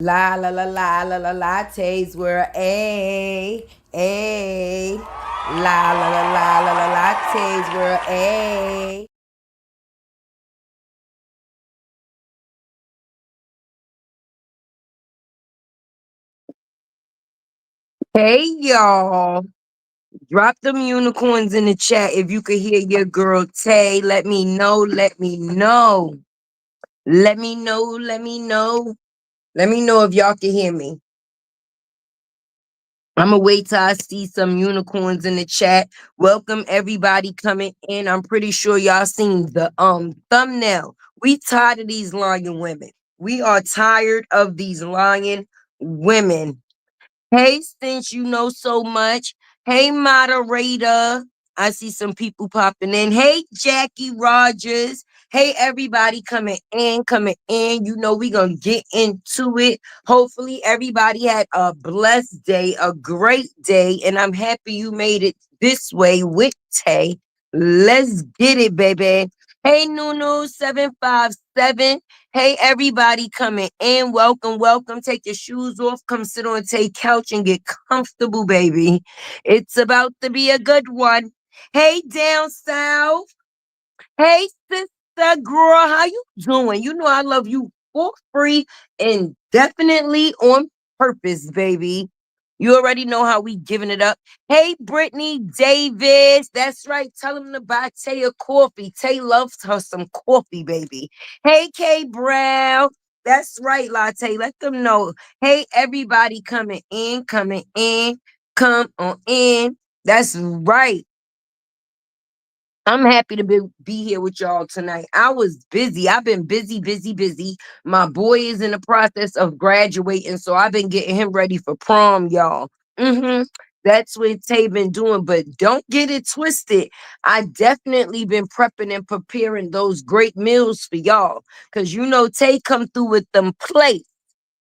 La la la la la la lattes were a la la la la la la lattes were a. Hey y'all, drop them unicorns in the chat if you could hear your girl Tay. Let me know, let me know. Let me know, let me know. Let me know if y'all can hear me. I'm gonna wait till I see some unicorns in the chat. Welcome everybody coming in. I'm pretty sure y'all seen the thumbnail. We tired of these lying women. We are tired of these lying women. Hey, since you know so much. Hey, moderator. I see some people popping in. Hey, Jackie Rogers. Hey, everybody coming in, coming in. You know, we gonna get into it. Hopefully, everybody had a blessed day, a great day, and I'm happy you made it this way with Tay. Let's get it, baby. Hey, Nunu757. Hey, everybody coming in. Welcome, welcome. Take your shoes off. Come sit on Tay couch and get comfortable, baby. It's about to be a good one. Hey, down south. Hey, sister girl. How you doing? You know I love you for free and definitely on purpose, baby. You already know how we giving it up. Hey, Brittany Davis. That's right. Tell him to buy Tay a coffee. Tay loves her some coffee, baby. Hey, Kay Brown. That's right, Latte. Let them know. Hey, everybody coming in, coming in. Come on in. That's right. I'm happy to be here with y'all tonight. I was busy. I've been busy, busy, busy. My boy is in the process of graduating, so I've been getting him ready for prom, y'all. That's what Tay been doing, but don't get it twisted. I definitely been prepping and preparing those great meals for y'all, because you know Tay come through with them plates.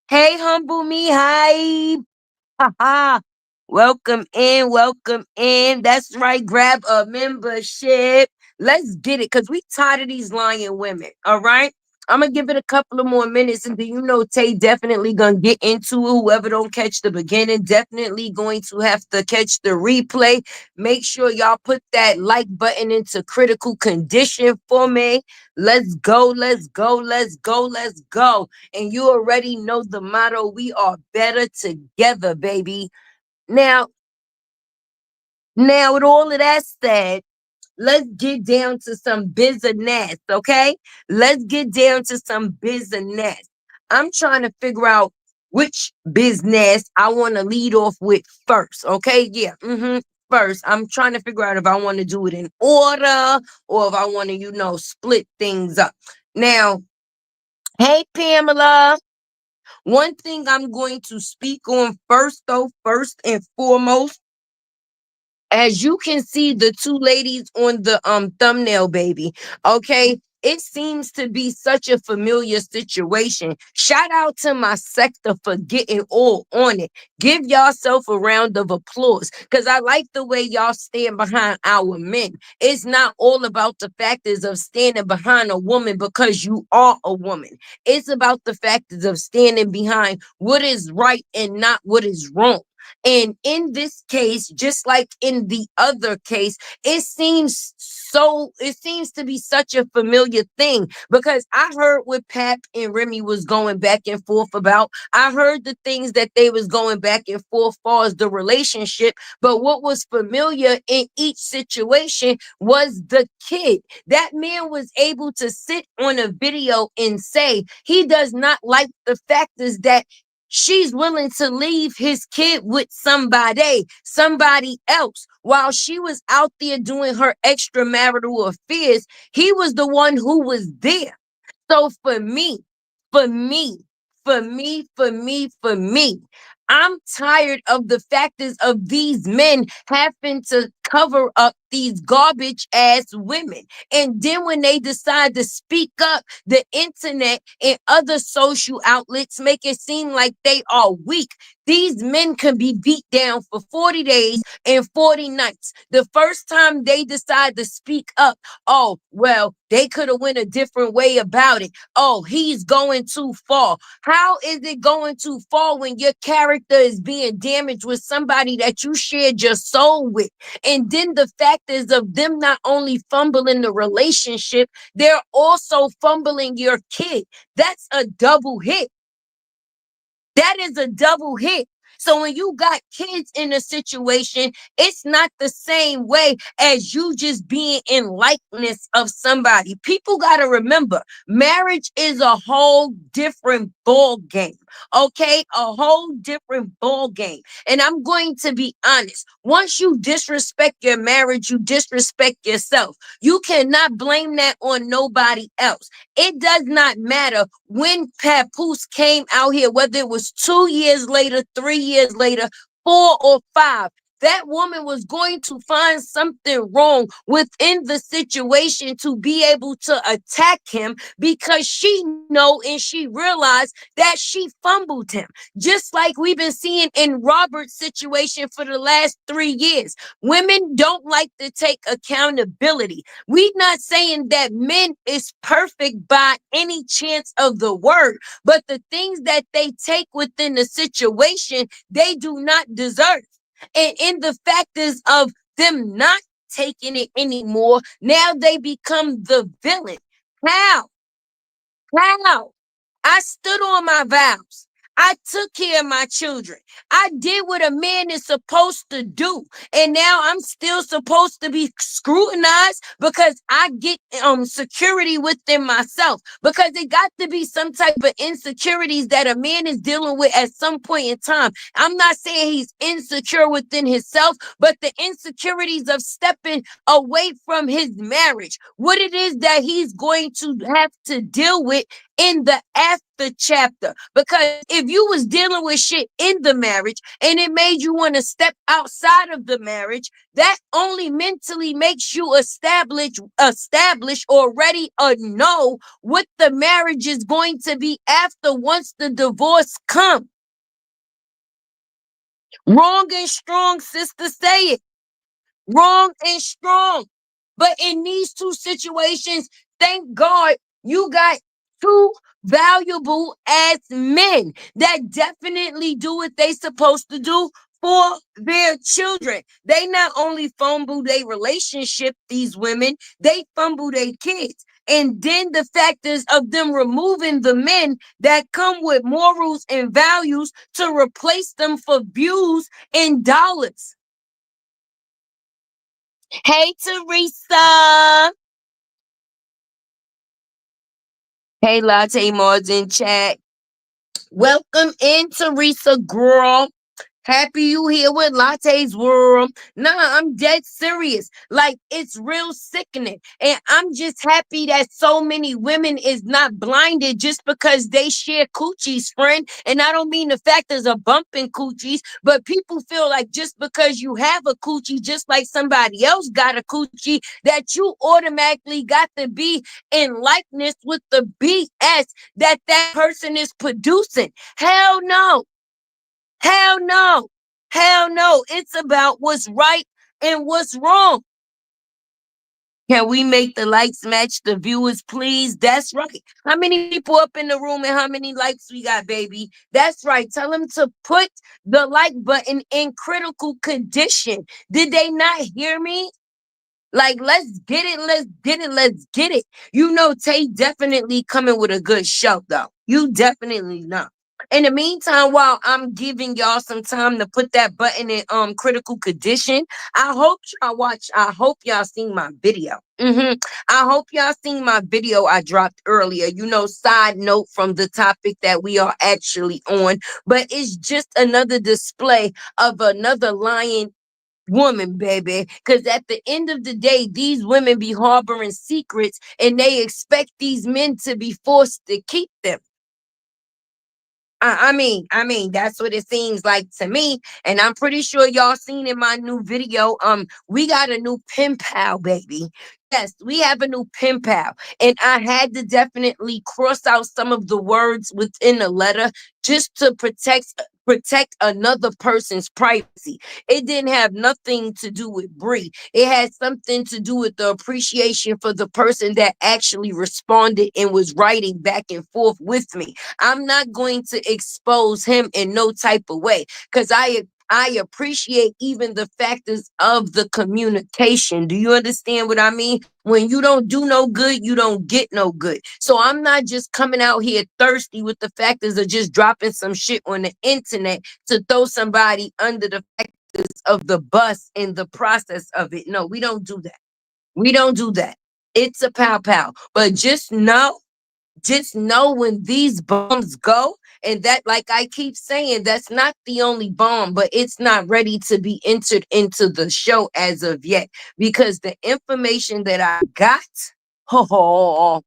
Hey, humble me, hi. Welcome in, welcome in. That's right. Grab a membership. Let's get it because we tired of these lying women. All right. I'm gonna give it a couple of more minutes, and then you know Tay definitely gonna get into it. Whoever don't catch the beginning, definitely going to have to catch the replay. Make sure y'all put that like button into critical condition for me. Let's go, let's go, let's go, let's go. And you already know the motto: we are better together, baby. Now, with all of that said, let's get down to some business, okay? Let's get down to some business. I'm trying to figure out which business I want to lead off with first, okay? Yeah, first. I'm trying to figure out if I want to do it in order or if I want to, split things up. Now, hey, Pamela. One thing I'm going to speak on first, though, first and foremost, as you can see the two ladies on the thumbnail, baby. Okay, it seems to be such a familiar situation. Shout out to my sector for getting all on it. Give yourself a round of applause because I like the way y'all stand behind our men. It's not all about the factors of standing behind a woman because you are a woman. It's about the factors of standing behind what is right and not what is wrong. And in this case, just like in the other case, it seems to be such a familiar thing because I heard what Pap and Remy was going back and forth about. I heard the things that they was going back and forth far as the relationship, but what was familiar in each situation was the kid. That man was able to sit on a video and say he does not like the factors that she's willing to leave his kid with somebody else. While she was out there doing her extramarital affairs, he was the one who was there. So for me, for me, I'm tired of the factors of these men having to cover up these garbage ass women. And then when they decide to speak up, the internet and other social outlets make it seem like they are weak. These men can be beat down for 40 days and 40 nights. The first time they decide to speak up, oh, well, they could have went a different way about it. Oh, he's going too far. How is it going too far when your character is being damaged with somebody that you shared your soul with? And then the fact is of them not only fumbling the relationship, they're also fumbling your kid. That's a double hit. That is a double hit. So when you got kids in a situation, it's not the same way as you just being in likeness of somebody. People got to remember, marriage is a whole different ball game. Okay, a whole different ball game. And I'm going to be honest. Once you disrespect your marriage, you disrespect yourself. You cannot blame that on nobody else. It does not matter when Papoose came out here, whether it was 2 years later, 3 years later, 4 or 5. That woman was going to find something wrong within the situation to be able to attack him because she know and she realized that she fumbled him. Just like we've been seeing in Robert's situation for the last 3 years. Women don't like to take accountability. We're not saying that men is perfect by any chance of the word, but the things that they take within the situation, they do not deserve. And in the factors of them not taking it anymore, now they become the villain. How? How? I stood on my vows. I took care of my children. I did what a man is supposed to do. And now I'm still supposed to be scrutinized because I get security within myself. Because it got to be some type of insecurities that a man is dealing with at some point in time. I'm not saying he's insecure within himself, but the insecurities of stepping away from his marriage, what it is that he's going to have to deal with in the after chapter. Because if you was dealing with shit in the marriage and it made you want to step outside of the marriage, that only mentally makes you establish already or know what the marriage is going to be after once the divorce comes. Wrong and strong, sister, say it. Wrong and strong. But in these two situations, thank God you got two valuable as men that definitely do what they supposed to do for their children. They not only fumble their relationship, these women, they fumble their kids. And then the factors of them removing the men that come with morals and values to replace them for views and dollars. Hey, Teresa. Hey, Latte Mods in chat. Welcome in, Teresa, girl. Happy you here with Latte's World. Nah, I'm dead serious. Like, it's real sickening. And I'm just happy that so many women is not blinded just because they share coochies, friend. And I don't mean the fact there's a bump in coochies, but people feel like just because you have a coochie, just like somebody else got a coochie, that you automatically got to be in likeness with the BS that person is producing. Hell no. Hell no. Hell no. It's about what's right and what's wrong. Can we make the likes match the viewers, please? That's right. How many people up in the room and how many likes we got, baby? That's right. Tell them to put the like button in critical condition. Did they not hear me? Like, let's get it, let's get it, let's get it. You know, Tay definitely coming with a good show, though. You definitely know. In the meantime, while I'm giving y'all some time to put that button in critical condition, I hope y'all watch. I hope y'all seen my video. I hope y'all seen my video I dropped earlier. You know, side note from the topic that we are actually on, but it's just another display of another lying woman, baby. Because at the end of the day, these women be harboring secrets and they expect these men to be forced to keep them. I mean, that's what it seems like to me. And I'm pretty sure y'all seen in my new video, we got a new pen pal, baby. Yes, we have a new pen pal. And I had to definitely cross out some of the words within the letter just to protect another person's privacy. It didn't have nothing to do with Bree. It had something to do with the appreciation for the person that actually responded and was writing back and forth with me. I'm not going to expose him in no type of way because I appreciate even the factors of the communication. Do you understand what I mean? When you don't do no good, you don't get no good. So I'm not just coming out here thirsty with the factors of just dropping some shit on the internet to throw somebody under the factors of the bus in the process of it. No, we don't do that. We don't do that. It's a pow pow. But just know when these bombs go, and that, like I keep saying, that's not the only bomb, but it's not ready to be entered into the show as of yet, because the information that I got, oh,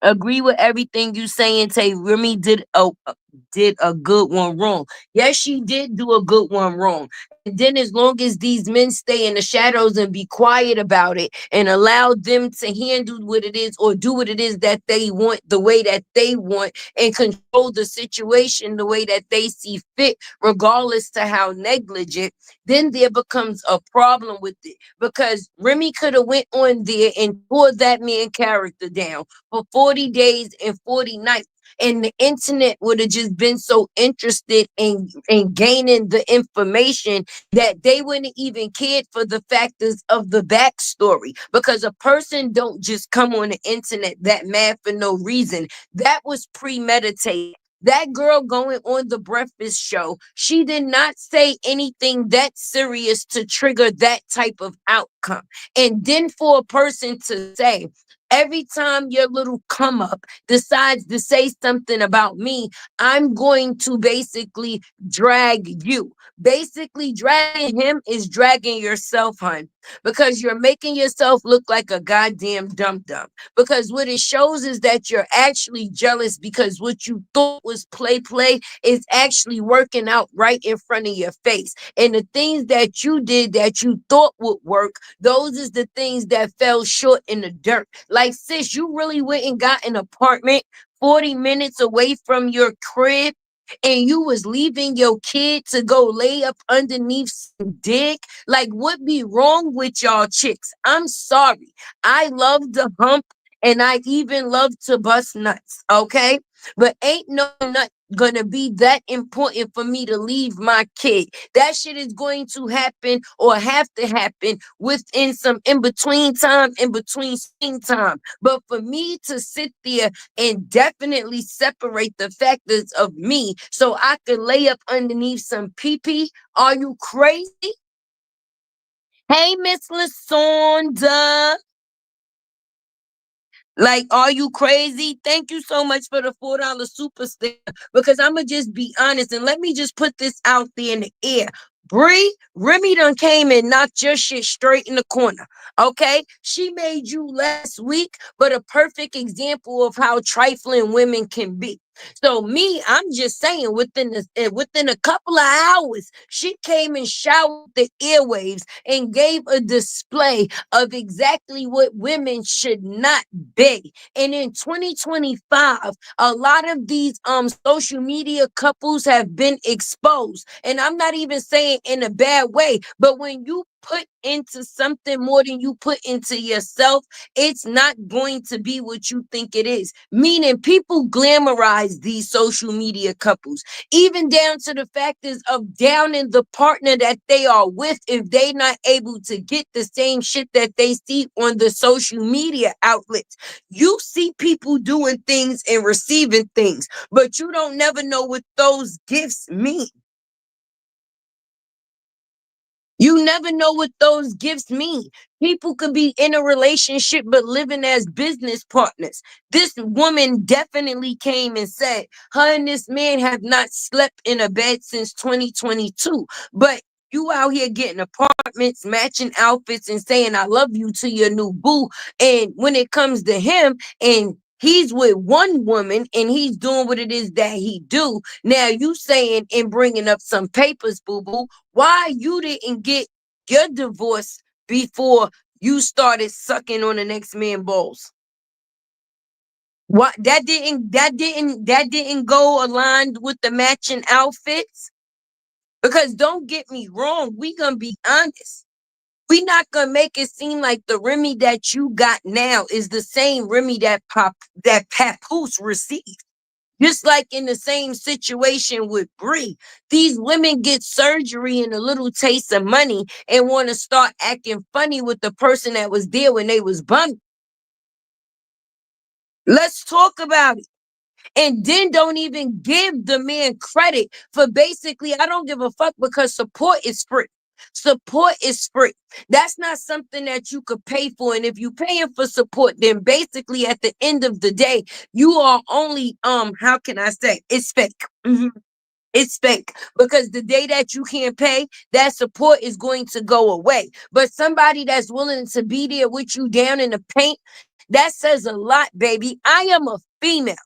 agree with everything you saying. Tay Remy did a good one wrong. Yes, she did do a good one wrong. And then as long as these men stay in the shadows and be quiet about it and allow them to handle what it is or do what it is that they want the way that they want and control the situation the way that they see fit, regardless to how negligent, then there becomes a problem with it. Because Remy could have went on there and tore that man character down for 40 days and 40 nights. And the internet would have just been so interested in gaining the information that they wouldn't even cared for the factors of the backstory. Because a person don't just come on the internet that mad for no reason. That was premeditated. That girl going on the breakfast show, she did not say anything that serious to trigger that type of outcome. And then for a person to say, every time your little come up decides to say something about me, I'm going to basically drag you. Basically, dragging him is dragging yourself, hun, because you're making yourself look like a goddamn dum dum. Because what it shows is that you're actually jealous because what you thought was play is actually working out right in front of your face. And the things that you did that you thought would work, those is the things that fell short in the dirt. Like, sis, you really went and got an apartment 40 minutes away from your crib and you was leaving your kid to go lay up underneath some dick. Like, what be wrong with y'all chicks? I'm sorry. I love the hump and I even love to bust nuts, okay? But ain't no nut gonna be that important for me to leave my kid. That shit is going to happen or have to happen within some in between time, in between scene time. But for me to sit there and definitely separate the factors of me so I could lay up underneath some pee pee, are you crazy? Hey, Miss Lasonda. Like, are you crazy? Thank you so much for the $4 super sticker. Because I'ma just be honest and let me just put this out there in the air. Bree, Remy done came and knocked your shit straight in the corner. Okay? She made you last week, but a perfect example of how trifling women can be. So me, I'm just saying, within a couple of hours, she came and showered the airwaves and gave a display of exactly what women should not be. And in 2025, a lot of these social media couples have been exposed. And I'm not even saying in a bad way, but when you put into something more than you put into yourself, it's not going to be what you think it is. Meaning people glamorize these social media couples, even down to the factors of downing the partner that they are with if they not able to get the same shit that they see on the social media outlets. You see people doing things and receiving things, but you don't never know what those gifts mean. You never know what those gifts mean. People could be in a relationship but living as business partners. This woman definitely came and said her and this man have not slept in a bed since 2022. But you out here getting apartments, matching outfits, and saying I love you to your new boo. And when it comes to him and He's with one woman and he's doing what it is that he do. Now you saying and bringing up some papers, boo boo. Why you didn't get your divorce before you started sucking on the next man balls? What that didn't go aligned with the matching outfits? Because don't get me wrong, we gonna be honest. We not gonna make it seem like the Remy that you got now is the same Remy that Papoose received. Just like in the same situation with Bree, these women get surgery and a little taste of money and want to start acting funny with the person that was there when they was bumming. Let's talk about it. And then don't even give the man credit for basically, I don't give a fuck because support is free. Support is free. That's not something that you could pay for. And if you're paying for support, then basically at the end of the day, you are only how can I say it's fake. It's fake because the day that you can't pay, that support is going to go away. But somebody that's willing to be there with you down in the paint, that says a lot, baby. I am a female.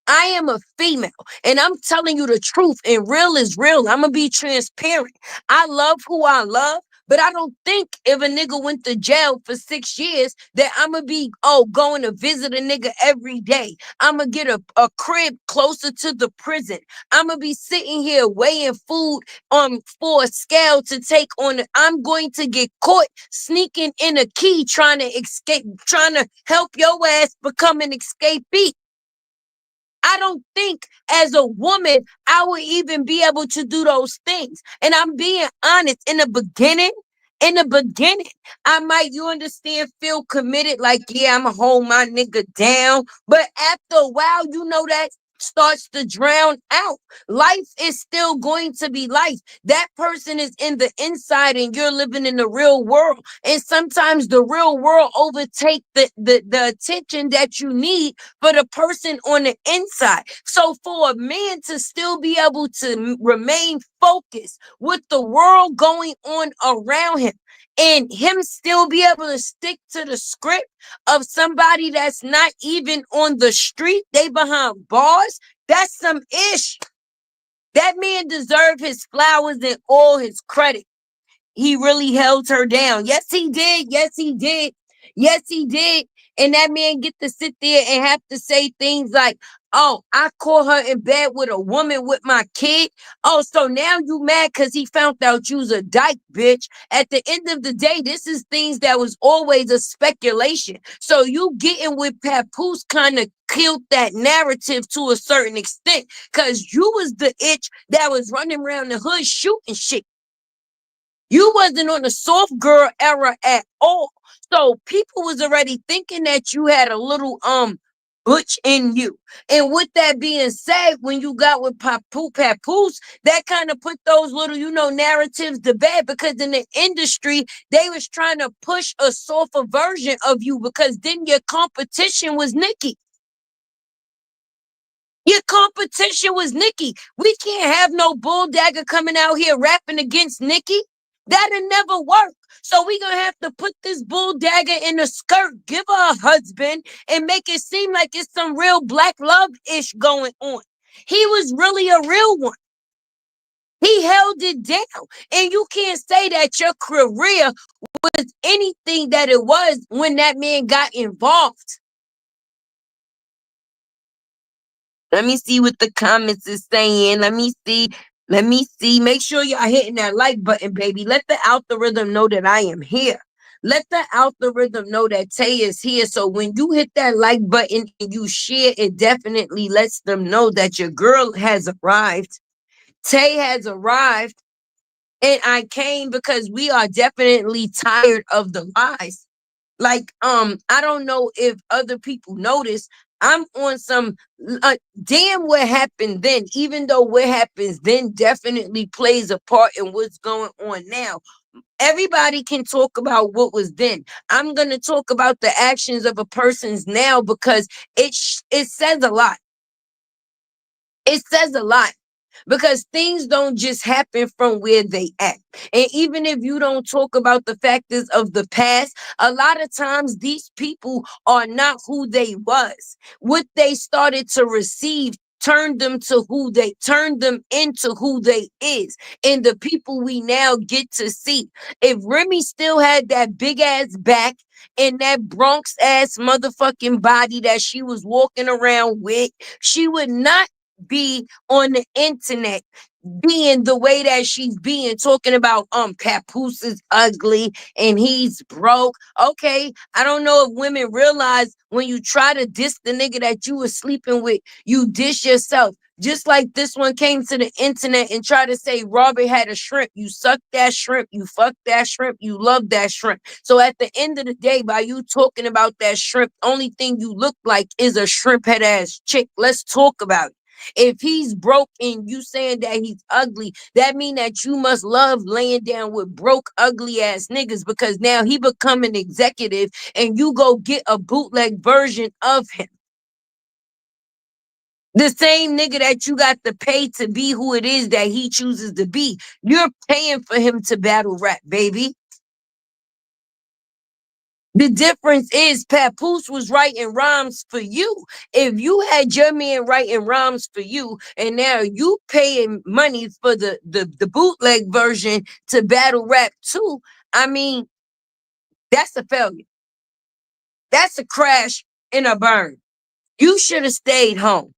I am a female and I'm telling you the truth, and real is real. I'm gonna be transparent. I love who I love, but I don't think if a nigga went to jail for 6 years that I'm gonna be going to visit a nigga every day. I'm gonna get a crib closer to the prison. I'm gonna be sitting here weighing food for a scale to take on it. I'm going to get caught sneaking in a key trying to escape, trying to help your ass become an escapee. I don't think as a woman I would even be able to do those things. And I'm being honest, in the beginning, I might, you understand, feel committed, like, yeah, I'm gonna hold my nigga down. But after a while, you know that starts to drown out. Life is still going to be life. That person is in the inside and you're living in the real world. And sometimes the real world overtake the attention that you need for the person on the inside. So for a man to still be able to remain focused with the world going on around him and him still be able to stick to the script of somebody that's not even on the street, they behind bars, that's some ish. That man deserved his flowers and all his credit. He really held her down. Yes, he did. Yes, he did. Yes, he did. And that man get to sit there and have to say things like, oh, I caught her in bed with a woman with my kid. Oh, so now you mad because he found out you was a dyke, bitch. At the end of the day, this is things that was always a speculation. So you getting with Papoose kind of killed that narrative to a certain extent because you was the itch that was running around the hood shooting shit. You wasn't on the soft girl era at all. So people was already thinking that you had a little butch in you. And with that being said, when you got with Papoose, that kind of put those little, narratives to bed because in the industry, they was trying to push a softer version of you because then your competition was Nikki. Your competition was Nikki. We can't have no bulldagger coming out here rapping against Nikki. That'll never work. So we gonna have to put this bulldagger in a skirt, give her a husband, and make it seem like it's some real black love-ish going on. He was really a real one. He held it down. And you can't say that your career was anything that it was when that man got involved. Let me see what the comments is saying. Let me see. Let me see. Make sure y'all hitting that like button, baby. Let the algorithm know that I am here. Let the algorithm know that Tay is here. So when you hit that like button and you share, it definitely lets them know that your girl has arrived. Tay has arrived. And I came because we are definitely tired of the lies. Like, I don't know if other people notice. I'm on some damn what happened then, even though what happens then definitely plays a part in what's going on now. Everybody can talk about what was then. I'm going to talk about the actions of a person's now because it says a lot. It says a lot. because things don't just happen from where they at. And even if you don't talk about the factors of the past, a lot of times these people are not who they was. What they started to receive turned them into who they is, and the people we now get to see. If Remy still had that big ass back and that Bronx ass motherfucking body that she was walking around with, she would not be on the internet being the way that she's being, talking about Papoose is ugly and he's broke. Okay, I don't know if women realize when you try to diss the nigga that you were sleeping with, you diss yourself. Just like this one came to the internet and tried to say Robert had a shrimp. You suck that shrimp, you fuck that shrimp, you love that shrimp. So at the end of the day, by you talking about that shrimp, only thing you look like is a shrimp head ass chick. Let's talk about it. If he's broke and you saying that he's ugly, that mean that you must love laying down with broke, ugly ass niggas, because now he become an executive and you go get a bootleg version of him. The same nigga that you got to pay to be who it is that he chooses to be. You're paying for him to battle rap, baby. The difference is Papoose was writing rhymes for you. If you had your man writing rhymes for you, and now you paying money for the bootleg version to battle rap too, I mean, that's a failure. That's a crash and a burn. You should have stayed home.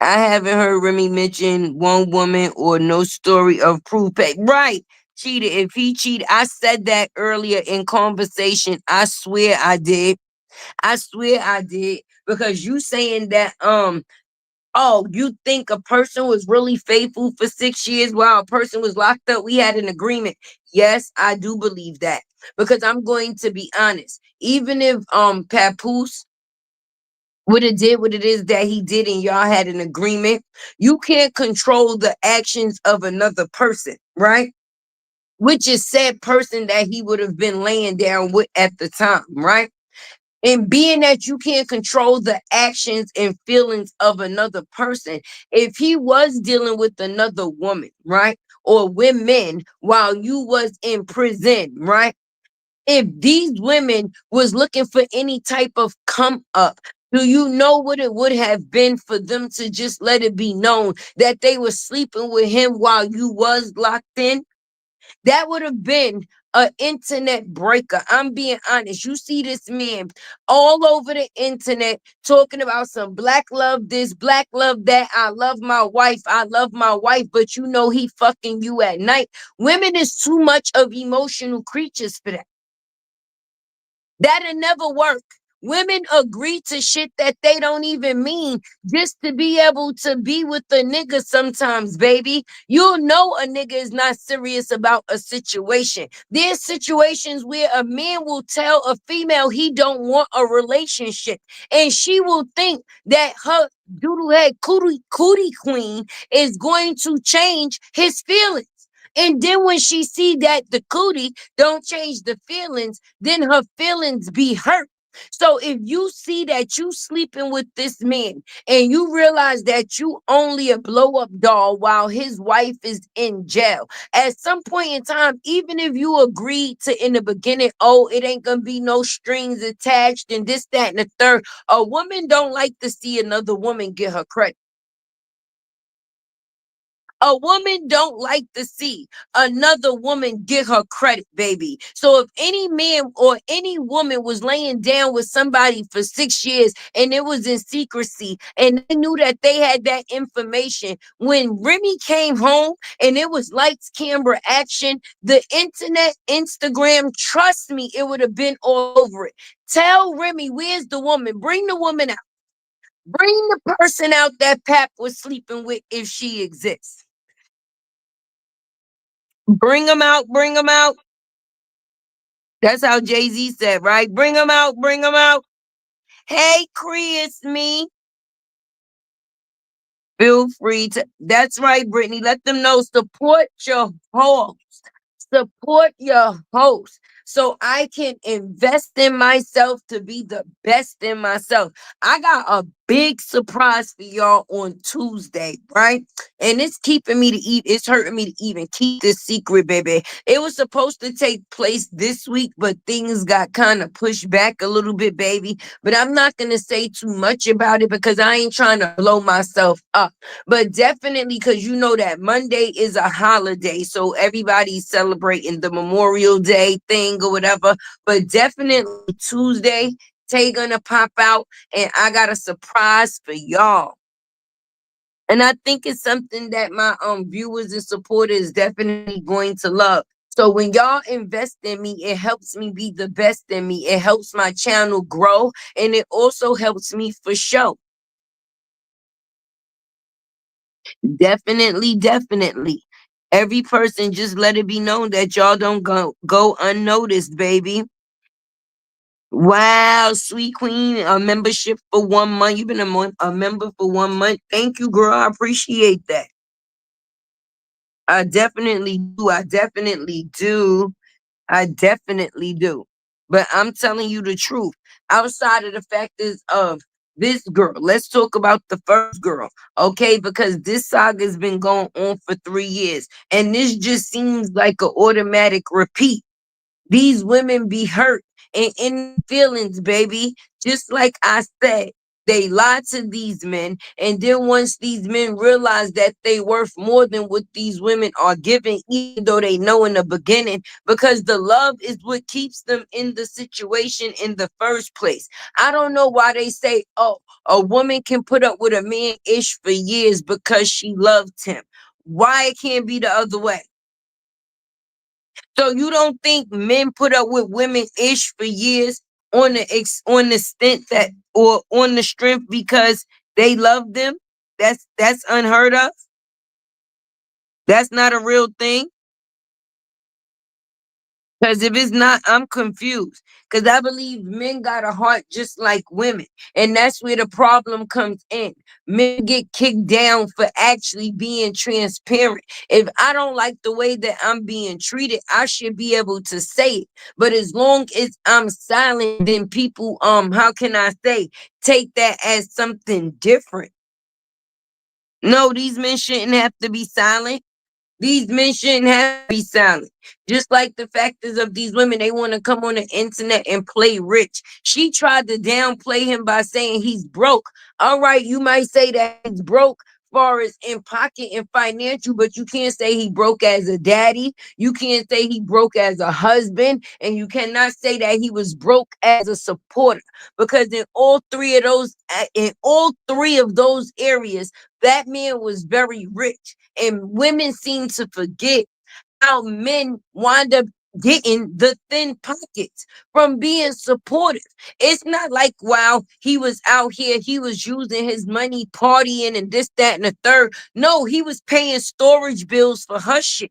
I haven't heard Remy mention one woman or no story of proof. Right. Cheated. If he cheated, I said that earlier in conversation. I swear I did. I swear I did. Because you saying that oh, you think a person was really faithful for 6 years while a person was locked up? We had an agreement. Yes, I do believe that. Because I'm going to be honest. Even if Papoose would have did what it is that he did and y'all had an agreement, you can't control the actions of another person, right? Which is said person that he would have been laying down with at the time, right? And being that you can't control the actions and feelings of another person, if he was dealing with another woman, right? Or women while you was in prison, right? If these women was looking for any type of come up, do you know what it would have been for them to just let it be known that they were sleeping with him while you was locked in? That would have been an internet breaker. I'm being honest. You see this man all over the internet talking about some black love this, black love that. I love my wife. I love my wife. But you know he fucking you at night. Women is too much of emotional creatures for that. That'll never work. Women agree to shit that they don't even mean just to be able to be with a nigga sometimes, baby. You'll know a nigga is not serious about a situation. There's situations where a man will tell a female he don't want a relationship, and she will think that her doodle head cootie queen is going to change his feelings. And then when she see that the cootie don't change the feelings, then her feelings be hurt. So if you see that you sleeping with this man and you realize that you only a blow up doll while his wife is in jail, at some point in time, even if you agreed to in the beginning, oh, it ain't gonna be no strings attached and this, that, and the third, a woman don't like to see another woman get her credit. A woman don't like to see another woman get her credit, baby. So if any man or any woman was laying down with somebody for 6 years and it was in secrecy and they knew that they had that information, when Remy came home and it was lights, camera, action, the internet, Instagram, trust me, it would have been all over it. Tell Remy, where's the woman? Bring the woman out. Bring the person out that Pap was sleeping with if she exists. Bring them out, bring them out. That's how Jay-Z said, right? Bring them out, bring them out. Hey, Cree, it's me. Feel free to. That's right, Brittany. Let them know. Support your host. Support your host so I can invest in myself to be the best in myself. I got a big surprise for y'all on Tuesday, right? And it's keeping me to eat. It's hurting me to even keep this secret, baby. It was supposed to take place this week, but things got kind of pushed back a little bit, baby. But I'm not gonna say too much about it because I ain't trying to blow myself up. But definitely, because you know that Monday is a holiday, so everybody's celebrating the Memorial Day thing or whatever. But definitely Tuesday, Tay gonna pop out and I got a surprise for y'all. And I think it's something that my viewers and supporters definitely going to love. So when y'all invest in me, it helps me be the best in me. It helps my channel grow and it also helps me for show. Definitely, definitely. Every person just let it be known that y'all don't go unnoticed, baby. Wow, sweet queen, a membership for 1 month. You've been a member for 1 month. Thank you, girl. I appreciate that. I definitely do. I definitely do. I definitely do. But I'm telling you the truth. Outside of the factors of this girl, let's talk about the first girl, okay? Because this saga has been going on for 3 years, and this just seems like an automatic repeat. These women be hurt and in feelings, baby. Just like I said, they lie to these men. And then once these men realize that they worth more than what these women are giving, even though they know in the beginning, because the love is what keeps them in the situation in the first place. I don't know why they say, oh, a woman can put up with a man ish for years because she loved him. Why it can't be the other way? So you don't think men put up with women ish for years on the stint that or on the strength because they love them? That's unheard of. That's not a real thing. Because if it's not, I'm confused. Because I believe men got a heart just like women. And that's where the problem comes in. Men get kicked down for actually being transparent. If I don't like the way that I'm being treated, I should be able to say it. But as long as I'm silent, then people, how can I say, take that as something different. No, these men shouldn't have to be silent. These men shouldn't have to be silent. Just like the factors of these women, they want to come on the internet and play rich. She tried to downplay him by saying he's broke. All right, you might say that he's broke far as in pocket and financial, but you can't say he broke as a daddy. You can't say he broke as a husband, and you cannot say that he was broke as a supporter. Because in all three of those areas, that man was very rich. And women seem to forget how men wind up getting the thin pockets from being supportive. It's not like while he was out here, he was using his money partying and this, that, and the third. No, he was paying storage bills for her shit.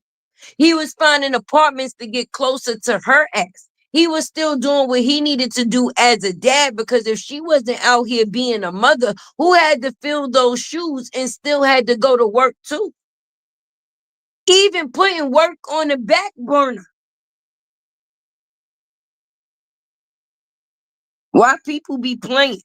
He was finding apartments to get closer to her ass. He was still doing what he needed to do as a dad because if she wasn't out here being a mother, who had to fill those shoes and still had to go to work too? Even putting work on the back burner. Why people be playing?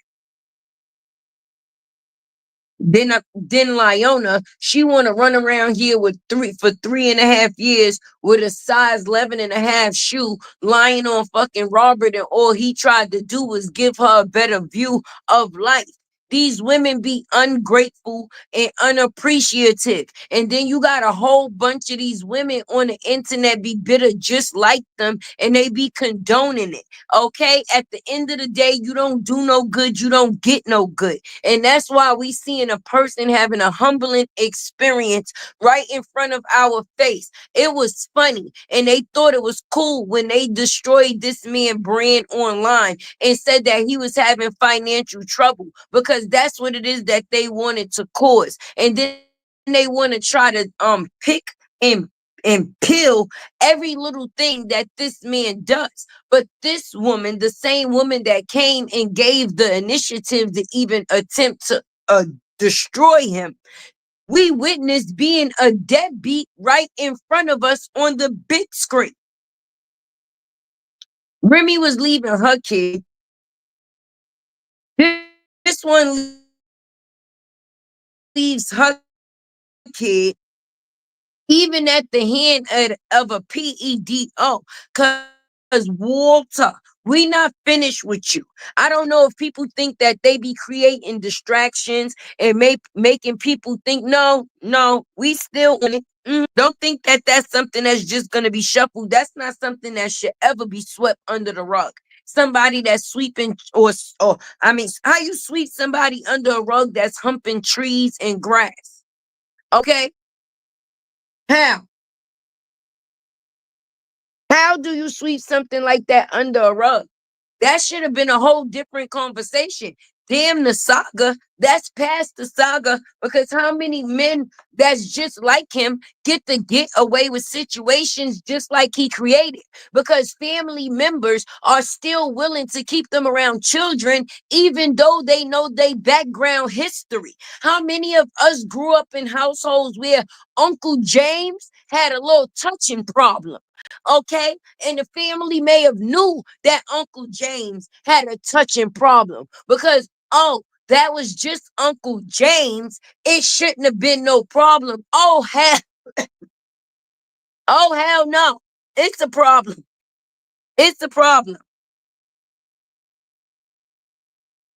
Then Lyona, she want to run around here with 3.5 years with a size 11.5 shoe lying on fucking Robert, and all he tried to do was give her a better view of life. These women be ungrateful and unappreciative. And then you got a whole bunch of these women on the internet be bitter just like them and they be condoning it. Okay? At the end of the day, you don't do no good, you don't get no good. And that's why we seeing a person having a humbling experience right in front of our face. It was funny. And they thought it was cool when they destroyed this man brand online and said that he was having financial trouble because that's what it is that they wanted to cause. And then they want to try to pick and peel every little thing that this man does. But this woman, the same woman that came and gave the initiative to even attempt to destroy him, we witnessed being a deadbeat right in front of us on the big screen. Remy was leaving her kid. This one leaves her kid even at the hand of a PEDO. Because Walter, we not finished with you. I don't know if people think that they be creating distractions and making people think, no, we still on it. Don't think that that's something that's just going to be shuffled. That's not something that should ever be swept under the rug. Somebody that's sweeping, or I mean, how you sweep somebody under a rug that's humping trees and grass? Okay, how? How do you sweep something like that under a rug? That should have been a whole different conversation. Damn the saga. That's past the saga, because how many men that's just like him get away with situations just like he created? Because family members are still willing to keep them around children, even though they know their background history. How many of us grew up in households where Uncle James had a little touching problem? Okay, and the family may have knew that Uncle James had a touching problem, because, oh, that was just Uncle James, it shouldn't have been no problem. Oh hell no, it's a problem. It's a problem.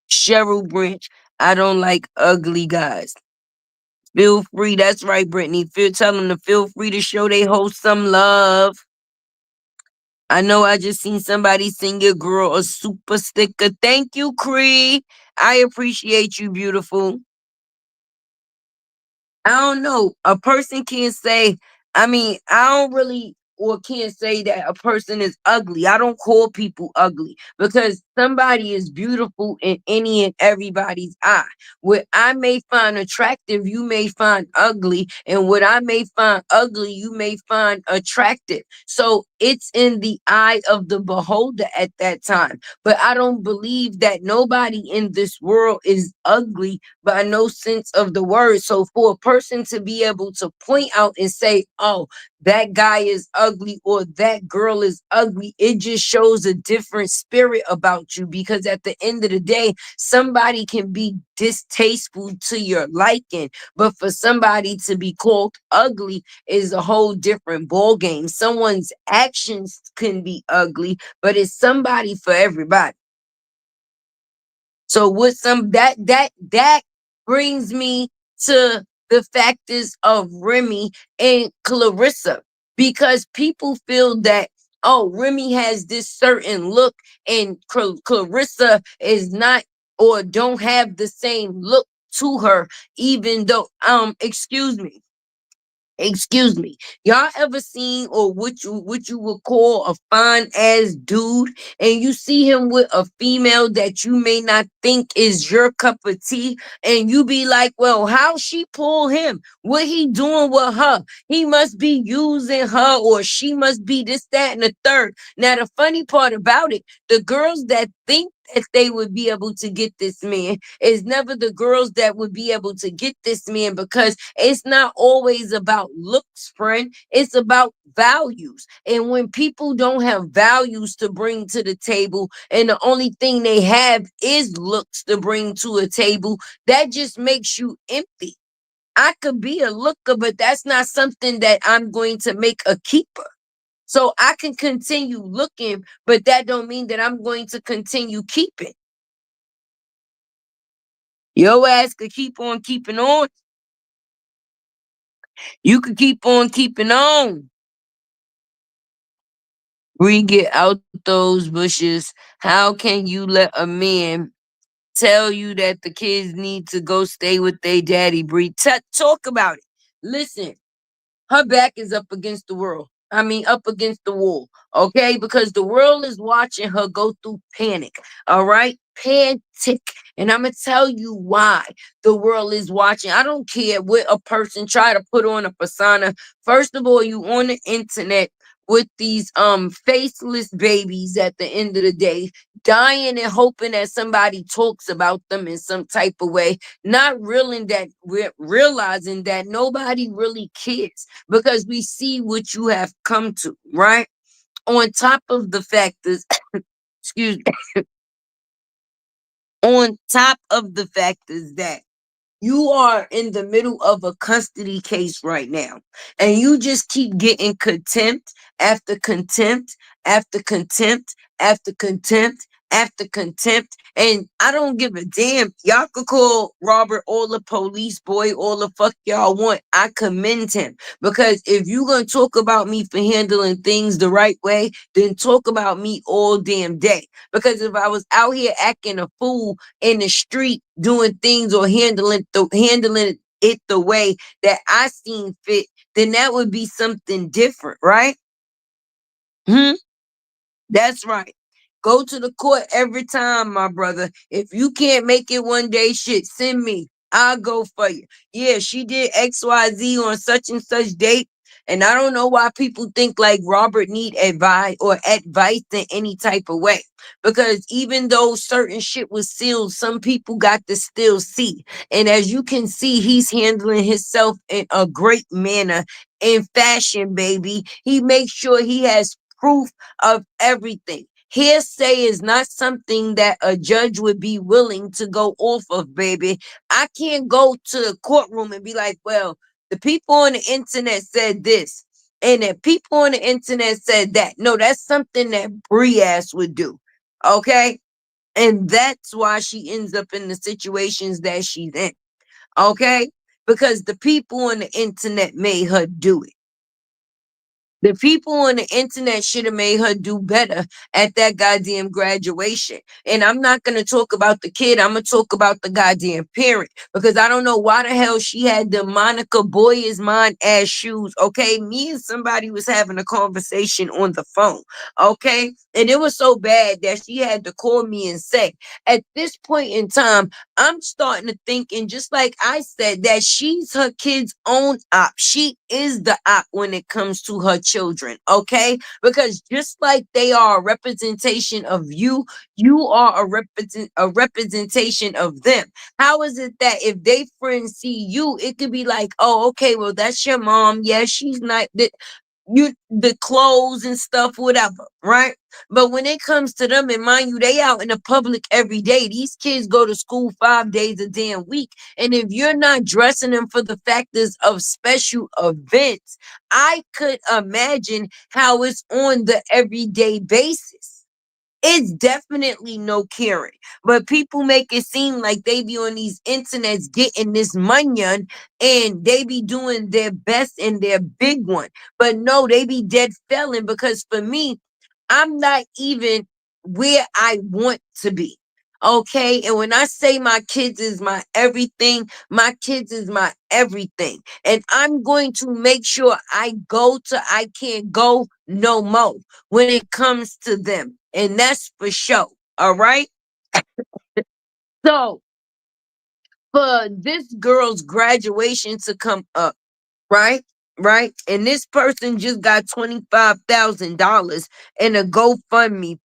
Cheryl Branch, I don't like ugly guys. Feel free. That's right, Brittany. Tell them to feel free to show they host some love. I know I just seen somebody sing your girl a super sticker. Thank you, Cree. I appreciate you, beautiful. I don't know. A person can't say, I mean, I don't really, or can't say that a person is ugly. I don't call people ugly, because somebody is beautiful in any and everybody's eye. What I may find attractive, you may find ugly. And what I may find ugly, you may find attractive. So it's in the eye of the beholder at that time. But I don't believe that nobody in this world is ugly by no sense of the word. So for a person to be able to point out and say, oh, that guy is ugly or that girl is ugly, it just shows a different spirit about you, because at the end of the day, somebody can be distasteful to your liking, but for somebody to be called ugly is a whole different ball game. Someone's actions can be ugly, but it's somebody for everybody. So with some that brings me to the factors of Remy and Clarissa, because people feel that, oh, Remy has this certain look and Clarissa is not, or don't have the same look to her, even though excuse me. Y'all ever seen, or what you would call a fine ass dude, and you see him with a female that you may not think is your cup of tea, and you be like, well, how she pull him? What he doing with her? He must be using her, or she must be this, that, and the third. Now, the funny part about it, the girls that think that they would be able to get this man is never the girls that would be able to get this man, because it's not always about looks, friend. It's about values. And when people don't have values to bring to the table, and the only thing they have is looks to bring to a table, that just makes you empty. I could be a looker, but that's not something that I'm going to make a keeper. So I can continue looking, but that don't mean that I'm going to continue keeping. Your ass could keep on keeping on. You could keep on keeping on. We get out those bushes. How can you let a man tell you that the kids need to go stay with their daddy? Bree, talk about it. Listen, her back is up against the world. I mean, up against the wall. Okay, because the world is watching her go through panic. All right, panic. And I'm gonna tell you why the world is watching. I don't care what a person try to put on a persona. First of all, you on the internet with these faceless babies at the end of the day, dying and hoping that somebody talks about them in some type of way, not realizing that nobody really cares, because we see what you have come to, right? On top of the factors, excuse me, on top of the factors that You are in the middle of a custody case right now, and you just keep getting contempt after contempt after contempt after contempt after contempt. And I don't give a damn. Y'all could call Robert all the police boy, all the fuck y'all want. I commend him, because if you gonna talk about me for handling things the right way, then talk about me all damn day. Because if I was out here acting a fool in the street doing things or handling it the way that I seen fit, then that would be something different, right? Hmm? That's right. Go to the court every time, my brother. If you can't make it one day, shit, send me. I'll go for you. Yeah, she did XYZ on such and such date. And I don't know why people think like Robert need advice in any type of way. Because even though certain shit was sealed, some people got to still see. And as you can see, he's handling himself in a great manner in fashion, baby. He makes sure he has proof of everything. Hearsay is not something that a judge would be willing to go off of, baby. I can't go to the courtroom and be like, well, the people on the internet said this, and the people on the internet said that. No, that's something that Briass would do. Okay? And that's why she ends up in the situations that she's in. Okay? Because the people on the internet made her do it. The people on the internet should have made her do better at that goddamn graduation. And I'm not going to talk about the kid. I'm going to talk about the goddamn parent, because I don't know why the hell she had the Monica Boy is Mine ass shoes. Okay. Me and somebody was having a conversation on the phone. Okay. And it was so bad that she had to call me and say, at this point in time, I'm starting to think, and just like I said, that she's her kid's own op. She is the op when it comes to her children, okay? Because just like they are a representation of you, you are a representation of them. How is it that if they friends see you, it could be like, oh, okay, well, that's your mom. Yeah, she's not the clothes and stuff, whatever, right? But when it comes to them, and mind you, they out in the public every day. These kids go to school 5 days a damn week. And if you're not dressing them for the factors of special events, I could imagine how it's on the everyday basis. It's definitely no caring. But people make it seem like they be on these internets getting this money and they be doing their best and their big one. But no, they be dead failing, because for me, I'm not even where I want to be. Okay. And when I say my kids is my everything, my kids is my everything. And I'm going to make sure I go to I can't go no more when it comes to them. And that's for sure. All right. So for this girl's graduation to come up, right? Right. And this person just got $25,000 in a GoFundMe.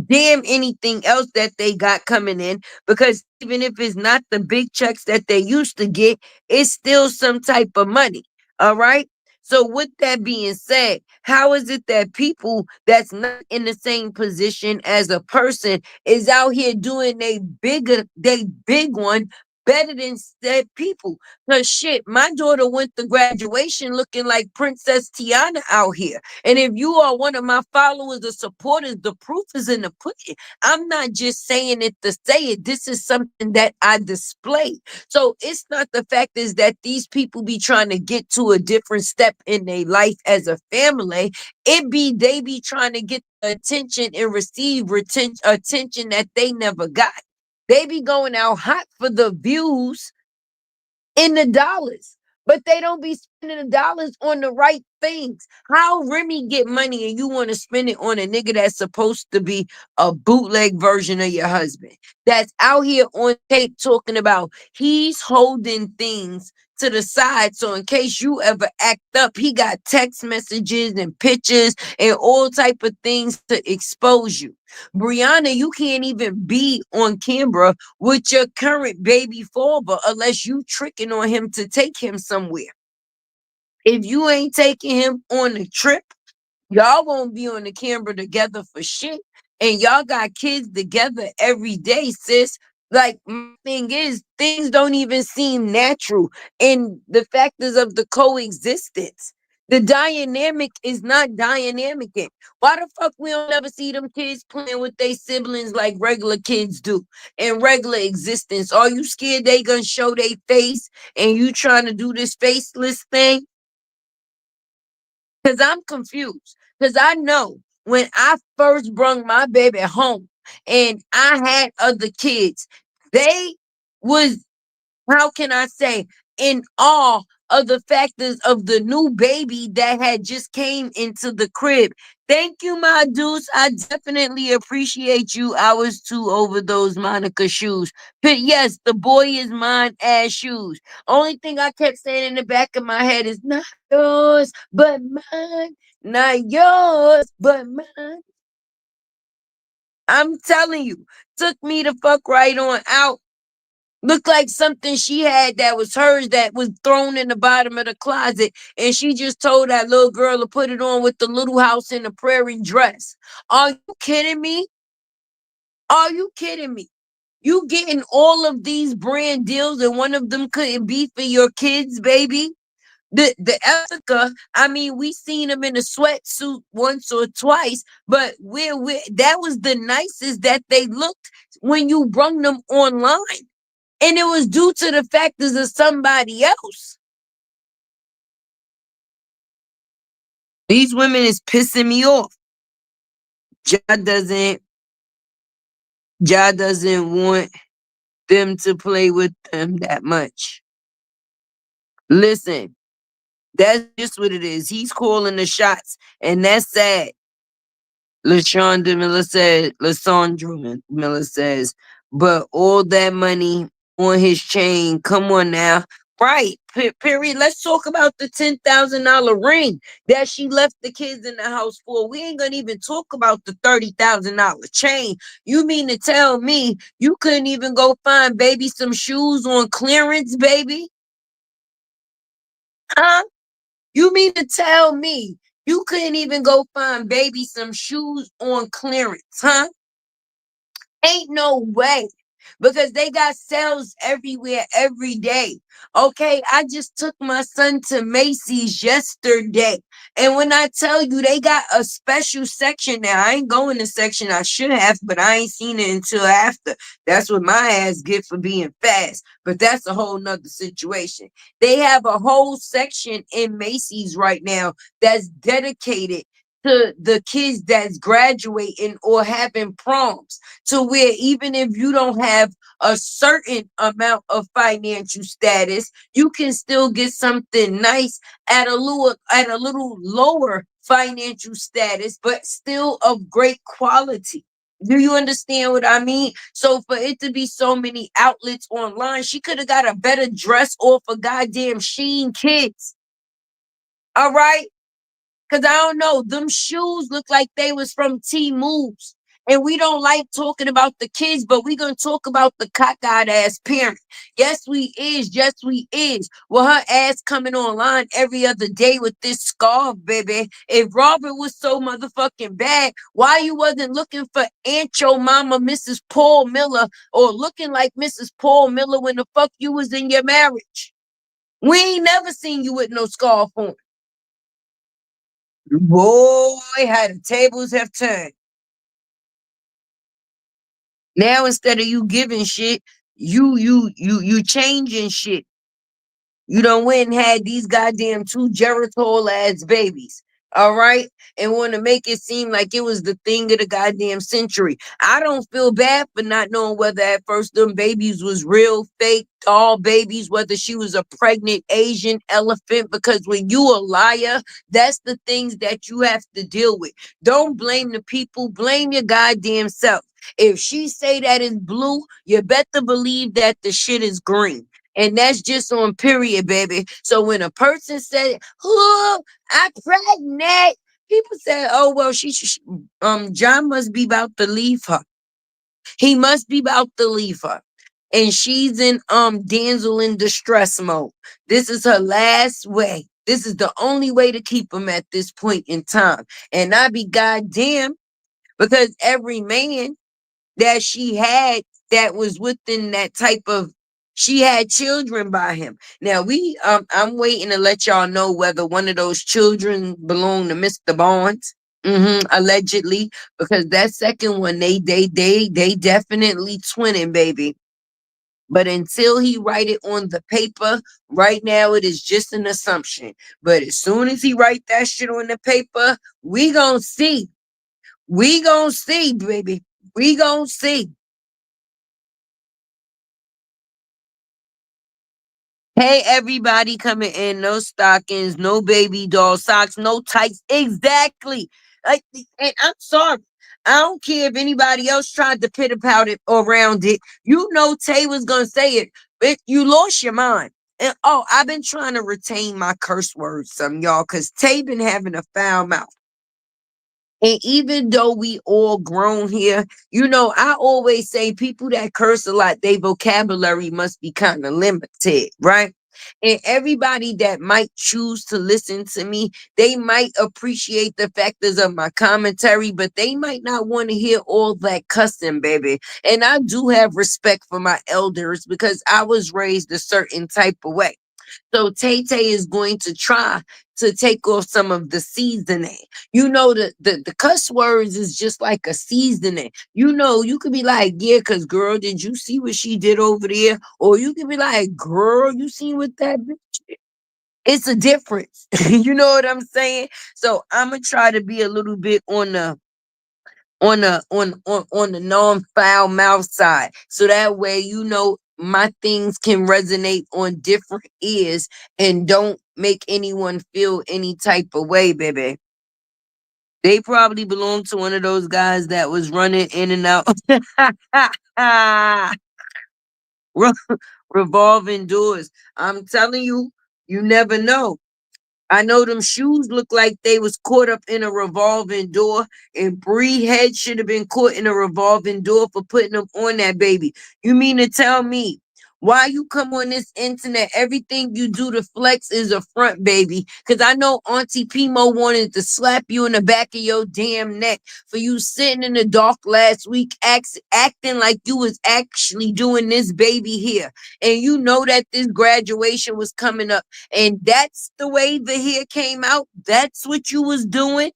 Damn anything else that they got coming in, because even if it's not the big checks that they used to get, it's still some type of money. All right. So with that being said, how is it that people that's not in the same position as a person is out here doing they big one better than said people? Cause shit, my daughter went to graduation looking like Princess Tiana out here. And if you are one of my followers or supporters, the proof is in the pudding. I'm not just saying it to say it. This is something that I display. So it's not the fact is that these people be trying to get to a different step in their life as a family. It be they be trying to get the attention and receive attention that they never got. They be going out hot for the views in the dollars, but they don't be spending the dollars on the right things. How Remy get money and you want to spend it on a nigga that's supposed to be a bootleg version of your husband, that's out here on tape talking about he's holding things to the side, so in case you ever act up, he got text messages and pictures and all type of things to expose you. Brianna, you can't even be on camera with your current baby father unless you tricking on him to take him somewhere. If you ain't taking him on a trip, y'all won't be on the camera together for shit. And y'all got kids together every day, sis. Like, my thing is, things don't even seem natural in the factors of the coexistence. The dynamic is not dynamic. Why the fuck we don't ever see them kids playing with their siblings like regular kids do in regular existence? Are you scared they gonna show their face and you trying to do this faceless thing? Because I'm confused. Because I know when I first brung my baby home and I had other kids, they was, how can I say, in awe of the factors of the new baby that had just came into the crib. Thank you, my dudes. I definitely appreciate you. I was too over those Monica shoes. But yes, the boy is mine ass shoes. Only thing I kept saying in the back of my head is not yours, but mine. Not yours, but mine. I'm telling you, took me the fuck right on out. Looked like something she had that was hers that was thrown in the bottom of the closet. And she just told that little girl to put it on with the little house in the prairie dress. Are you kidding me? Are you kidding me? You getting all of these brand deals and one of them couldn't be for your kids, baby? The Ethica, I mean, we seen them in a sweatsuit once or twice, but we that was the nicest that they looked when you brung them online. And it was due to the factors of somebody else. These women is pissing me off. Ja doesn't, Ja doesn't want them to play with them that much. Listen, that's just what it is. He's calling the shots, and that's sad. LaShonda Miller said, Lysandra Miller says, but all that money on his chain, come on now. Right, period. Let's talk about the $10,000 ring that she left the kids in the house for. We ain't gonna even talk about the $30,000 chain. You mean to tell me you couldn't even go find baby some shoes on clearance, baby? Huh? You mean to tell me you couldn't even go find baby some shoes on clearance, huh? Ain't no way. Because they got sales everywhere every day. Okay, I just took my son to Macy's yesterday. And when I tell you they got a special section now, I ain't going to section I should have, but I ain't seen it until after. That's what my ass get for being fast. But that's a whole nother situation. They have a whole section in Macy's right now that's dedicated to the kids that's graduating or having proms, to where even if you don't have a certain amount of financial status, you can still get something nice at a little lower financial status, but still of great quality. Do you understand what I mean? So for it to be so many outlets online, she could have got a better dress off of goddamn Sheen Kids. All right? Cause I don't know, them shoes look like they was from T Moves. And we don't like talking about the kids, but we gonna talk about the cockeyed ass parent. Yes, we is. Yes, we is. Well, her ass coming online every other day with this scarf, baby. If Robert was so motherfucking bad, why you wasn't looking for Aunt Your Mama, Mrs. Paul Miller, or looking like Mrs. Paul Miller when the fuck you was in your marriage? We ain't never seen you with no scarf on. Boy, how the tables have turned. Now instead of you giving shit, you changing shit. You done went and had these goddamn two Geritol ass babies. All right. And want to make it seem like it was the thing of the goddamn century. I don't feel bad for not knowing whether at first them babies was real, fake, doll babies, whether she was a pregnant Asian elephant. Because when you a liar, that's the things that you have to deal with. Don't blame the people, blame your goddamn self. If she say that it's blue, you better believe that the shit is green. And that's just on period, baby. So when a person said, "Oh, I'm pregnant," people say, "Oh well, John must be about to leave her. He must be about to leave her." And she's in damsel in distress mode. This is her last way. This is the only way to keep him at this point in time. And I be goddamn, because every man that she had that was within that type of, she had children by him. Now I'm waiting to let y'all know whether one of those children belong to Mr. Barnes. Allegedly, because that second one, they definitely twinning, baby. But until he write it on the paper, right now it is just an assumption. But as soon as he write that shit on the paper, we gonna see. We gonna see, baby. We gonna see. Hey, everybody coming in. No stockings, no baby doll socks, no tights. Exactly. Like, and I'm sorry. I don't care if anybody else tried to pit about it around it. You know Tay was gonna say it, but you lost your mind. And oh, I've been trying to retain my curse words, some y'all, because Tay been having a foul mouth. And even though we all grown here, I always say people that curse a lot, their vocabulary must be kind of limited, right? And everybody that might choose to listen to me, they might appreciate the factors of my commentary, but they might not want to hear all that cussing, baby. And I do have respect for my elders because I was raised a certain type of way. So Tay Tay is going to try to take off some of the seasoning. The cuss words is just like a seasoning. You could be like, yeah, because girl, did you see what she did over there? Or you could be like, girl, you seen what that bitch did? It's a difference. You know what I'm saying? So I'm gonna try to be a little bit on the non-foul mouth side. So that way, my things can resonate on different ears and don't make anyone feel any type of way, baby. They probably belong to one of those guys that was running in and out. Re- Revolving doors. I'm telling you, you never know. I know them shoes look like they was caught up in a revolving door, and Bree head should have been caught in a revolving door for putting them on that baby. You mean to tell me why you come on this internet, everything you do to flex is a front, baby? Because I know Auntie Pimo wanted to slap you in the back of your damn neck for you sitting in the dark last week, acting like you was actually doing this baby here. And you know that this graduation was coming up, and that's the way the hair came out. That's what you was doing.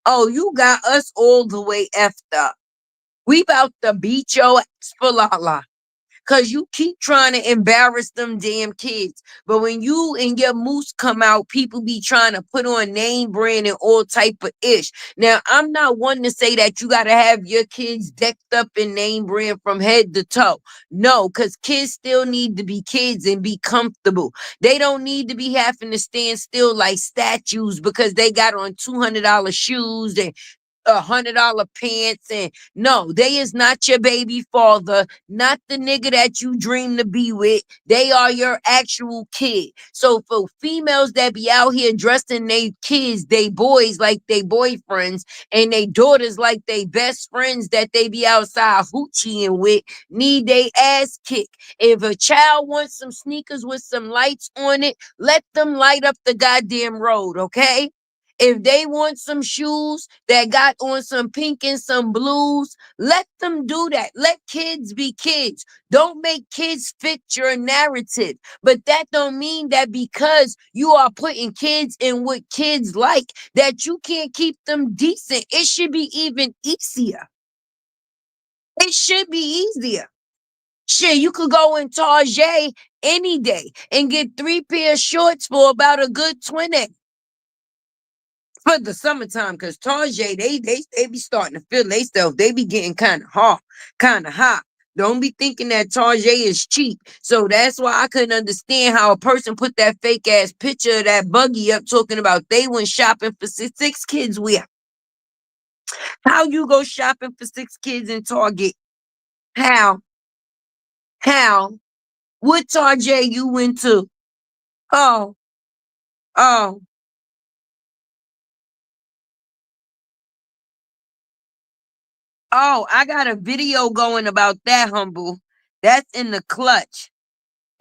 Oh, you got us all the way effed up. We about to beat your ass for la. Cause you keep trying to embarrass them damn kids. But when you and your moose come out, people be trying to put on name brand and all type of ish. Now, I'm not one to say that you gotta have your kids decked up in name brand from head to toe. No, because kids still need to be kids and be comfortable. They don't need to be having to stand still like statues because they got on $200 shoes and $100 pants. And no, they is not your baby father, not the nigga that you dream to be with. They are your actual kid. So for females that be out here dressing they kids, they boys like they boyfriends, and they daughters like they best friends that they be outside hoochieing with, need they ass kick. If a child wants some sneakers with some lights on it, let them light up the goddamn road, okay? If they want some shoes that got on some pink and some blues, let them do that. Let kids be kids. Don't make kids fit your narrative. But that don't mean that because you are putting kids in what kids like, that you can't keep them decent. It should be even easier. It should be easier. Shit, you could go in Target any day and get 3 pair of shorts for about a good 20 for the summertime, because Tarjay, they be starting to feel themselves. They be getting kind of hot, kind of hot. Don't be thinking that Tarjay is cheap. So that's why I couldn't understand how a person put that fake ass picture of that buggy up talking about they went shopping for six kids with. How you go shopping for 6 kids in Target? How? How? What Tarjay you went to? Oh, oh. Oh, I got a video going about that, humble. That's in the clutch.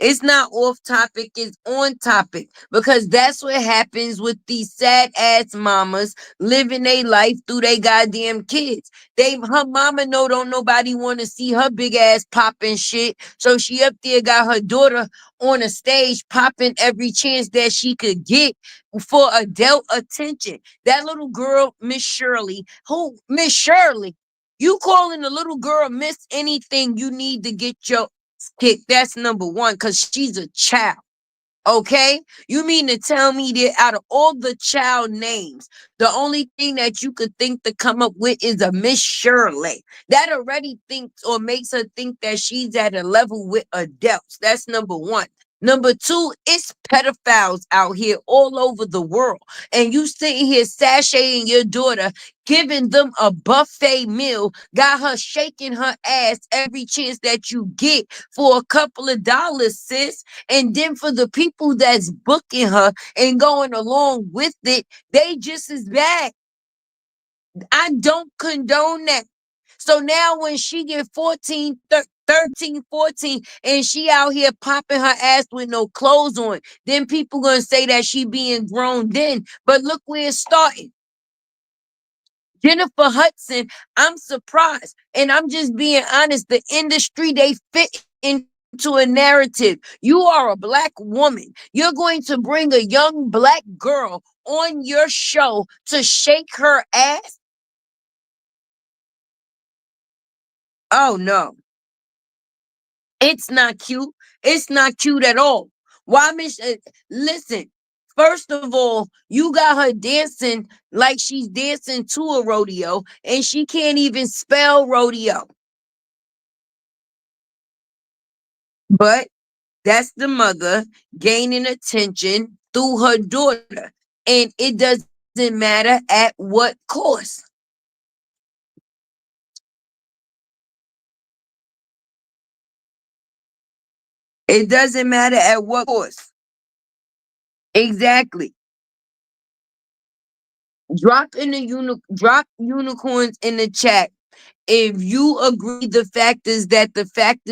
It's not off topic, it's on topic. Because that's what happens with these sad ass mamas living their life through their goddamn kids. Her mama know don't nobody want to see her big ass popping shit. So she up there got her daughter on a stage popping every chance that she could get for adult attention. That little girl, Miss Shirley, Miss Shirley, you calling the little girl Miss anything, you need to get your kick. That's number one, because she's a child. Okay? You mean to tell me that out of all the child names, the only thing that you could think to come up with is a Miss Shirley? That already thinks or makes her think that she's at a level with adults. That's number one. Number two, it's pedophiles out here all over the world. And you sitting here sashaying your daughter, giving them a buffet meal, got her shaking her ass every chance that you get for a couple of dollars, sis. And then for the people that's booking her and going along with it, they just as bad. I don't condone that. So now when she get 14, 13, 14, and she out here popping her ass with no clothes on, then people gonna say that she being grown then. But look where it started. Jennifer Hudson, I'm surprised. And I'm just being honest. The industry, they fit into a narrative. You are a black woman. You're going to bring a young black girl on your show to shake her ass. Oh no, it's not cute. It's not cute at all. Why, Miss? Listen, first of all, you got her dancing like she's dancing to a rodeo, and she can't even spell rodeo. But that's the mother gaining attention through her daughter, and it doesn't matter at what cost. It doesn't matter at what cost. Exactly. Drop unicorns in the chat if you agree. The fact is that the fact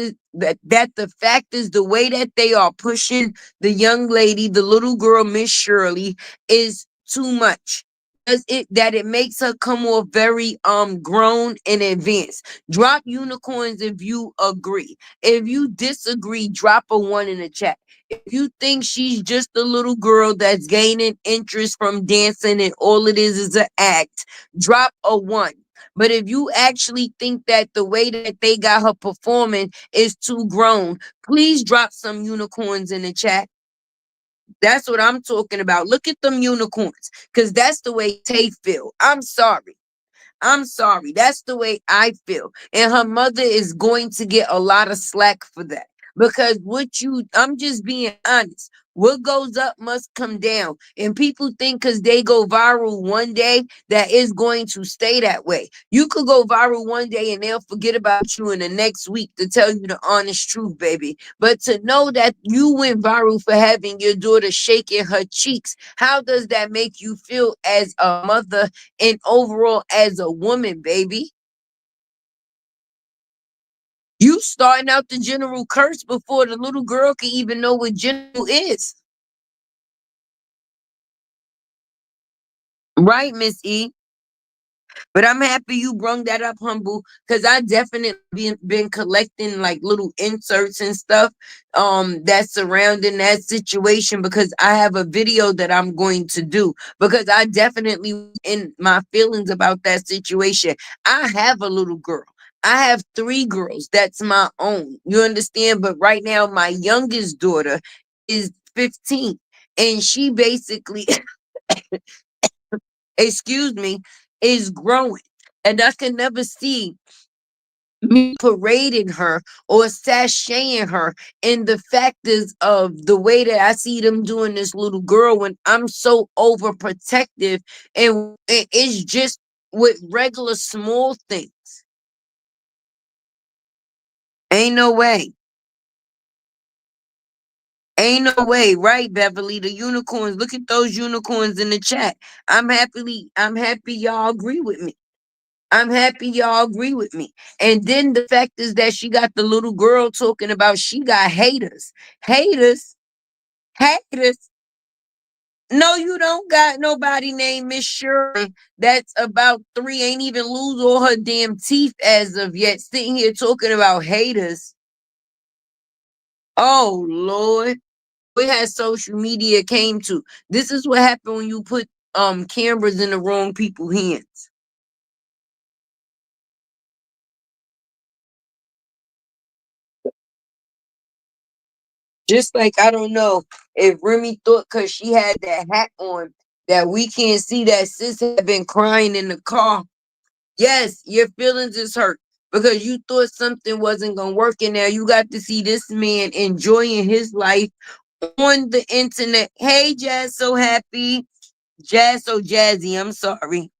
is the way that they are pushing the young lady, the little girl, Miss Shirley, is too much. Does it that it makes her come off very grown and advanced? Drop unicorns if you agree. If you disagree, drop a one in the chat. If you think she's just a little girl that's gaining interest from dancing and all it is an act, drop a one. But if you actually think that the way that they got her performing is too grown, please drop some unicorns in the chat. That's what I'm talking about. Look at them unicorns, because that's the way they feel. I'm sorry. I'm sorry. That's the way I feel. And her mother is going to get a lot of slack for that. Because I'm just being honest. What goes up must come down. And people think because they go viral one day that is going to stay that way. You could go viral one day and they'll forget about you in the next week, to tell you the honest truth, baby. But to know that you went viral for having your daughter shaking her cheeks, how does that make you feel as a mother and overall as a woman, baby? You starting out the general curse before the little girl can even know what general is. Right, Miss E? But I'm happy you brung that up, Humble, because I definitely been collecting like little inserts and stuff that's surrounding that situation, because I have a video that I'm going to do, because I definitely in my feelings about that situation. I have a little girl. I have three girls. That's my own. You understand? But right now, my youngest daughter is 15, and she basically excuse me, is growing. And I can never see me parading her or sashaying her. And the fact is of the way that I see them doing this little girl, when I'm so overprotective, and it's just with regular small things. Ain't no way. Ain't no way, right, Beverly? The unicorns, look at those unicorns in the chat. I'm happy y'all agree with me. I'm happy y'all agree with me. And then the fact is that she got the little girl talking about she got haters. Haters. Haters. No, you don't got nobody named Miss Shirley that's about 3, ain't even lose all her damn teeth as of yet, sitting here talking about haters. Oh Lord. We had social media came to. This is what happened when you put cameras in the wrong people's hands. Just like I don't know if Remy thought because she had that hat on that we can't see that sis had been crying in the car. Yes, your feelings is hurt because you thought something wasn't gonna work, and now you got to see this man enjoying his life on the internet. Hey, Jazz, so happy. Jazz, so jazzy. I'm sorry.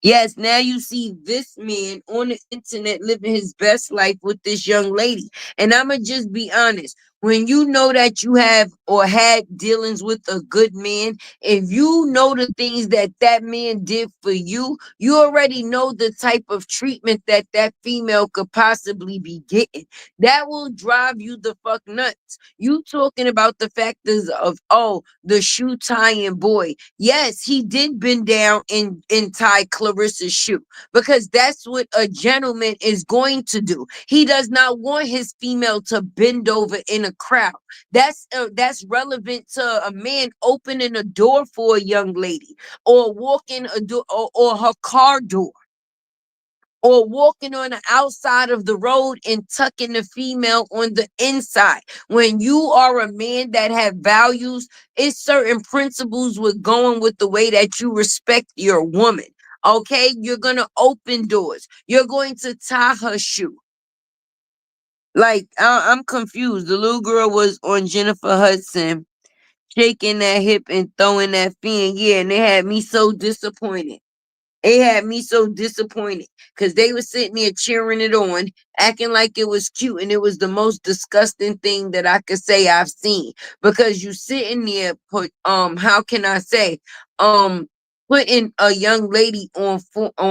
Yes, now you see this man on the internet living his best life with this young lady. And I'ma just be honest. When you know that you have or had dealings with a good man, if you know the things that that man did for you, you already know the type of treatment that that female could possibly be getting. That will drive you the fuck nuts. You talking about the factors of, oh, the shoe tying boy. Yes, he did bend down and tie Clarissa's shoe because that's what a gentleman is going to do. He does not want his female to bend over in a crowd. That's relevant to a man opening a door for a young lady, or walking a door, or her car door, or walking on the outside of the road and tucking the female on the inside. When you are a man that have values, it's certain principles with going with the way that you respect your woman. Okay, you're gonna open doors. You're going to tie her shoe. Like I'm confused. The little girl was on Jennifer Hudson, shaking that hip and throwing that fin. Yeah, and they had me so disappointed. It had me so disappointed because they were sitting there cheering it on, acting like it was cute, and it was the most disgusting thing that I could say I've seen. Because you sitting there, put how can I say, um, putting a young lady on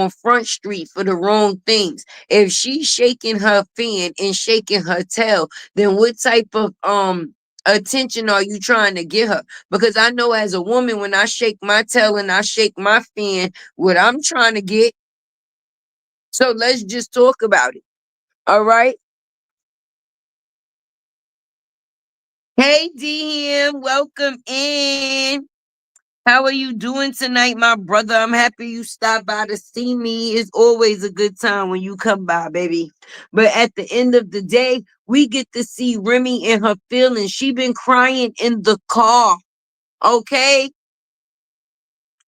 Front Street for the wrong things. If she's shaking her fan and shaking her tail, then what type of attention are you trying to get her? Because I know as a woman, when I shake my tail and I shake my fan, what I'm trying to get. So let's just talk about it. All right. Hey, DM, welcome in. How are you doing tonight, my brother? I'm happy you stopped by to see me. It's always a good time when you come by, baby. But at the end of the day, we get to see Remy and her feelings. She been crying in the car. Okay.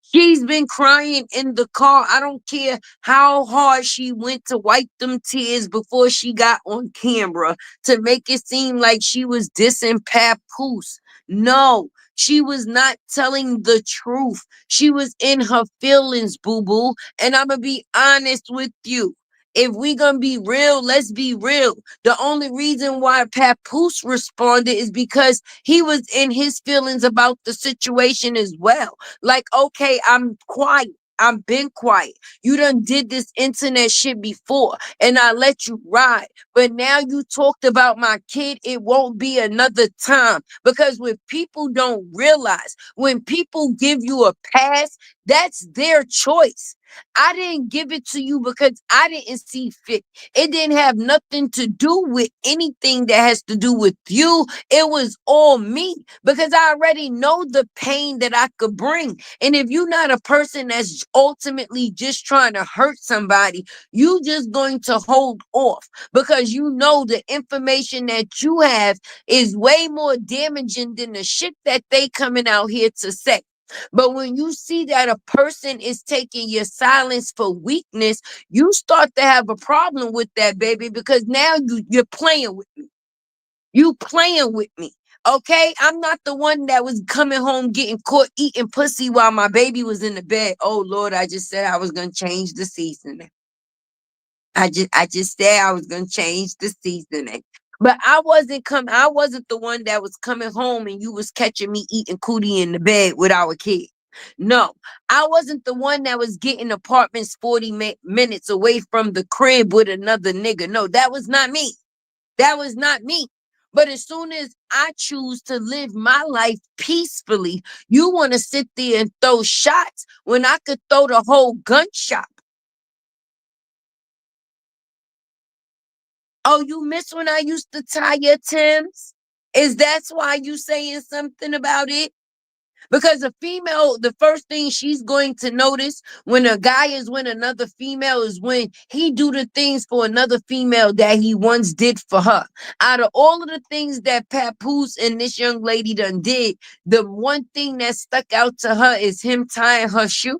She's been crying in the car. I don't care how hard she went to wipe them tears before she got on camera to make it seem like she was dissing Papoose. No, she was not telling the truth. She was in her feelings, boo boo. And I'm going to be honest with you. If we gonna be real, let's be real. The only reason why Papoose responded is because he was in his feelings about the situation as well. Like, okay, I'm quiet. I've been quiet. You done did this internet shit before, and I let you ride. But now you talked about my kid, it won't be another time. Because when people don't realize, when people give you a pass, that's their choice. I didn't give it to you because I didn't see fit. It didn't have nothing to do with anything that has to do with you. It was all me because I already know the pain that I could bring. And if you're not a person that's ultimately just trying to hurt somebody, you just going to hold off because you know the information that you have is way more damaging than the shit that they coming out here to say. But when you see that a person is taking your silence for weakness, you start to have a problem with that, baby, because now you're playing with me. You playing with me. Okay, I'm not the one that was coming home getting caught eating pussy while my baby was in the bed. Oh Lord, I just said I was gonna change the seasoning. I just said I was gonna change the seasoning. But I wasn't the one that was coming home and you was catching me eating cootie in the bed with our kid. No, I wasn't the one that was getting apartments 40 minutes away from the crib with another nigga. No, that was not me. That was not me. But as soon as I choose to live my life peacefully, you want to sit there and throw shots when I could throw the whole gun shop. Oh, you miss when I used to tie your Timbs? Is that's why you saying something about it? Because a female, the first thing she's going to notice when a guy is with another female is when he do the things for another female that he once did for her. Out of all of the things that Papoose and this young lady done did, the one thing that stuck out to her is him tying her shoe.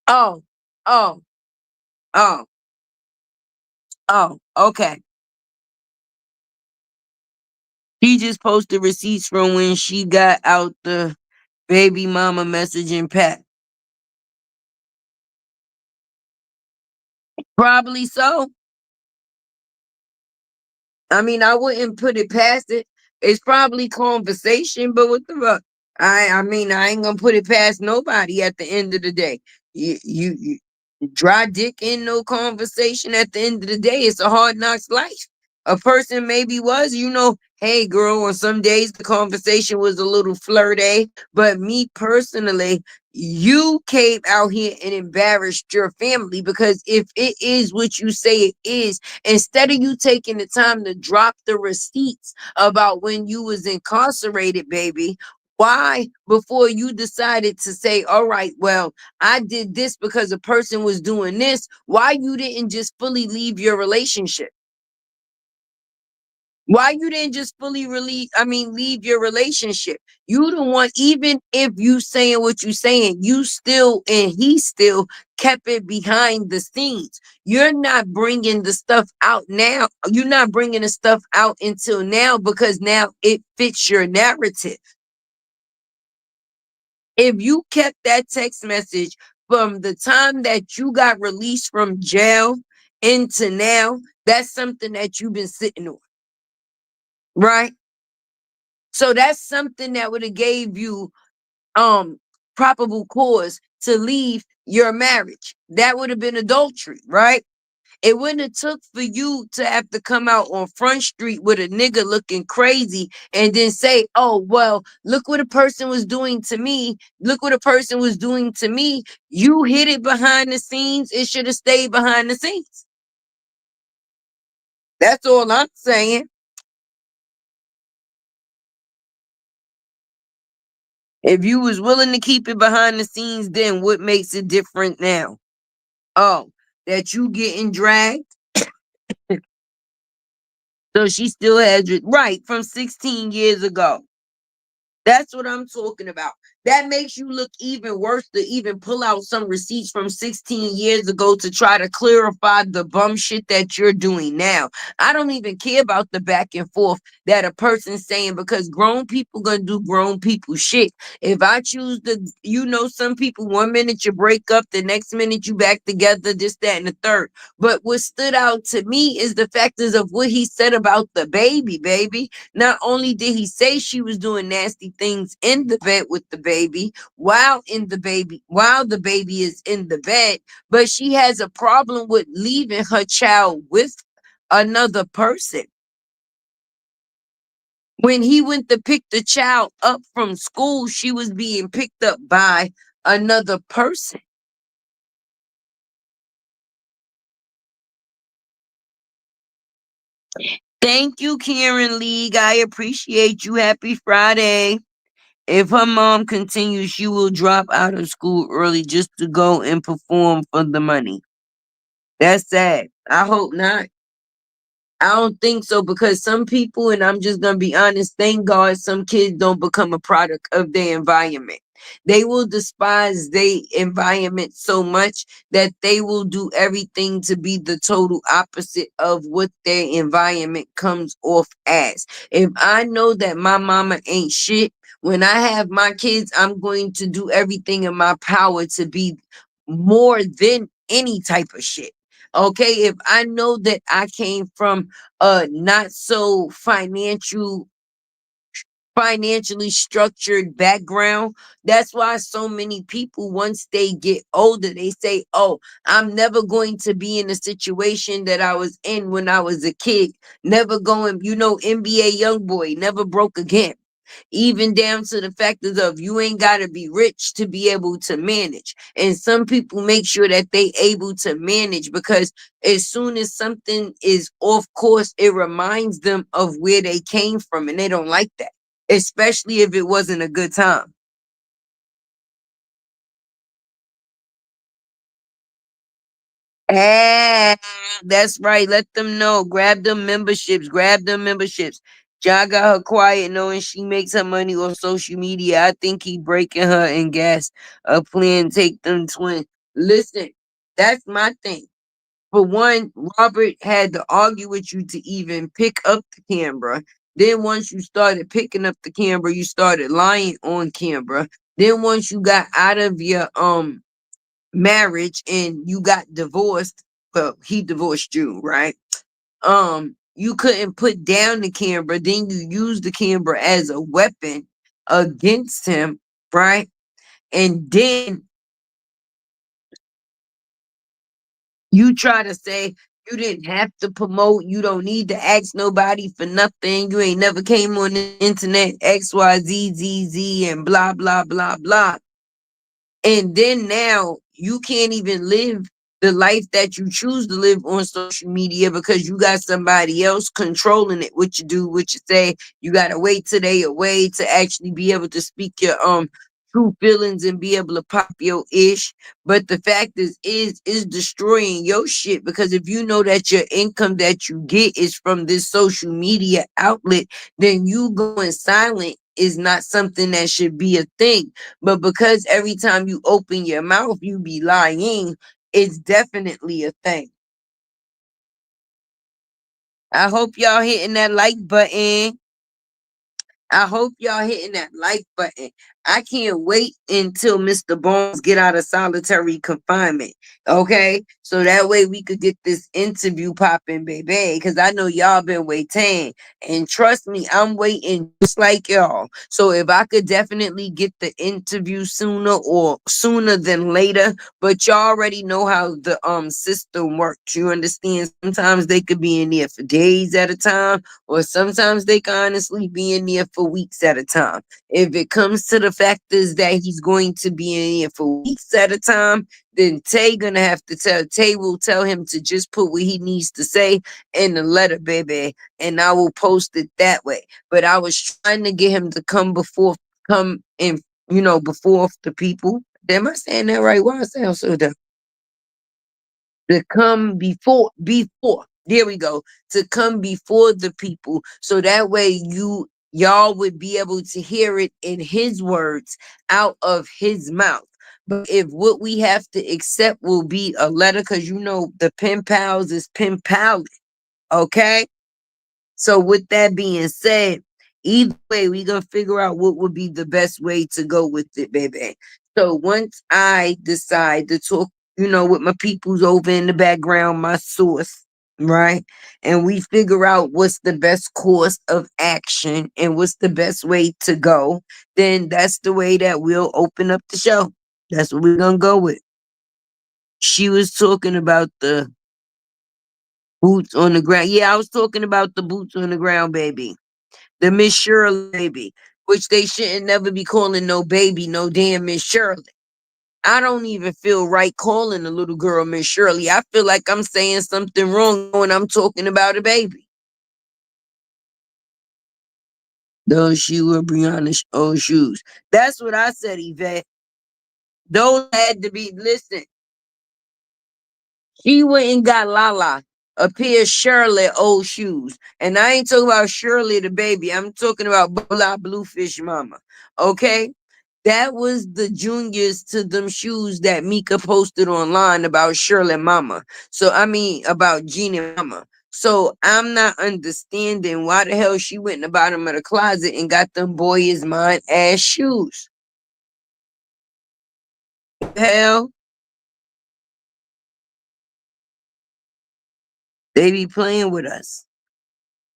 Oh, oh, oh, oh, okay. She just posted receipts from when she got out the baby mama messaging pack. Probably so. I mean, I wouldn't put it past it. It's probably conversation, but what the fuck? I mean, I ain't gonna put it past nobody at the end of the day. You dry dick in no conversation at the end of the day. It's a hard knocks life. A person maybe was, hey girl, on some days the conversation was a little flirty, but me personally, you came out here and embarrassed your family because if it is what you say it is, instead of you taking the time to drop the receipts about when you was incarcerated, baby, why before you decided to say, all right, well, I did this because a person was doing this, why you didn't just fully leave your relationship? Why you didn't just fully leave your relationship? You the one, even if you saying what you saying, you still and he still kept it behind the scenes. You're not bringing the stuff out now. You're not bringing the stuff out until now because now it fits your narrative. If you kept that text message from the time that you got released from jail into now, that's something that you've been sitting on, right? So that's something that would have gave you probable cause to leave your marriage. That would have been adultery, right? It wouldn't have took for you to have to come out on Front Street with a nigga looking crazy and then say, oh, well, look what a person was doing to me. Look what a person was doing to me. You hid it behind the scenes. It should have stayed behind the scenes. That's all I'm saying. If you was willing to keep it behind the scenes, then what makes it different now? Oh, that you getting dragged? So she still has it right from 16 years ago. That's what I'm talking about. That makes you look even worse to even pull out some receipts from 16 years ago to try to clarify the bum shit that you're doing now. I don't even care about the back and forth that a person's saying because grown people gonna do grown people shit. If I choose to, some people, 1 minute you break up, the next minute you back together, this, that, and the third. But what stood out to me is the factors of what he said about the baby. Not only did he say she was doing nasty things in the bed with the baby, while the baby is in the bed, but she has a problem with leaving her child with another person. When he went to pick the child up from school, she was being picked up by another person. Thank you, Karen League. I appreciate you. Happy Friday. If her mom continues, she will drop out of school early just to go and perform for the money. That's sad. I hope not. I don't think so because some people, and I'm just going to be honest, thank God some kids don't become a product of their environment. They will despise their environment so much that they will do everything to be the total opposite of what their environment comes off as. If I know that my mama ain't shit, when I have my kids, I'm going to do everything in my power to be more than any type of shit. Okay, if I know that I came from not so financially structured background. That's why so many people, once they get older, they say, oh, I'm never going to be in the situation that I was in when I was a kid. Never going, NBA young boy, never broke again. Even down to the factors of you ain't got to be rich to be able to manage. And some people make sure that they able to manage because as soon as something is off course, it reminds them of where they came from, and they don't like that, especially if it wasn't a good time. Ah, that's right. Let them know. Grab them memberships. Grab them memberships. John got her quiet knowing she makes her money on social media. I think he breaking her and gas a plan. Take them twins. Listen, that's my thing. For one, Robert had to argue with you to even pick up the camera. Then once you started picking up the camera, you started lying on camera. Then once you got out of your marriage and you got divorced, well, he divorced you, right? You couldn't put down the camera, then you used the camera as a weapon against him, right? And then you try to say you didn't have to promote, you don't need to ask nobody for nothing, you ain't never came on the internet, XYZZZ and blah blah blah blah. And then now you can't even live the life that you choose to live on social media because you got somebody else controlling it. What you do, what you say, you gotta wait till they away to actually be able to speak your true feelings and be able to pop your ish. But the fact is destroying your shit because if you know that your income that you get is from this social media outlet, then you going silent is not something that should be a thing. But because every time you open your mouth, you be lying, it's definitely a thing. I hope y'all hitting that like button. I hope y'all hitting that like button. I can't wait until Mr. Bones get out of solitary confinement. Okay, so that way we could get this interview popping, baby. Because I know y'all been waiting, and trust me, I'm waiting just like y'all. So if I could definitely get the interview sooner or sooner than later, but y'all already know how the system works. You understand? Sometimes they could be in there for days at a time, or sometimes they can honestly be in there for weeks at a time. If it comes to the factors that he's going to be in here for weeks at a time, then Tay will tell him to just put what he needs to say in the letter, baby, and I will post it that way. But I was trying to get him to come in, before the people. Am I saying that right? Why I sound so dumb? To come before, there we go, to come before the people, so that way y'all would be able to hear it in his words out of his mouth. But if what we have to accept will be a letter, because the pen pals is pen pal, okay? So with that being said, either way, we gonna figure out what would be the best way to go with it, baby. So once I decide to talk, with my peoples over in the background, my source, right? And we figure out what's the best course of action and what's the best way to go, then that's the way that we'll open up the show. That's what we're gonna go with. She was talking about the boots on the ground. Yeah, I was talking about the boots on the ground, baby. The Miss Shirley baby, which they shouldn't never be calling no baby, no damn Miss Shirley. I don't even feel right calling the little girl Miss Shirley. I feel like I'm saying something wrong when I'm talking about a baby. Those she were Brianna's old shoes. That's what I said, Yvette. Those had to be, listen, she went and got Lala a pair of Shirley old shoes. And I ain't talking about Shirley the baby. I'm talking about Blah Bluefish Mama. Okay? That was the juniors to them shoes that Mika posted online about Shirley Mama. So I mean about Jeannie Mama. So I'm not understanding why the hell she went in the bottom of the closet and got them boy is mine ass shoes. Hell, they be playing with us.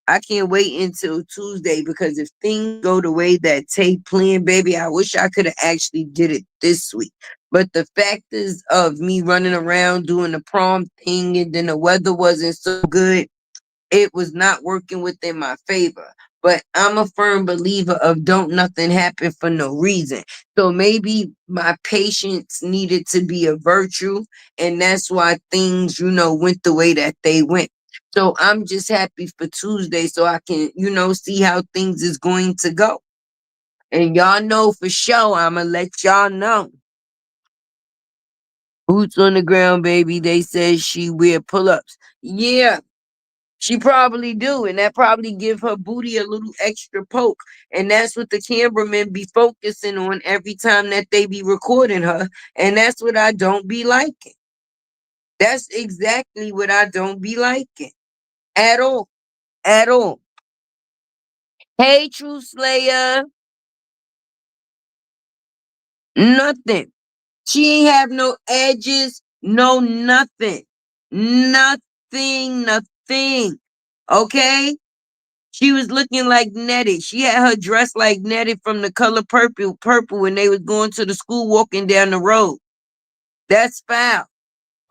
I can't wait until Tuesday, because if things go the way that Tay planned, baby, I wish I could have actually did it this week. But the factors of me running around doing the prom thing, and then the weather wasn't so good, it was not working within my favor. But I'm a firm believer of don't nothing happen for no reason. So maybe my patience needed to be a virtue, and that's why things, went the way that they went. So I'm just happy for Tuesday so I can, see how things is going to go. And y'all know for sure, I'ma let y'all know. Boots on the ground, baby. They said she wear pull-ups. Yeah, she probably do, and that probably give her booty a little extra poke. And that's what the cameramen be focusing on every time that they be recording her. And that's what I don't be liking. That's exactly what I don't be liking. At all. At all. Hey, True Slayer. Nothing. She ain't have no edges, no nothing. Nothing, nothing. Okay? She was looking like Nettie. She had her dress like Nettie from The Color Purple when they was going to the school walking down the road. That's foul.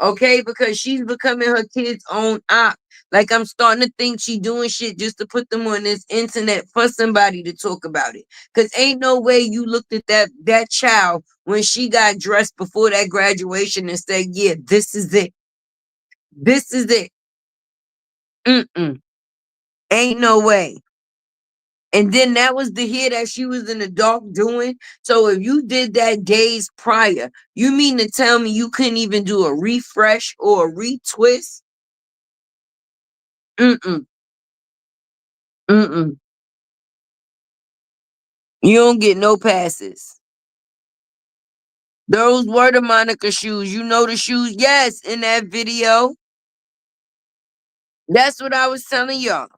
Okay? Because she's becoming her kid's own op. Like, I'm starting to think she doing shit just to put them on this internet for somebody to talk about it. Cause ain't no way you looked at that child when she got dressed before that graduation and said, yeah, this is it. This is it. Mm-mm. Ain't no way. And then that was the hair that she was in the dark doing. So if you did that days prior, you mean to tell me you couldn't even do a refresh or a retwist? Mm-mm. Mm-mm. You don't get no passes. Those were the Monica shoes. You know the shoes? Yes, in that video. That's what I was telling y'all.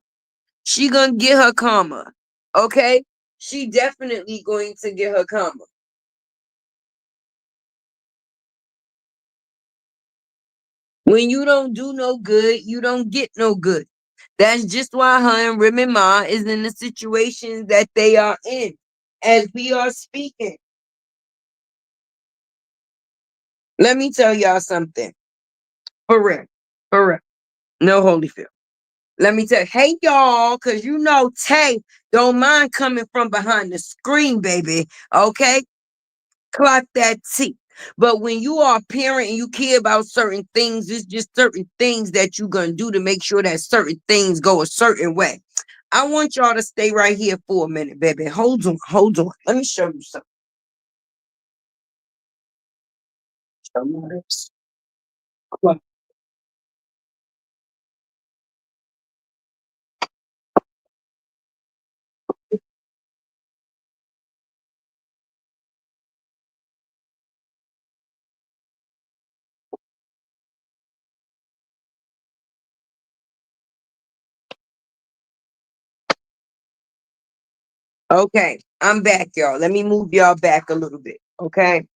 She gonna get her karma. Okay? She definitely going to get her karma. When you don't do no good, you don't get no good. That's just why her and Remy Ma is in the situation that they are in as we are speaking. Let me tell y'all something. For real. For real. No Holyfield. Let me tell you, hey y'all, because Tay don't mind coming from behind the screen, baby. Okay? Clock that T. But when you are a parent and you care about certain things, it's just certain things that you're going to do to make sure that certain things go a certain way. I want y'all to stay right here for a minute, baby. Hold on, hold on. Let me show you something. Show you this. Look. Okay, I'm back, y'all. Let me move y'all back a little bit. Okay.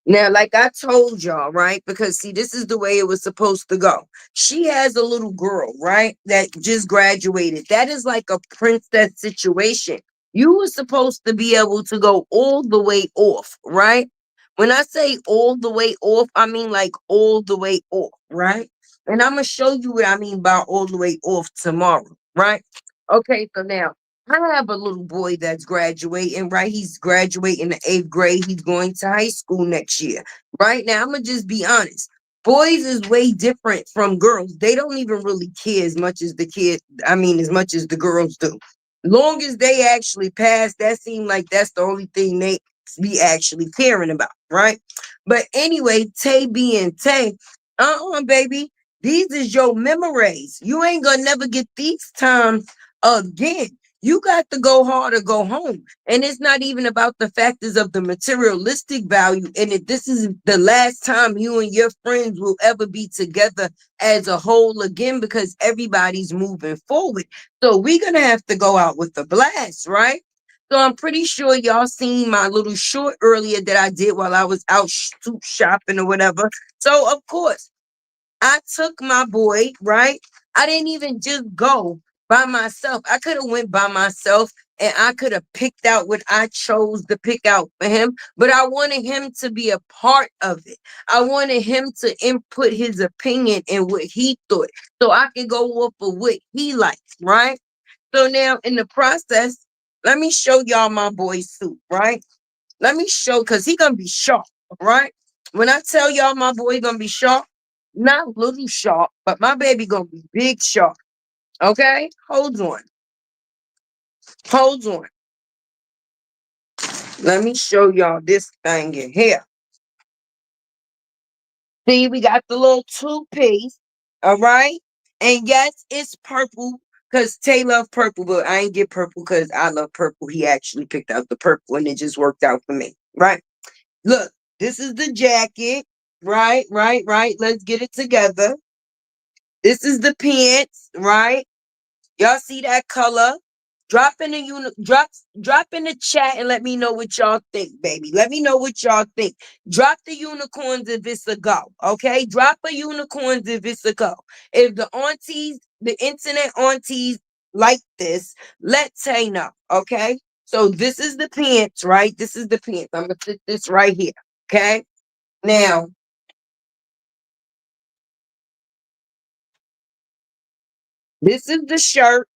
Now, like I told y'all, right? Because see, this is the way it was supposed to go. She has a little girl, right? That just graduated. That is like a princess situation. You were supposed to be able to go all the way off, right? When I say all the way off, I mean like all the way off, right? And I'm gonna show you what I mean by all the way off tomorrow, right? Okay, so now I have a little boy that's graduating, right? He's graduating the 8th grade. He's going to high school next year. Right now, I'm gonna just be honest. Boys is way different from girls. They don't even really care as much as as much as the girls do. Long as they actually pass, that seems like that's the only thing they be actually caring about, right? But anyway, Tay being Tay, baby, these is your memories. You ain't gonna never get these times again. You got to go hard or go home. And it's not even about the factors of the materialistic value. And if this is the last time you and your friends will ever be together as a whole again, because everybody's moving forward. So we're going to have to go out with a blast, right? So I'm pretty sure y'all seen my little short earlier that I did while I was out shopping or whatever. So of course, I took my boy, right? I didn't even just go by myself. I could have went by myself and I could have picked out what I chose to pick out for him, but I wanted him to be a part of it. I wanted him to input his opinion and what he thought so I could go off of what he likes, right? So now in the process, let me show y'all my boy's suit, right? Let me show, because he gonna be sharp, right? When I tell y'all my boy gonna be sharp, not little sharp, but my baby gonna be big sharp. Okay? Hold on. Hold on. Let me show y'all this thing in here. See, we got the little toothpaste. All right. And yes, it's purple because Tay loved purple, but I ain't get purple because I love purple. He actually picked out the purple and it just worked out for me. Right. Look, this is the jacket. Right, right, right. Let's get it together. This is the pants, right? Y'all see that color? Drop in the chat and let me know what y'all think, baby. Let me know what y'all think. Drop the unicorns if it's a go. Okay? Drop a unicorns if it's a go. If the aunties, the internet aunties like this, let Tay know. Okay? So this is the pants, right? This is the pants. I'm gonna put this right here. Okay. Now this is the shirt.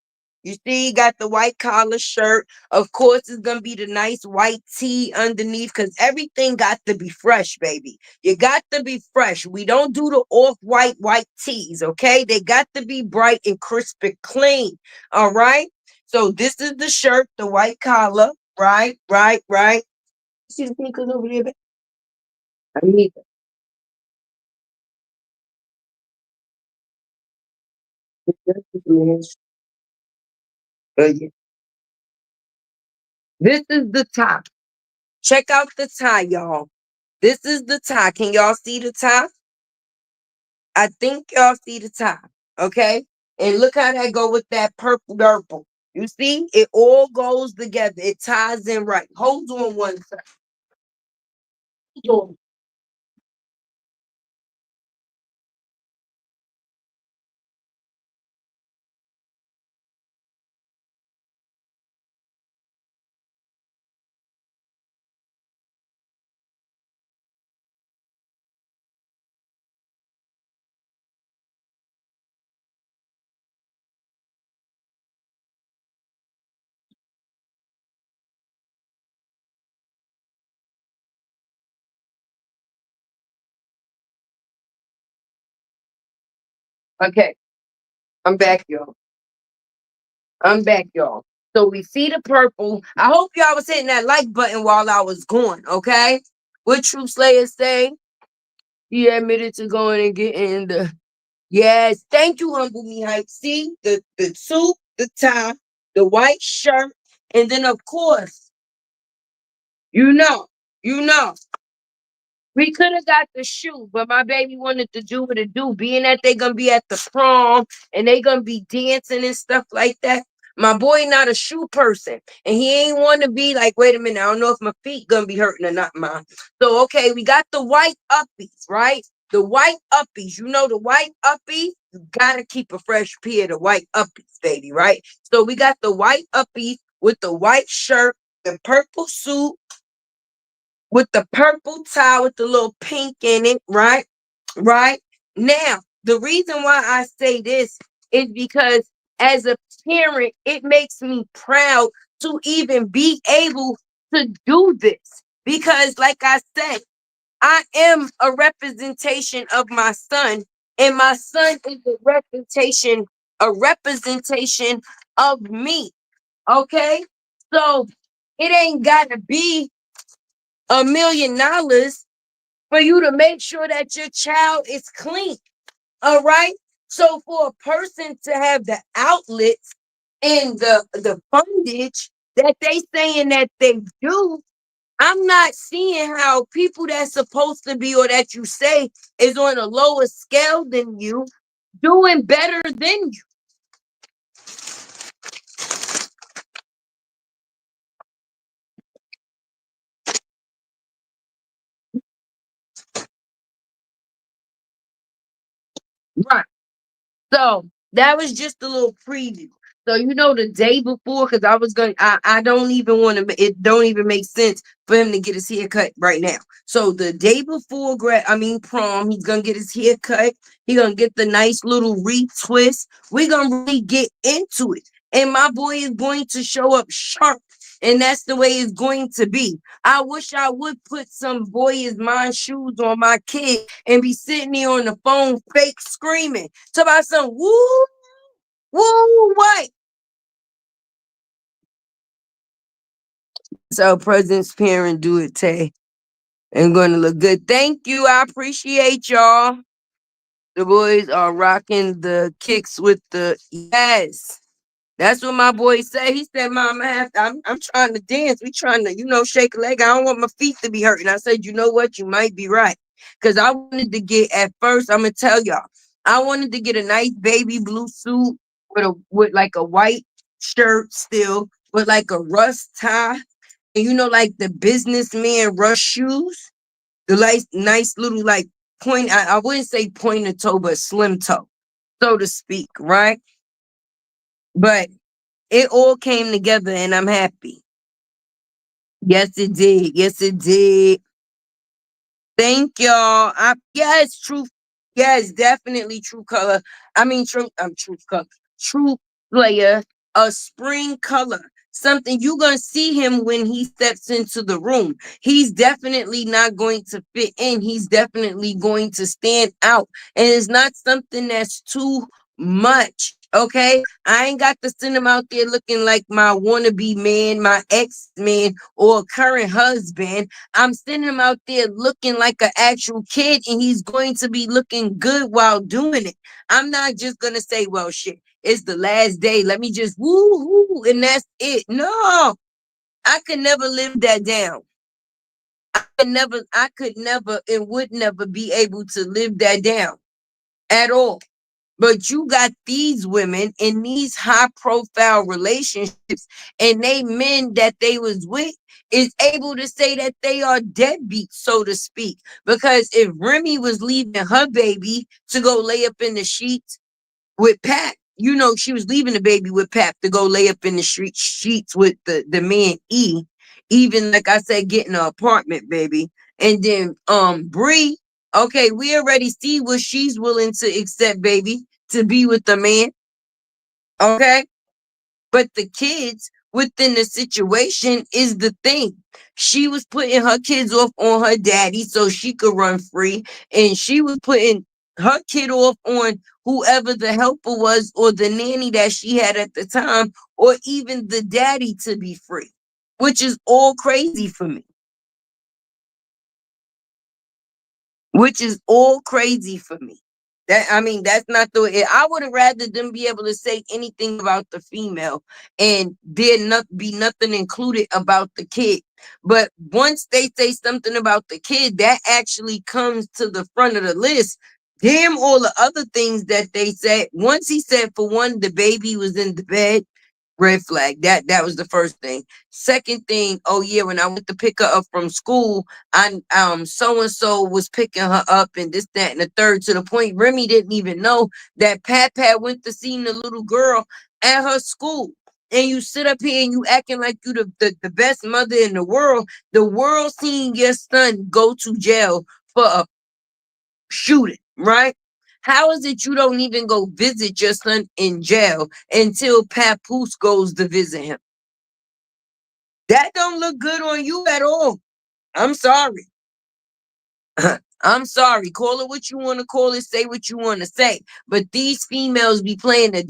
You see, you got the white collar shirt. Of course, it's gonna be the nice white tee underneath because everything got to be fresh, baby. You got to be fresh. We don't do the off-white white tees, okay? They got to be bright and crisp and clean. All right. So this is the shirt, the white collar. Right, right, right. See the sneakers over there, baby? I need them. Yeah. This is the top. Check out the tie, y'all. This is the tie. Can y'all see the tie? I think y'all see the tie. Okay. And look how that go with that purple. You see, it all goes together. It ties in right. Hold on one second. Hold on. Okay. I'm back, y'all. I'm back, y'all. So we see the purple. I hope y'all was hitting that like button while I was gone. Okay. What True Slayer say? He admitted to going and getting the. Yes, thank you, Humble Me Hype. See the suit, the tie, the white shirt, and then of course, you know, you know, we could have got the shoe, but my baby wanted to do what it do. Being that they gonna be at the prom and they gonna be dancing and stuff like that. My boy not a shoe person, and he ain't want to be like, wait a minute, I don't know if my feet gonna be hurting or not, mom. So okay, we got the white uppies, right? The white uppies, you know the white uppies. You gotta keep a fresh pair of the white uppies, baby, right? So we got the white uppies with the white shirt, the purple suit, with the purple tie with the little pink in it, right? Right. Now, the reason why I say this is because as a parent, it makes me proud to even be able to do this. Because, like I said, I am a representation of my son, and my son is a representation of me. Okay. So it ain't gotta be $1 million for you to make sure that your child is clean. All right. So for a person to have the outlets and the fundage that they saying that they do, I'm not seeing how people that's supposed to be or that you say is on a lower scale than you doing better than you. Right. So That was just a little preview. So the day before, because I don't even want to. It don't even make sense for him to get his hair cut right now. So the day before prom, he's gonna get his hair cut. He gonna get the nice little retwist. We're gonna really get into it, and my boy is going to show up sharp. And that's the way it's going to be. I wish I would put some boy is mine shoes on my kid and be sitting there on the phone fake screaming. Talk about some woo, woo, what? So President's parent do it, Tay. And going to look good. Thank you. I appreciate y'all. The boys are rocking the kicks with the yes. That's what my boy said. He said, Mom, I'm trying to dance. We trying to, shake a leg. I don't want my feet to be hurting. I said, you know what? You might be right. Because I wanted to get, at first, I'm going to tell y'all, I wanted to get a nice baby blue suit with like a white shirt still, with like a rust tie. And like the businessman rush shoes, the nice little like point, I wouldn't say pointer toe, but slim toe, so to speak, right? But it all came together and I'm happy. Yes, it did. Yes, it did. Thank y'all. Yes, true. Yes, definitely true color. I mean, true color. True player. A spring color. Something you're gonna see him when he steps into the room. He's definitely not going to fit in. He's definitely going to stand out. And it's not something that's too much. Okay. I ain't got to send him out there looking like my wannabe man, my ex-man, or current husband. I'm sending him out there looking like an actual kid, and he's going to be looking good while doing it. I'm not just gonna say, well, shit, it's the last day. Let me just woo woo, and that's it. No, I could never live that down. I could never and would never be able to live that down at all. But you got these women in these high profile relationships, and they men that they was with is able to say that they are deadbeats, so to speak. Because if Remy was leaving her baby to go lay up in the sheets with Pat, she was leaving the baby with Pat to go lay up in the sheets with the man E. Even like I said, getting an apartment, baby. And then Bree, okay, we already see what she's willing to accept, baby, to be with the man. Okay. But the kids within the situation is the thing. She was putting her kids off on her daddy so she could run free. And she was putting her kid off on whoever the helper was or the nanny that she had at the time, or even the daddy to be free, which is all crazy for me. Which is all crazy for me. That's not the way. I would have rather them be able to say anything about the female and there not be nothing included about the kid. But once they say something about the kid, that actually comes to the front of the list. Damn all the other things that they said. Once he said, for one, the baby was in the bed. Red flag. That was the first thing. Second thing, oh yeah, when I went to pick her up from school, I so and so was picking her up and this, that, and the third, to the point Remy didn't even know that Pat went to see the little girl at her school. And you sit up here and you acting like you the best mother in the world. The world seeing your son go to jail for a shooting, right? How is it you don't even go visit your son in jail until Papoose goes to visit him? That don't look good on you at all. I'm sorry. I'm sorry. Call it what you want to call it. Say what you want to say. But these females be playing a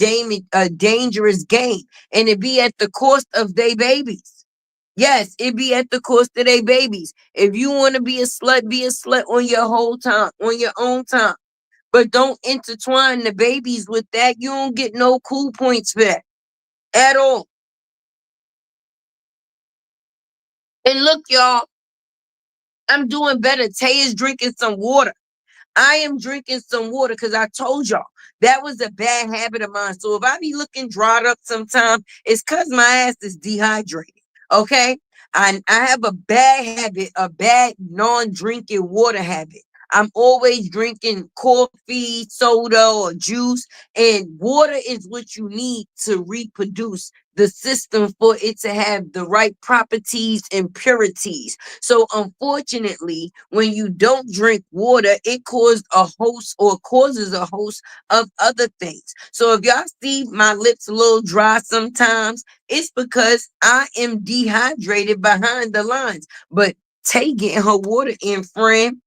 dangerous game, and it be at the cost of their babies. Yes, it be at the cost of their babies. If you want to be a slut on your whole time, on your own time. But don't intertwine the babies with that. You don't get no cool points for that at all. And look, y'all, I'm doing better. Tay is drinking some water. I am drinking some water because I told y'all that was a bad habit of mine. So if I be looking dried up sometime, it's because my ass is dehydrated. Okay? I have a bad habit, a bad non-drinking water habit. I'm always drinking coffee, soda, or juice, and water is what you need to reproduce the system for it to have the right properties and purities. So unfortunately, when you don't drink water, it causes a host of other things. So if y'all see my lips a little dry sometimes, it's because I am dehydrated behind the lines. But Tay getting her water in, friend.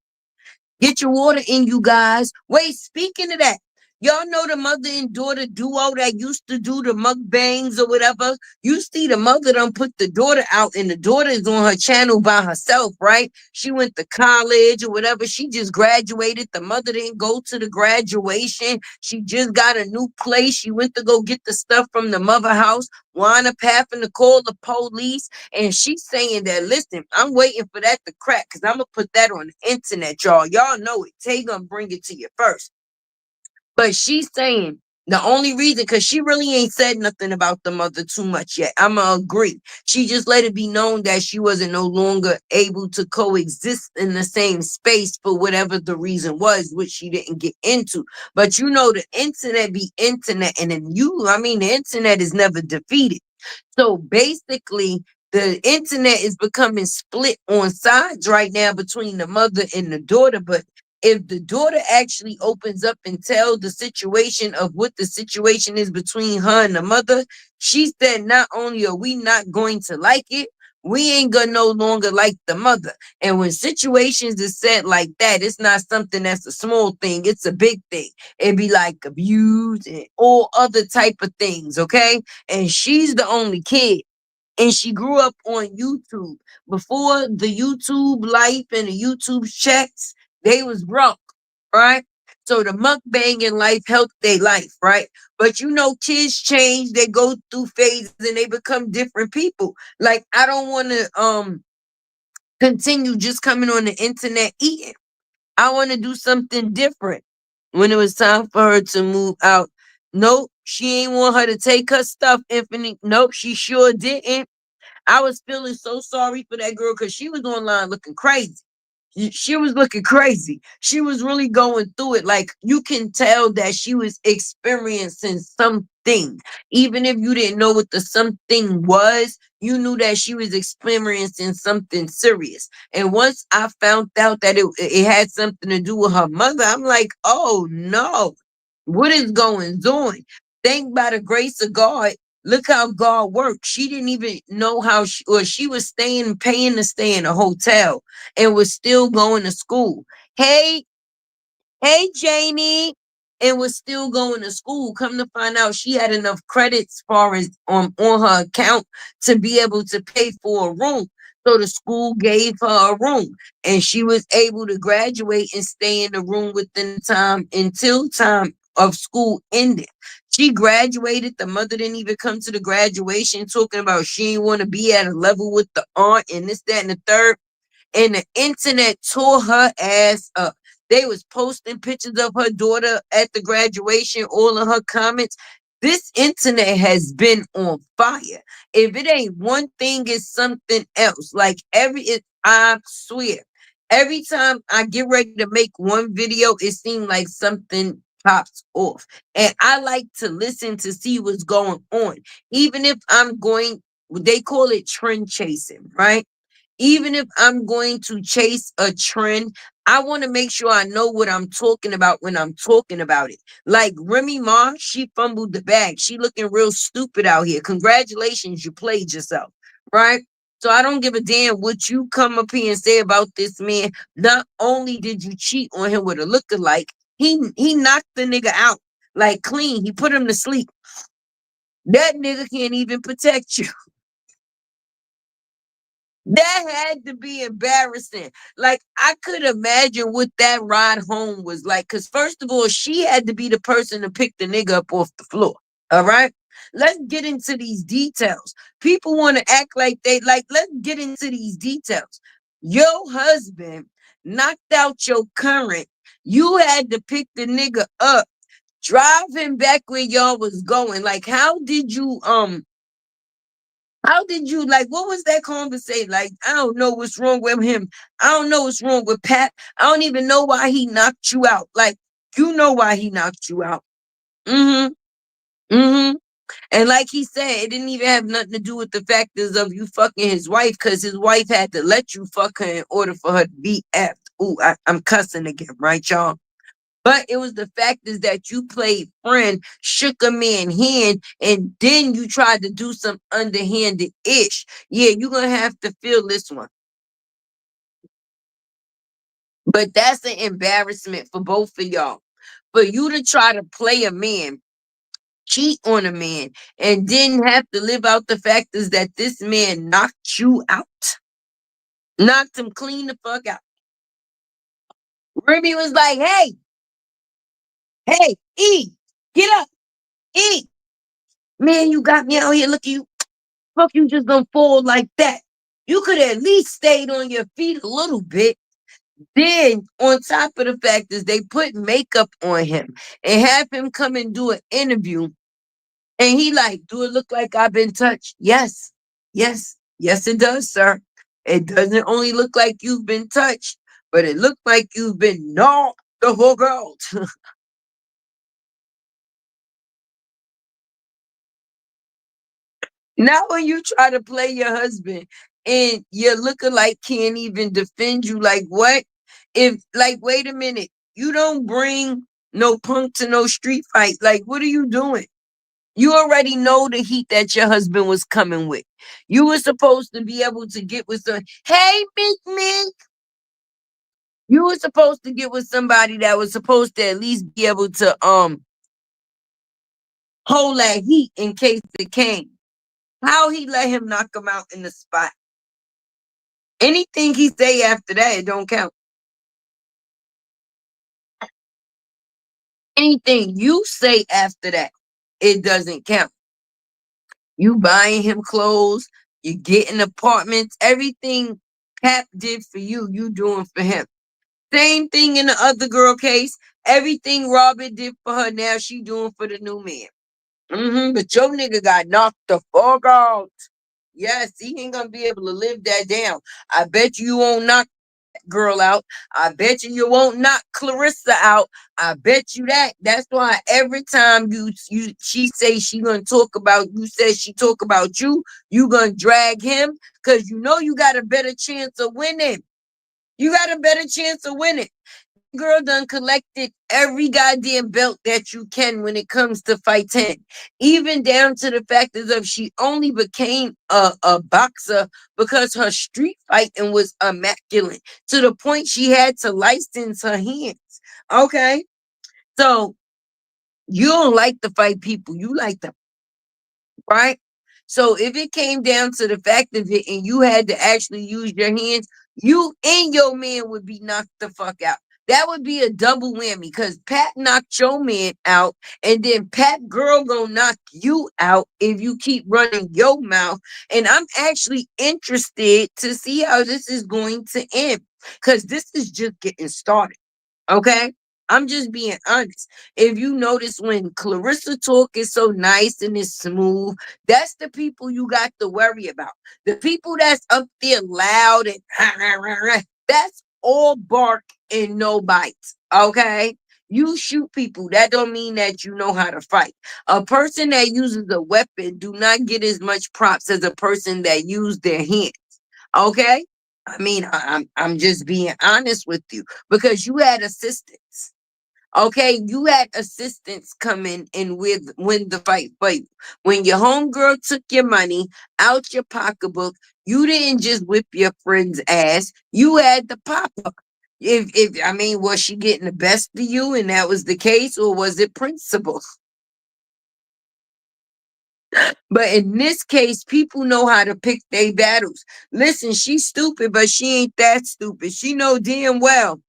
Get your water in, you guys. Wait, speaking of that, y'all know the mother and daughter duo that used to do the mukbangs or whatever? You see the mother done put the daughter out, and the daughter is on her channel by herself, right? She went to college or whatever. She just graduated. The mother didn't go to the graduation. She just got a new place. She went to go get the stuff from the mother house, wind up having to call the police. And she's saying that, listen, I'm waiting for that to crack because I'm going to put that on the internet, y'all. Y'all know it. Tay gonna bring it to you first. But she's saying the only reason, because she really ain't said nothing about the mother too much yet. I'ma agree. She just let it be known that she wasn't no longer able to coexist in the same space for whatever the reason was, which she didn't get into. But you know, the internet be internet, and then the internet is never defeated. So basically, the internet is becoming split on sides right now between the mother and the daughter. But if the daughter actually opens up and tells the situation of what the situation is between her and the mother, she said, not only are we not going to like it, we ain't gonna no longer like the mother. And when situations is said like that, it's not something that's a small thing, it's a big thing. It'd be like abuse and all other type of things, okay? And she's the only kid, and she grew up on YouTube. Before the YouTube life and the YouTube checks, they was broke, right? So the mukbang in life helped their life, right? But you know, kids change, they go through phases and they become different people. Like, I don't want to continue just coming on the internet eating. I want to do something different. When it was time for her to move out, nope, she ain't want her to take her stuff, Infinite. Nope, she sure didn't. I was feeling so sorry for that girl because she was online looking crazy. She was looking crazy. She was really going through it. Like, you can tell that she was experiencing something. Even if you didn't know what the something was, you knew that she was experiencing something serious. And once I found out that it had something to do with her mother, I'm like, oh no, what is going on? Thank by the grace of God. Look how God works. She didn't even know how she was paying to stay in a hotel and was still going to school. Hey, hey, Janie, and was still going to school. Come to find out, she had enough credits far as on her account to be able to pay for a room. So the school gave her a room, and she was able to graduate and stay in the room within time until time of school ended. She graduated. The mother didn't even come to the graduation, talking about she didn't want to be at a level with the aunt and this, that, and the third, and the internet tore her ass up. They was posting pictures of her daughter at the graduation, all of her comments. This internet has been on fire. If it ain't one thing, it's something else. Like I swear, every time I get ready to make one video, it seems like something pops off. And I like to listen to see what's going on. Even if they call it trend chasing, right? Even if I'm going to chase a trend, I want to make sure I know what I'm talking about when I'm talking about it. Like Remy Ma, she fumbled the bag. She looking real stupid out here. Congratulations, you played yourself, right? So I don't give a damn what you come up here and say about this man. Not only did you cheat on him with a lookalike, he knocked the nigga out like clean. He put him to sleep. That nigga can't even protect you. That had to be embarrassing. Like, I could imagine what that ride home was like. Because, first of all, she had to be the person to pick the nigga up off the floor. All right? Let's get into these details. People want to act like let's get into these details. Your husband knocked out your current. You had to pick the nigga up, drive him back where y'all was going. Like, how did you like? What was that conversation? Like, I don't know what's wrong with him. I don't know what's wrong with Pat. I don't even know why he knocked you out. Like, you know why he knocked you out. Mm-hmm. Mm-hmm. And like he said, it didn't even have nothing to do with the factors of you fucking his wife, because his wife had to let you fuck her in order for her to be effed. Ooh, I'm cussing again, right, y'all? But it was the fact is that you played friend, shook a man hand, and then you tried to do some underhanded ish. Yeah, you're gonna have to feel this one. But that's an embarrassment for both of y'all. For you to try to play a man, cheat on a man, and then have to live out the fact is that this man knocked you out. Knocked him clean the fuck out. Remy was like, hey, E, get up, E. Man, you got me out here. Look at you. Fuck, you just gonna fall like that. You could at least stayed on your feet a little bit. Then, on top of the fact is they put makeup on him and have him come and do an interview. And he like, do it look like I've been touched? Yes. Yes, it does, sir. It doesn't only look like you've been touched, but it looked like you've been gnawed the whole world. Now when you try to play your husband and your lookalike can't even defend you, like what? If like, wait a minute, you don't bring no punk to no street fight. Like, what are you doing? You already know the heat that your husband was coming with. You were supposed to be able to get with some, hey, Mink Mink. You were supposed to get with somebody that was supposed to at least be able to hold that heat in case it came. How he let him knock him out in the spot? Anything he say after that, it don't count. Anything you say after that, it doesn't count. You buying him clothes, you getting apartments, everything Cap did for you, you doing for him. Same thing in the other girl case. Everything Robin did for her, now she doing for the new man. But your nigga got knocked the fuck out. Yes, he ain't gonna be able to live that down. I bet you won't knock girl out. I bet you won't knock Clarissa out. I bet you that. That's why every time she say she gonna talk about you, says she talk about you, you gonna drag him because you know you got a better chance of winning. You got a better chance of winning. Girl done collected every goddamn belt that you can when it comes to fight 10. Even down to the fact is of she only became a boxer because her street fighting was immaculate to the point she had to license her hands. Okay. So you don't like to fight people, you like to, right? So if it came down to the fact of it and you had to actually use your hands, you and your man would be knocked the fuck out. That would be a double whammy because Pat knocked your man out, and then Pat girl gonna knock you out if you keep running your mouth. And I'm actually interested to see how this is going to end because this is just getting started. Okay. I'm just being honest. If you notice when Clarissa talk is so nice and it's smooth, that's the people you got to worry about. The people that's up there loud and that's all bark and no bites. Okay. You shoot people. That don't mean that you know how to fight. A person that uses a weapon do not get as much props as a person that use their hands. Okay. I mean, I'm just being honest with you because you had assistance. Okay, you had assistance coming in with win the fight for you. When your homegirl took your money out your pocketbook, you didn't just whip your friend's ass. You had the pop up. If I mean, was she getting the best of you, and that was the case, or was it principle? But in this case, people know how to pick their battles. Listen, she's stupid, but she ain't that stupid. She know damn well.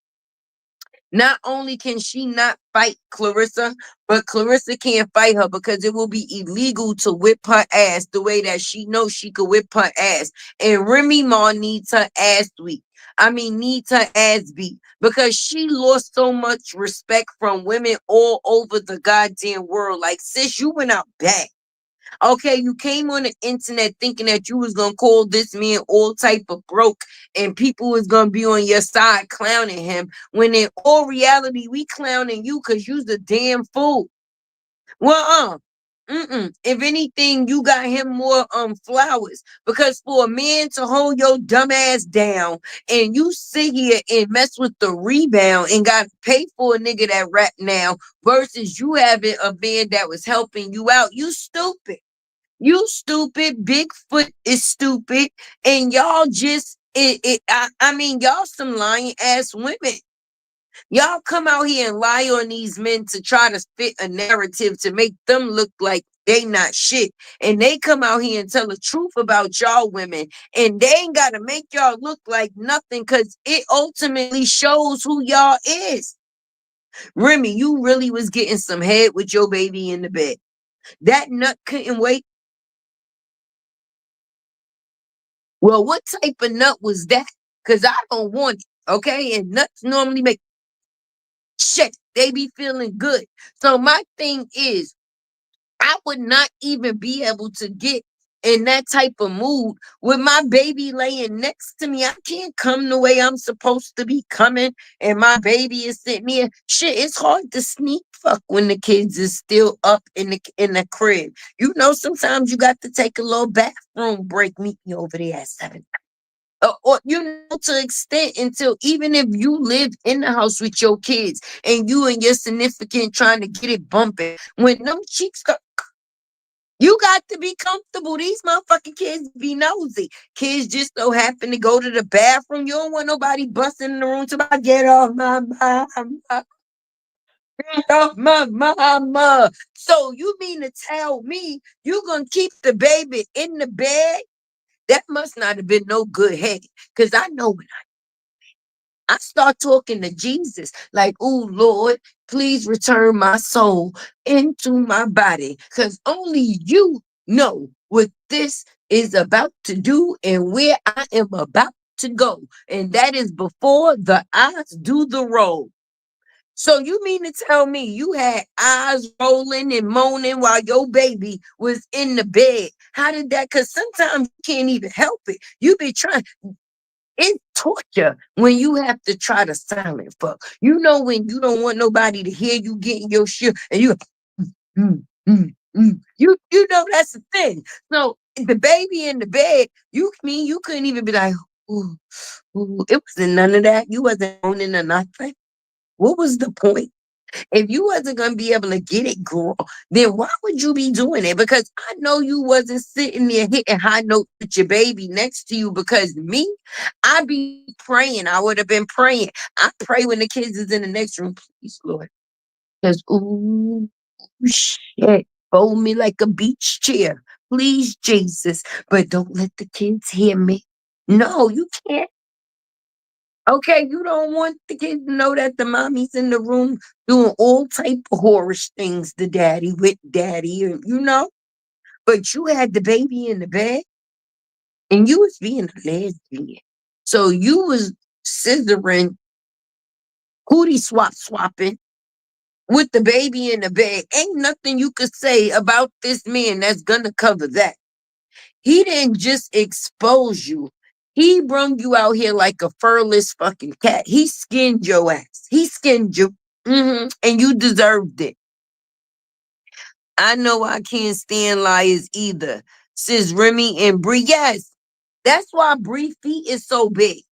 Not only can she not fight Clarissa, but Clarissa can't fight her because it will be illegal to whip her ass the way that she knows she could whip her ass. And Remy Ma needs her ass beat. I mean, needs her ass beat because she lost so much respect from women all over the goddamn world. Like, sis, you went out bad. Okay, you came on the internet thinking that you was gonna call this man all type of broke and people was gonna be on your side clowning him. When in all reality, we clowning you because you's a damn fool. Well, if anything, you got him more flowers because for a man to hold your dumb ass down and you sit here and mess with the rebound and got to pay for a nigga that rap now versus you having a man that was helping you out, you stupid. You stupid. Bigfoot is stupid, and y'all just I mean, y'all some lying ass women. Y'all come out here and lie on these men to try to fit a narrative to make them look like they not shit. And they come out here and tell the truth about y'all women. And they ain't got to make y'all look like nothing because it ultimately shows who y'all is. Remy, you really was getting some head with your baby in the bed. That nut couldn't wait. Well, what type of nut was that? Because I don't want it. Okay. And nuts normally make shit. They be feeling good. So my thing is, I would not even be able to get in that type of mood with my baby laying next to me. I can't come the way I'm supposed to be coming, and my baby is sitting here. Shit, it's hard to sneak fuck when the kids is still up in the crib. You know, sometimes you got to take a little bathroom break. Meet me over there at 7. Or you know, to extent until even if you live in the house with your kids and you and your significant trying to get it bumping, when them cheeks go, you got to be comfortable. These motherfucking kids be nosy. Kids just so happen to go to the bathroom. You don't want nobody busting in the room to get off my mama. Get off my mama. So you mean to tell me you gonna keep the baby in the bed? That must not have been no good head. Cause I know when I start talking to Jesus, like, oh Lord, please return my soul into my body. Because only you know what this is about to do and where I am about to go. And that is before the eyes do the roll. So you mean to tell me you had eyes rolling and moaning while your baby was in the bed? How did that? Because sometimes you can't even help it. You be trying. It's torture when you have to try to silent fuck. You know when you don't want nobody to hear you getting your shit and you you know that's the thing. So the baby in the bed, you mean you couldn't even be like, ooh, ooh. It wasn't none of that. You wasn't owning or nothing. What was the point? If you wasn't gonna be able to get it, girl, then why would you be doing it? Because I know you wasn't sitting there hitting high notes with your baby next to you. Because me, I be praying. I would have been praying. I pray when the kids is in the next room, please, Lord. Because ooh, shit, fold me like a beach chair, please, Jesus. But don't let the kids hear me. No, you can't. Okay, you don't want the kids to know that the mommy's in the room doing all type of horrorish things to daddy with daddy, you know. But you had the baby in the bed, and you was being a lesbian. So you was scissoring, cootie swapping with the baby in the bed. Ain't nothing you could say about this man that's gonna cover that. He didn't just expose you. He brung you out here like a furless fucking cat. He skinned your ass. He skinned you. And you deserved it. I know I can't stand liars either. Says Remy and Bree. Yes, that's why Bree feet is so big.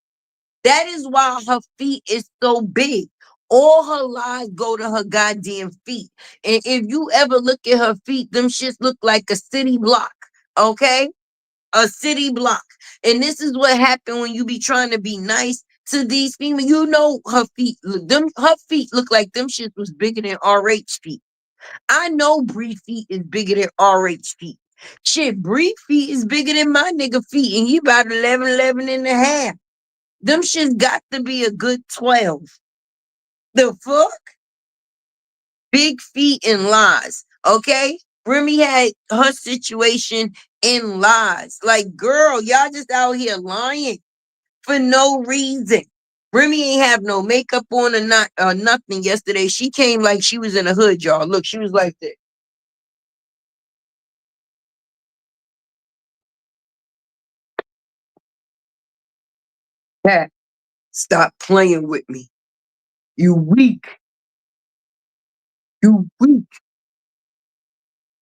That is why her feet is so big. All her lies go to her goddamn feet. And if you ever look at her feet, them shits look like a city block. Okay? A city block. And this is what happened when you be trying to be nice to these females. You know her feet look them her feet look like them shit was bigger than RH feet. I know Bree feet is bigger than RH feet. Shit, Bree feet is bigger than my nigga feet, and he about 11 and a half. Them shits got to be a good 12. The fuck? Big feet and lies. Okay? Remy had her situation in lies. Like, girl, y'all just out here lying for no reason. Remy ain't have no makeup on or not nothing yesterday. She came like she was in a hood, y'all. Look, she was like that. Cat, stop playing with me. You weak. You weak.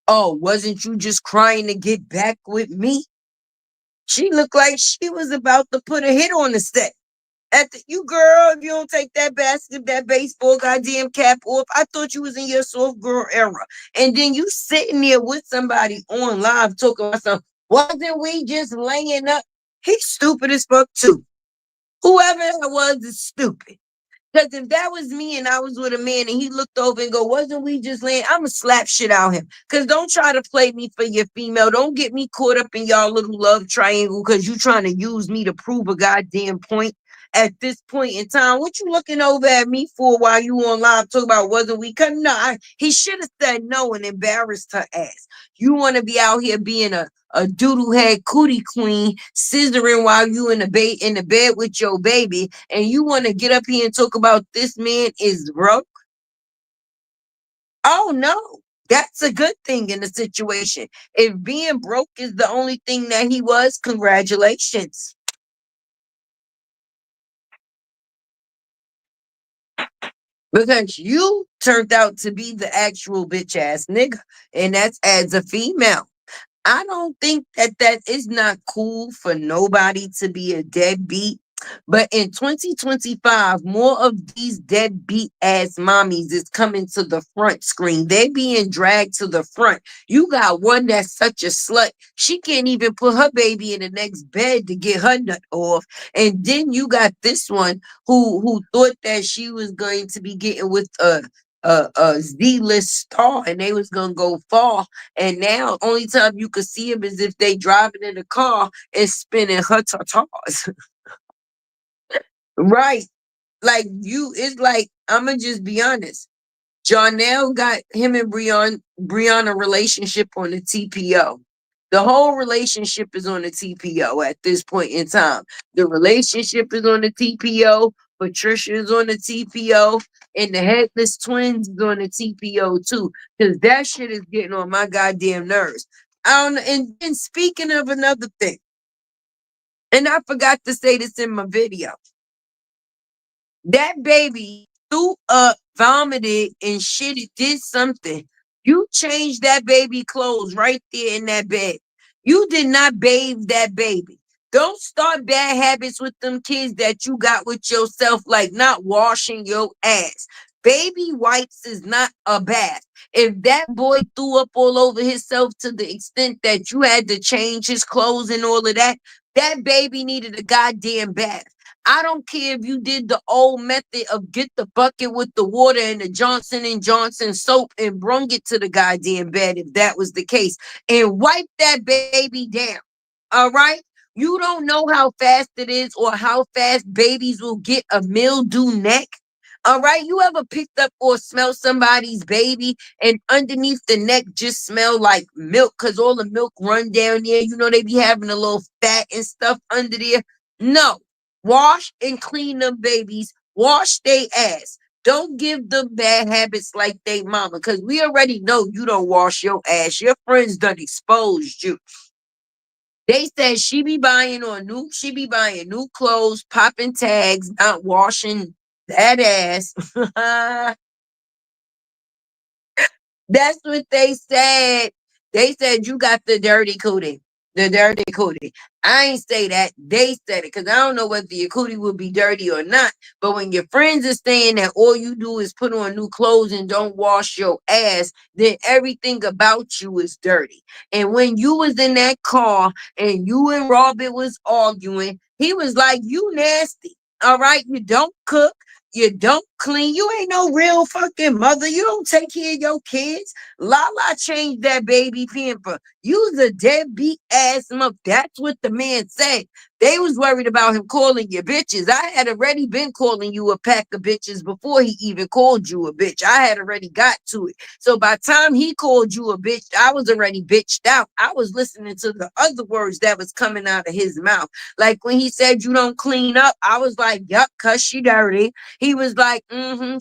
Oh, wasn't you just crying to get back with me? She looked like she was about to put a hit on the set. You girl, if you don't take that baseball goddamn cap off, I thought you was in your soft girl era. And then you sitting there with somebody on live talking about something. Wasn't we just laying up? He's stupid as fuck too. Whoever that was is stupid. Because if that was me and I was with a man and he looked over and go, wasn't we just laying? I'ma slap shit out him. Because don't try to play me for your female. Don't get me caught up in y'all little love triangle because you trying to use me to prove a goddamn point. At this point in time, what you looking over at me for while you on live talking about wasn't we? Cause no, he should have said no and embarrassed her ass. You want to be out here being a doodle head cootie queen, scissoring while you in the bed with your baby, and you want to get up here and talk about this man is broke? Oh no, that's a good thing in the situation. If being broke is the only thing that he was, congratulations. Because you turned out to be the actual bitch ass nigga, and that's as a female. I don't think that is not cool for nobody to be a deadbeat. But in 2025, more of these deadbeat ass mommies is coming to the front screen. They being dragged to the front. You got one that's such a slut. She can't even put her baby in the next bed to get her nut off. And then you got this one who thought that she was going to be getting with a Z-list star and they was gonna go far. And now only time you could see him is if they driving in the car and spinning her tartars. Right. Like it's like, I'ma just be honest. Jonelle got him and Brianna relationship on the TPO. The whole relationship is on the TPO at this point in time. The relationship is on the TPO. Patricia is on the TPO, and the headless twins is on the TPO too. Because that shit is getting on my goddamn nerves. I don't know. And then speaking of another thing, and I forgot to say this in my video. That baby threw up, vomited, and shit. It did something. You changed that baby clothes right there in that bed. You did not bathe that baby. Don't start bad habits with them kids that you got with yourself, like not washing your ass. Baby wipes is not a bath. If that boy threw up all over himself to the extent that you had to change his clothes and all of that, that baby needed a goddamn bath. I don't care if you did the old method of get the bucket with the water and the Johnson and Johnson soap and brung it to the goddamn bed if that was the case, and wipe that baby down. All right? You don't know how fast it is or how fast babies will get a mildew neck. All right, you ever picked up or smelled somebody's baby and underneath the neck just smell like milk because all the milk run down there? You know, they be having a little fat and stuff under there. No, wash and clean them babies. Wash their ass. Don't give them bad habits like they mama, because we already know you don't wash your ass. Your friends done exposed you. They said she be buying new clothes, popping tags, not washing that ass. That's what they said. They said you got the dirty cootie. The dirty cootie. I ain't say that. They said it because I don't know whether your cootie will be dirty or not. But when your friends are saying that all you do is put on new clothes and don't wash your ass, then everything about you is dirty. And when you was in that car and you and Robert was arguing, he was like, you nasty. All right. You don't cook. You don't clean. You ain't no real fucking mother. You don't take care of your kids. Lala changed that baby pamper. You's a deadbeat ass mother. That's what the man said. They was worried about him calling you bitches. I had already been calling you a pack of bitches before he even called you a bitch. I had already got to it. So by the time he called you a bitch, I was already bitched out. I was listening to the other words that was coming out of his mouth. Like when he said you don't clean up, I was like, yup, cause she dirty. He was like,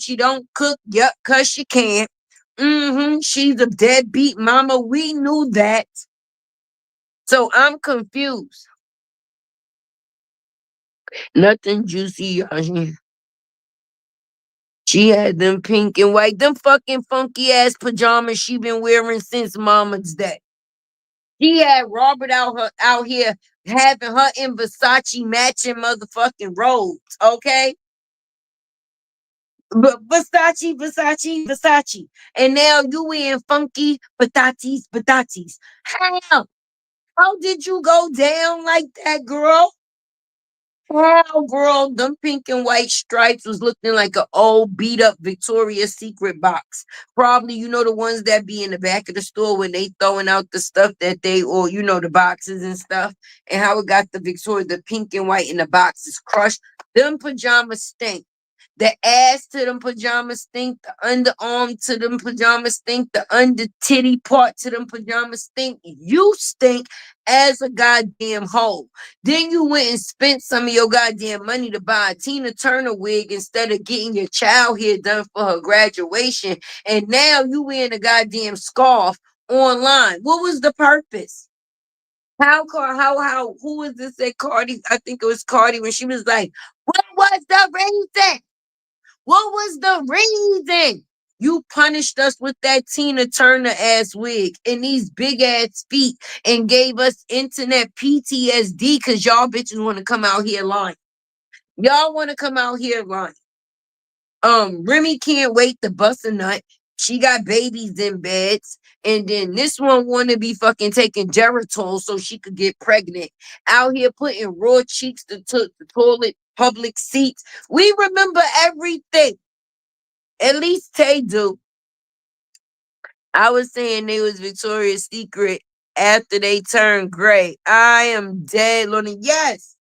she don't cook, yup, cause she can't. She's a deadbeat mama. We knew that. So I'm confused. Nothing juicy, y'all. She had them pink and white, them fucking funky ass pajamas she been wearing since Mama's Day. She had Robert out here having her in Versace matching motherfucking robes, okay? But Versace. And now you in funky patatis. How did you go down like that, girl? Wow, girl, them pink and white stripes was looking like an old beat up Victoria's Secret box. Probably, the ones that be in the back of the store when they throwing out the stuff that they, or the boxes and stuff, and how it got the pink and white in the box is crushed. Them pajamas stink. The ass to them pajamas stink. The underarm to them pajamas stink. The under titty part to them pajamas stink. You stink as a goddamn hoe. Then you went and spent some of your goddamn money to buy a Tina Turner wig instead of getting your child hair done for her graduation. And now you wearing a goddamn scarf online. What was the purpose? Who was this at Cardi? I think it was Cardi when she was like, what was the reason? What was the reason? You punished us with that Tina Turner ass wig and these big ass feet and gave us internet PTSD because y'all bitches want to come out here lying. Y'all want to come out here lying. Remy can't wait to bust a nut. She got babies in beds. And then this one want to be fucking taking Geritol so she could get pregnant. Out here putting raw cheeks to the toilet public seats. We remember everything. At least Tay do. I was saying they was Victoria's Secret after they turned gray. I am dead, Lorna. Yes.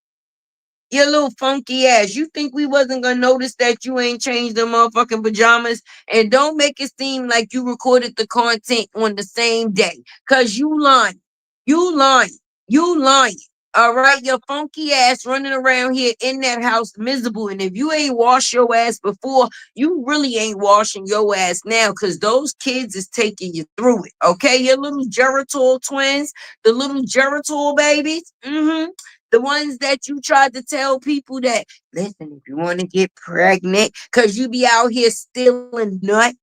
Your little funky ass. You think we wasn't gonna notice that you ain't changed the motherfucking pajamas? And don't make it seem like you recorded the content on the same day. Cause you lying. You lying. You lying. All right, your funky ass running around here in that house miserable. And if you ain't washed your ass before, you really ain't washing your ass now because those kids is taking you through it. Okay, your little Geritol twins, the little Geritol babies. The ones that you tried to tell people that, listen, if you want to get pregnant, because you be out here stealing nut.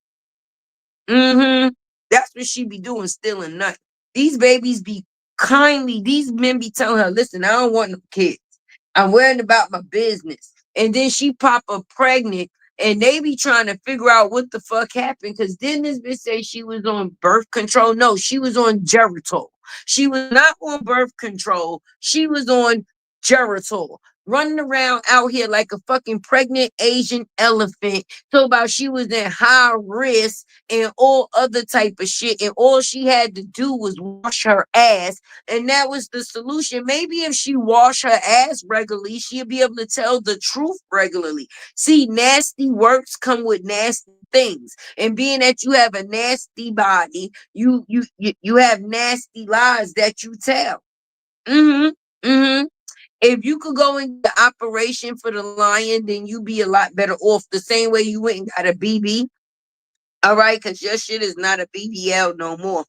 That's what she be doing, stealing nut. These babies be these men be telling her, listen, I don't want no kids. I'm worrying about my business. And then she pop up pregnant and they be trying to figure out what the fuck happened. Cause then this bitch say she was on birth control. No, she was on Geritol. She was not on birth control. She was on Geritol. Running around out here like a fucking pregnant Asian elephant. So about she was in high risk and all other type of shit. And all she had to do was wash her ass. And that was the solution. Maybe if she washed her ass regularly, she'd be able to tell the truth regularly. See, nasty works come with nasty things. And being that you have a nasty body, you have nasty lies that you tell. If you could go into operation for the lion, then you'd be a lot better off. The same way you went and got a BB. All right, because your shit is not a BBL no more.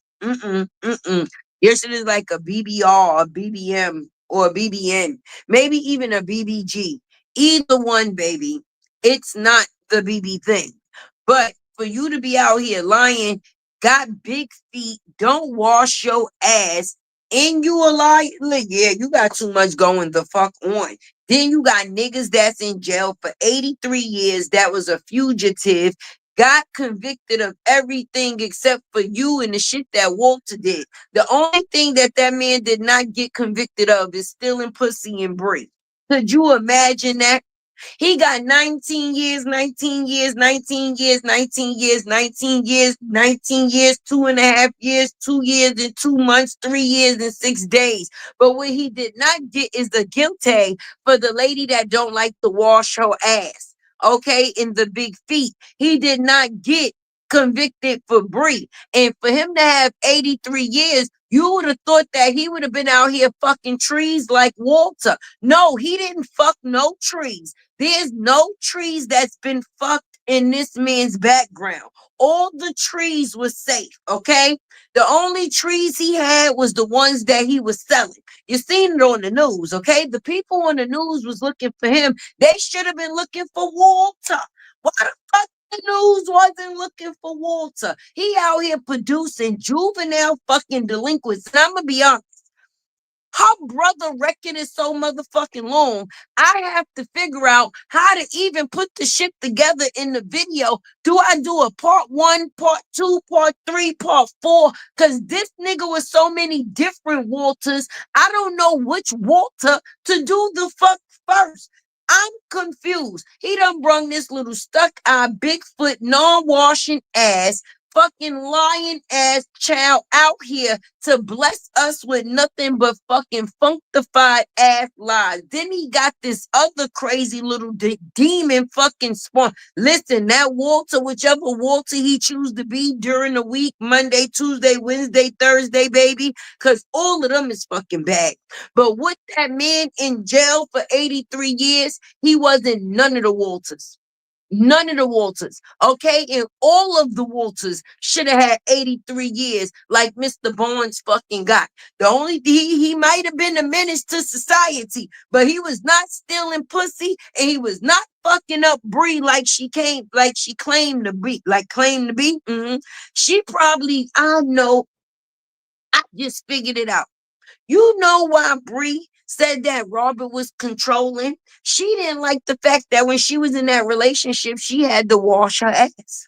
Your shit is like a BBR, a BBM, or a BBN, maybe even a BBG. Either one, baby. It's not the BB thing. But for you to be out here lying, got big feet, don't wash your ass, and you a liar, yeah, you got too much going the fuck on. Then you got niggas that's in jail for 83 years that was a fugitive, got convicted of everything except for you and the shit that Walter did. The only thing that man did not get convicted of is stealing pussy and Brie. Could you imagine that? He got 19 years, 19 years, 19 years, 19 years, 19 years, 19 years, 2.5 years, 2 years and 2 months, 3 years and 6 days. But what he did not get is the guilty for the lady that don't like to wash her ass. Okay, in the big feet. He did not get convicted for Bree. And for him to have 83 years, you would have thought that he would have been out here fucking trees like Walter. No, he didn't fuck no trees. There's no trees that's been fucked in this man's background. All the trees were safe, okay? The only trees he had was the ones that he was selling. You seen it on the news, okay? The people on the news was looking for him. They should have been looking for Walter. Why the fuck the news wasn't looking for Walter? He out here producing juvenile fucking delinquents. And I'm gonna be honest. Her brother record is so motherfucking long. I have to figure out how to even put the shit together in the video. Do I do a part 1, part 2, part 3, part 4? Because this nigga with so many different Walters, I don't know which Walter to do the fuck first. I'm confused. He done brung this little stuck-eye, Bigfoot, non-washing ass, fucking lying ass child out here to bless us with nothing but fucking functified ass lies. Then he got this other crazy little demon fucking spawn. Listen, that Walter, whichever Walter he choose to be during the week, Monday, Tuesday, Wednesday, Thursday, baby, because all of them is fucking bad. But with that man in jail for 83 years, he wasn't none of the Walters. None of the Walters, okay? And all of the Walters should have had 83 years like Mr. Barnes fucking got. The only he might have been a menace to society, but he was not stealing pussy and he was not fucking up Bree like she claimed to be, She probably, I know, I just figured it out. You know why Bree said that Robert was controlling? She didn't like the fact that when she was in that relationship, she had to wash her ass.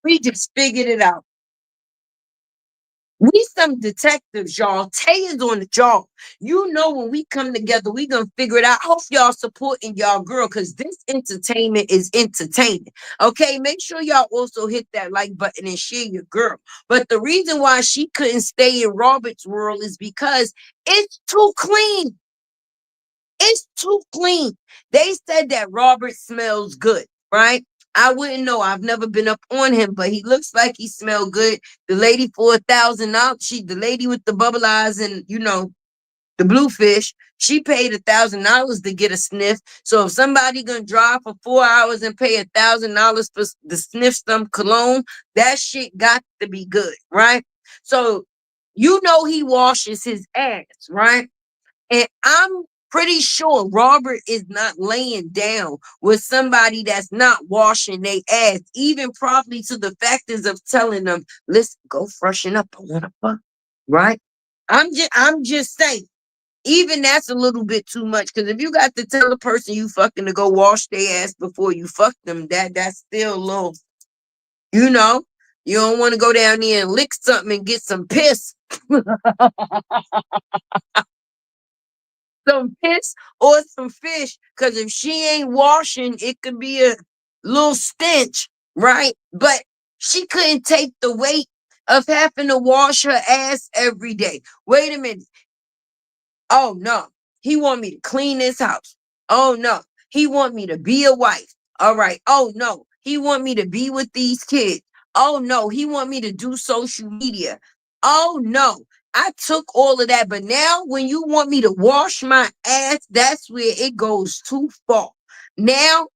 We just figured it out. We some detectives, y'all. Tay is on the job. You know when we come together, we gonna figure it out. I hope y'all supporting y'all girl because this entertainment is entertaining. Okay, make sure y'all also hit that like button and share your girl. But the reason why she couldn't stay in Robert's world is because it's too clean. It's too clean. They said that Robert smells good, right? I wouldn't know. I've never been up on him, but he looks like he smelled good. The lady for $1,000, the lady with the bubble eyes and the bluefish, she paid $1,000 to get a sniff. So if somebody gonna drive for 4 hours and pay $1,000 for the sniff some cologne, that shit got to be good, right? So he washes his ass, right? And I'm pretty sure Robert is not laying down with somebody that's not washing their ass, even probably to the factors of telling them, listen, go freshen up. I want to fuck. Right? I'm just saying. Even that's a little bit too much. Because if you got to tell a person you fucking to go wash their ass before you fuck them, that's still a little, you know. You don't want to go down there and lick something and get some piss. Some piss or some fish. Because if she ain't washing, it could be a little stench, right? But she couldn't take the weight of having to wash her ass every day. Wait a minute. Oh no, he want me to clean this house. Oh no, he want me to be a wife. All right. Oh no, he want me to be with these kids. Oh no, he want me to do social media. Oh no, I took all of that, but now when you want me to wash my ass, that's where it goes too far. Now,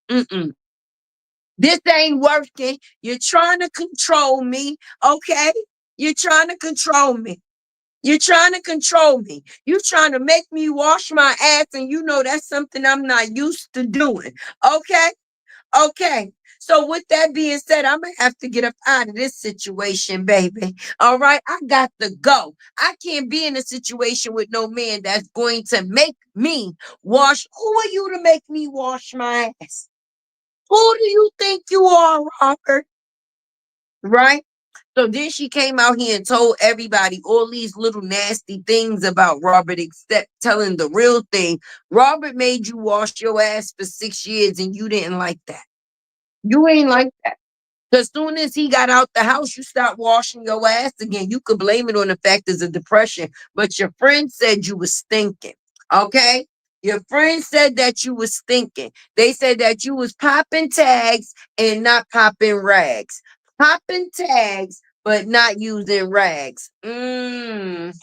this ain't working. You're trying to control me, okay? You're trying to control me. You're trying to control me. You're trying to make me wash my ass, and that's something I'm not used to doing. Okay? Okay. So with that being said, I'm gonna have to get up out of this situation, baby. All right. I got to go. I can't be in a situation with no man that's going to make me wash. Who are you to make me wash my ass? Who do you think you are, Robert? Right? So then she came out here and told everybody all these little nasty things about Robert, except telling the real thing. Robert made you wash your ass for 6 years and you didn't like that. You ain't like that. As soon as he got out the house, you stopped washing your ass again. You could blame it on the factors of depression, but your friend said you was stinking. Okay? Your friend said that you was stinking. They said that you was popping tags and not popping rags. Popping tags, but not using rags. You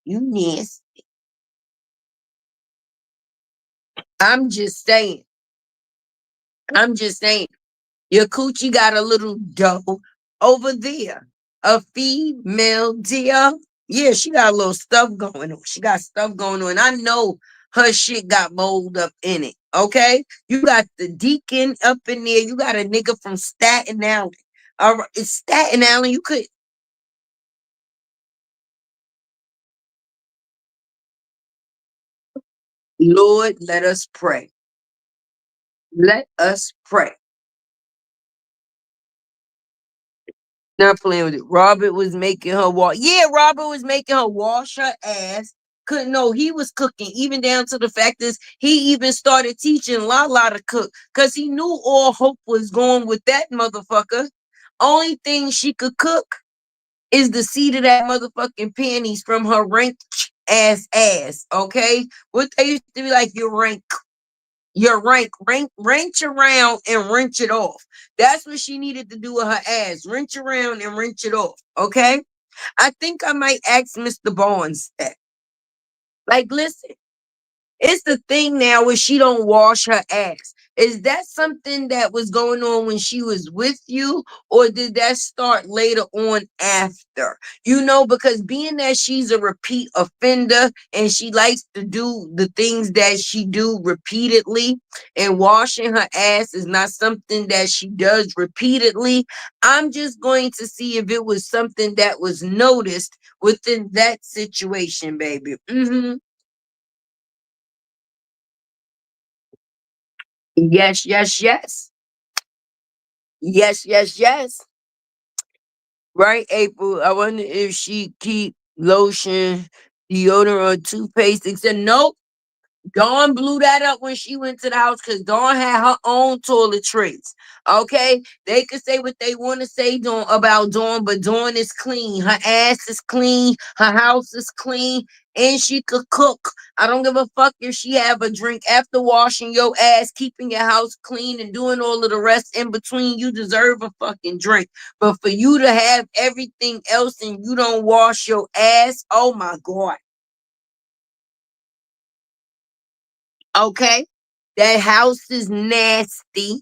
nasty. I'm just saying. I'm just saying, your coochie got a little dough over there. A female dear. Yeah, she got a little stuff going on. She got stuff going on. I know her shit got mold up in it. Okay? You got the deacon up in there. You got a nigga from Staten Island. All right, it's Staten Island. You could, Lord, let us pray. Let us pray. Not playing with it. Robert was making her wash. Yeah, Robert was making her wash her ass. Couldn't know he was cooking, even down to the fact is he even started teaching Lala to cook because he knew all hope was going with that motherfucker. Only thing she could cook is the seat of that motherfucking panties from her rank ass. Okay, what they used to be like, your wrench around and wrench it off. That's what she needed to do with her ass. Wrench around and wrench it off. Okay. I think I might ask Mr. Barnes that. Like, listen, it's the thing now where she don't wash her ass. Is that something that was going on when she was with you, or did that start later on after? You know, because being that she's a repeat offender and she likes to do the things that she do repeatedly, and washing her ass is not something that she does repeatedly. I'm just going to see if it was something that was noticed within that situation, baby. Yes, yes, yes. Yes, yes, yes. Right, April. I wonder if she keep lotion, deodorant, or toothpaste. Except nope. Dawn blew that up when she went to the house because Dawn had her own toiletries. Okay, they could say what they want to say Dawn, about Dawn, but Dawn is clean. Her ass is clean. Her house is clean, and she could cook. I don't give a fuck if she have a drink after washing your ass, keeping your house clean, and doing all of the rest in between. You deserve a fucking drink. But for you to have everything else and you don't wash your ass, oh my god. Okay. That house is nasty.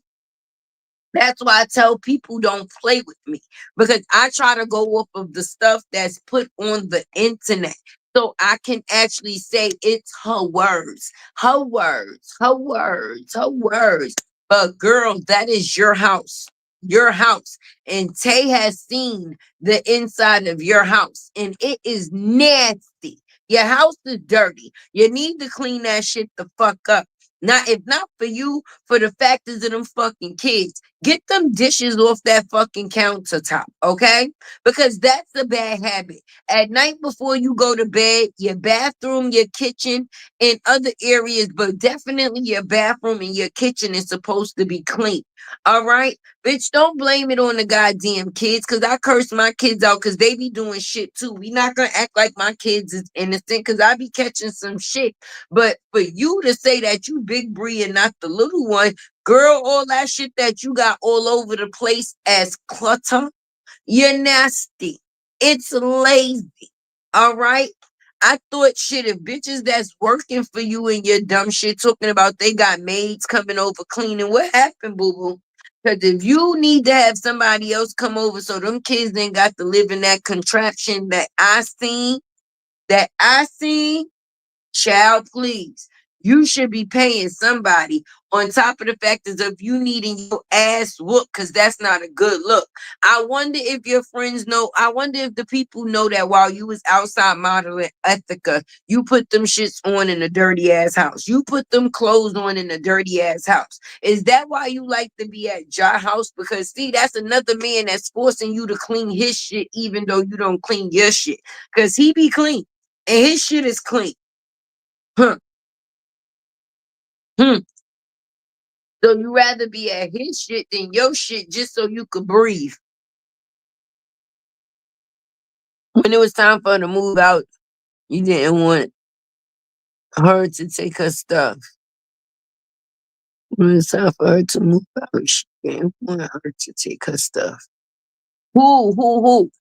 That's why I tell people don't play with me because I try to go off of the stuff that's put on the internet. So I can actually say it's her words, her words, her words, her words. But girl, that is your house, your house. And Tay has seen the inside of your house and it is nasty. Your house is dirty. You need to clean that shit the fuck up. Not if not for you, for the factors of them fucking kids. Get them dishes off that fucking countertop, okay? Because that's a bad habit. At night before you go to bed, your bathroom, your kitchen, and other areas, but definitely your bathroom and your kitchen is supposed to be clean. All right? Bitch, don't blame it on the goddamn kids because I curse my kids out because they be doing shit too. We not gonna act like my kids is innocent because I be catching some shit. But for you to say that you big Bree and not the little one, girl, all that shit that you got all over the place as clutter, you're nasty. It's lazy. All right. I thought shit, if bitches that's working for you and your dumb shit talking about they got maids coming over cleaning, what happened, boo boo? Because if you need to have somebody else come over so them kids ain't got to live in that contraption that I seen, child, please. You should be paying somebody on top of the fact is of you needing your ass whooped because that's not a good look. I wonder if your friends know. I wonder if the people know that while you was outside modeling Ethica, you put them shits on in a dirty ass house. You put them clothes on in a dirty ass house. Is that why you like to be at your house? Because see, that's another man that's forcing you to clean his shit even though you don't clean your shit. Because he be clean and his shit is clean. Huh. Hmm. So you rather be at his shit than your shit just so you could breathe. When it was time for her to move out, you didn't want her to take her stuff. When it was time for her to move out, she didn't want her to take her stuff. Who?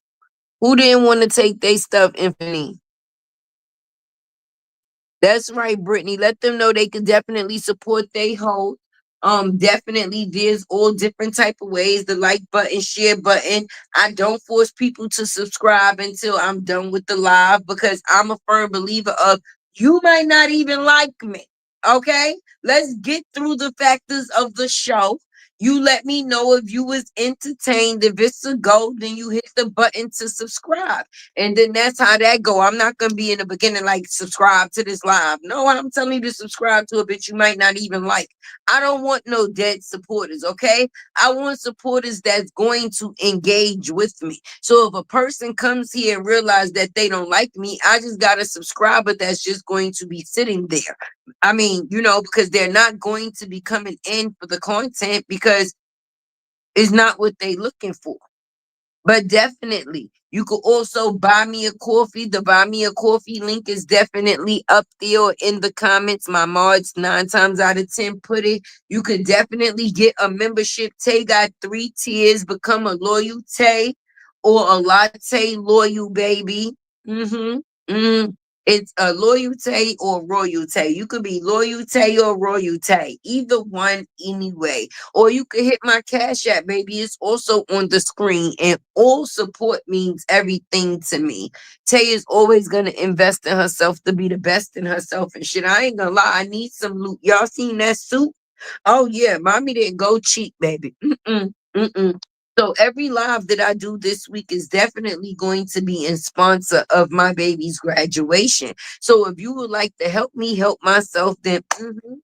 Who didn't want to take their stuff, Infinity? That's right, Brittany. Let them know they could definitely support they hoe. Definitely there's all different type of ways, the like button, share button. I don't force people to subscribe until I'm done with the live, because I'm a firm believer of, you might not even like me. Okay, let's get through the factors of the show. You let me know if you was entertained. If it's a go, then you hit the button to subscribe. And then that's how that go. I'm not gonna be in the beginning like, subscribe to this live. No, I'm telling you to subscribe to a bitch you might not even like. I don't want no dead supporters, okay? I want supporters that's going to engage with me. So if a person comes here and realize that they don't like me, I just got a subscriber that's just going to be sitting there. I mean, because they're not going to be coming in for the content, because it's not what they looking for. But definitely, you could also buy me a coffee. The buy me a coffee link is definitely up there or in the comments. My mods 9 times out of 10 put it. You could definitely get a membership. Tay got 3 tiers. Become a loyal Tay or a latte loyal, baby. Mm-hmm. Mm. It's a loyalty or royalty. You could be loyalty or royalty. Either one, anyway. Or you could hit my Cash App, baby. It's also on the screen. And all support means everything to me. Tay is always going to invest in herself to be the best in herself and shit. I ain't gonna lie. I need some loot. Y'all seen that suit? Oh, yeah. Mommy didn't go cheap, baby. Mm-mm. Mm-mm. So every live that I do this week is definitely going to be in sponsor of my baby's graduation. So if you would like to help me help myself, then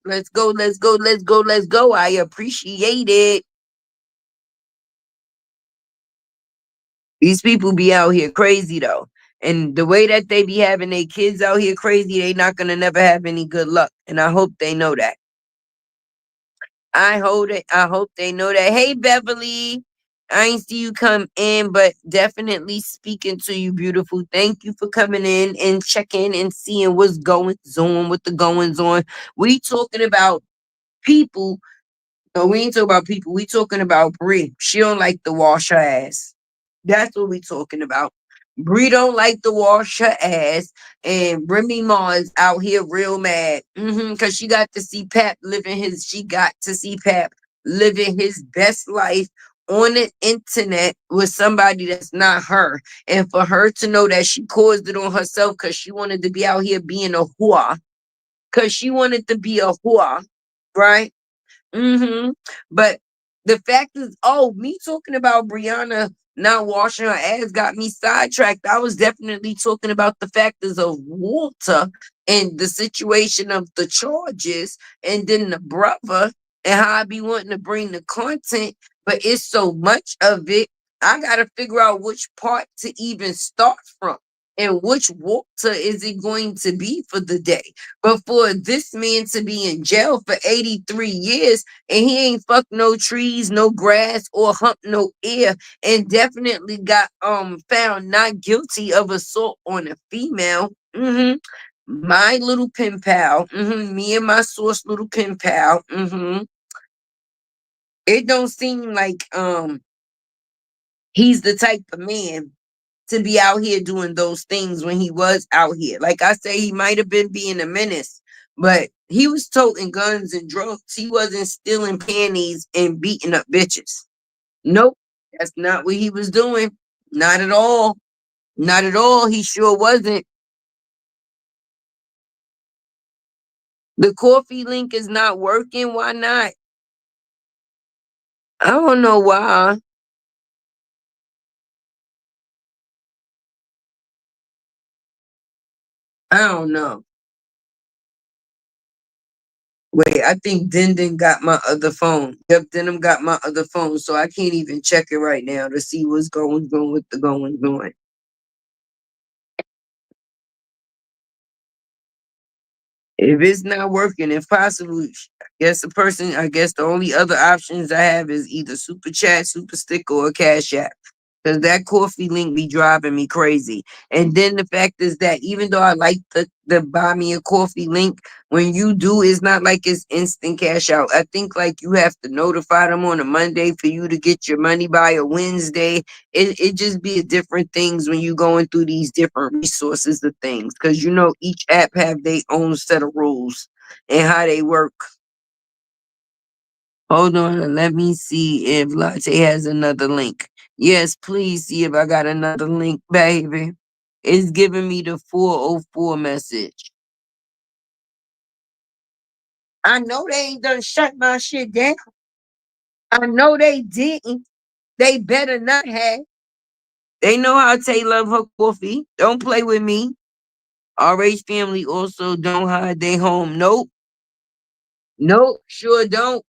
let's go, let's go, let's go, let's go. I appreciate it. These people be out here crazy though. And the way that they be having their kids out here crazy, they not gonna never have any good luck. And I hope they know that. I hope they know that. Hey Beverly. I ain't see you come in, but definitely speaking to you, beautiful. Thank you for coming in and checking and seeing what's going on, what the goings on. We talking about people. No, we ain't talking about people. We talking about Brie. She don't like to wash her ass. That's what we talking about. Brie don't like to wash her ass, and Remy Ma is out here real mad. Cause she got to see Pap living his. She got to see Pap living his best life on the internet with somebody that's not her, and for her to know that she caused it on herself because she wanted to be out here being a whore, because she wanted to be a whore, right? But the fact is, me talking about Brianna not washing her ass got me sidetracked. I was definitely talking about the factors of Walter and the situation of the charges, and then the brother, and how I be wanting to bring the content, but it's so much of it. I gotta figure out which part to even start from. And which Walter is it going to be for the day? But for this man to be in jail for 83 years, and he ain't fucked no trees, no grass, or humped no air, and definitely got found not guilty of assault on a female. My little pen pal, me and my source little pen pal. It don't seem like he's the type of man to be out here doing those things when he was out here. Like I say, he might have been being a menace, but he was toting guns and drugs. He wasn't stealing panties and beating up bitches. Nope, that's not what he was doing. Not at all. Not at all. He sure wasn't. The coffee link is not working. Why not? I don't know why. I don't know. Wait, I think Dindin got my other phone. Yep, Denim got my other phone, so I can't even check it right now to see what's going on with the going on. If it's not working, if possible, I guess the only other options I have is either super chat, super sticker, or cash app. Because that coffee link be driving me crazy. And then the fact is that even though I like the buy me a coffee link, when you do, it's not like it's instant cash out. I think like you have to notify them on a Monday for you to get your money by a Wednesday. It just be a different things when you going through these different resources of things. Because each app have their own set of rules and how they work. Hold on, let me see if Latte has another link. Yes, please see if I got another link, baby. It's giving me the 404 message. I know they ain't done shut my shit down. I know they didn't. They better not have. They know how Tay love her coffee. Don't play with me. RH family also don't hide their home. Nope. Nope. Sure don't.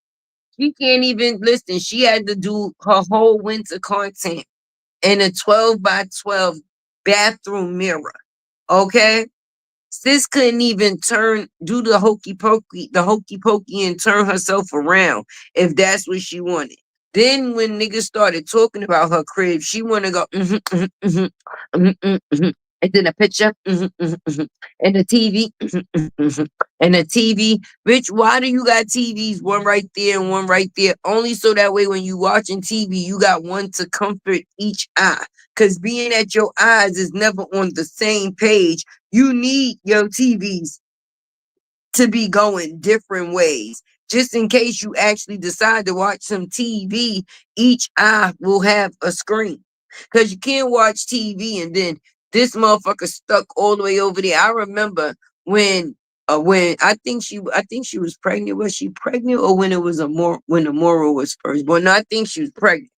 She can't even listen. She had to do her whole winter content in a 12 by 12 bathroom mirror. Okay? Sis couldn't even do the hokey pokey and turn herself around if that's what she wanted. Then when niggas started talking about her crib, she wanna go, and then a picture, and the TV, and the TV. Bitch, why do you got TVs, one right there and one right there? Only so that way when you watching TV, you got one to comfort each eye. Cause being that your eyes is never on the same page, you need your TVs to be going different ways. Just in case you actually decide to watch some TV, each eye will have a screen. Because you can't watch TV and then this motherfucker stuck all the way over there. I remember when I think she was pregnant. Was she pregnant or when it was when Amora was first? Well, no, I think she was pregnant.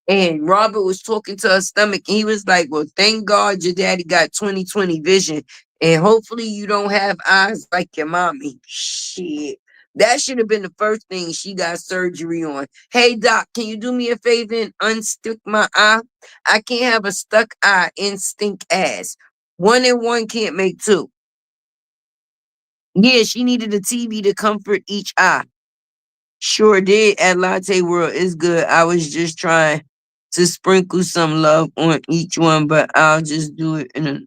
And Robert was talking to her stomach, and he was like, well, thank God your daddy got 20/20 vision. And hopefully you don't have eyes like your mommy. Shit. That should have been the first thing she got surgery on. Hey, doc, can you do me a favor and unstick my eye? I can't have a stuck eye and stink ass. One and one can't make two. Yeah, she needed a TV to comfort each eye. Sure did at Latte World. It's good. I was just trying to sprinkle some love on each one, but I'll just do it in a.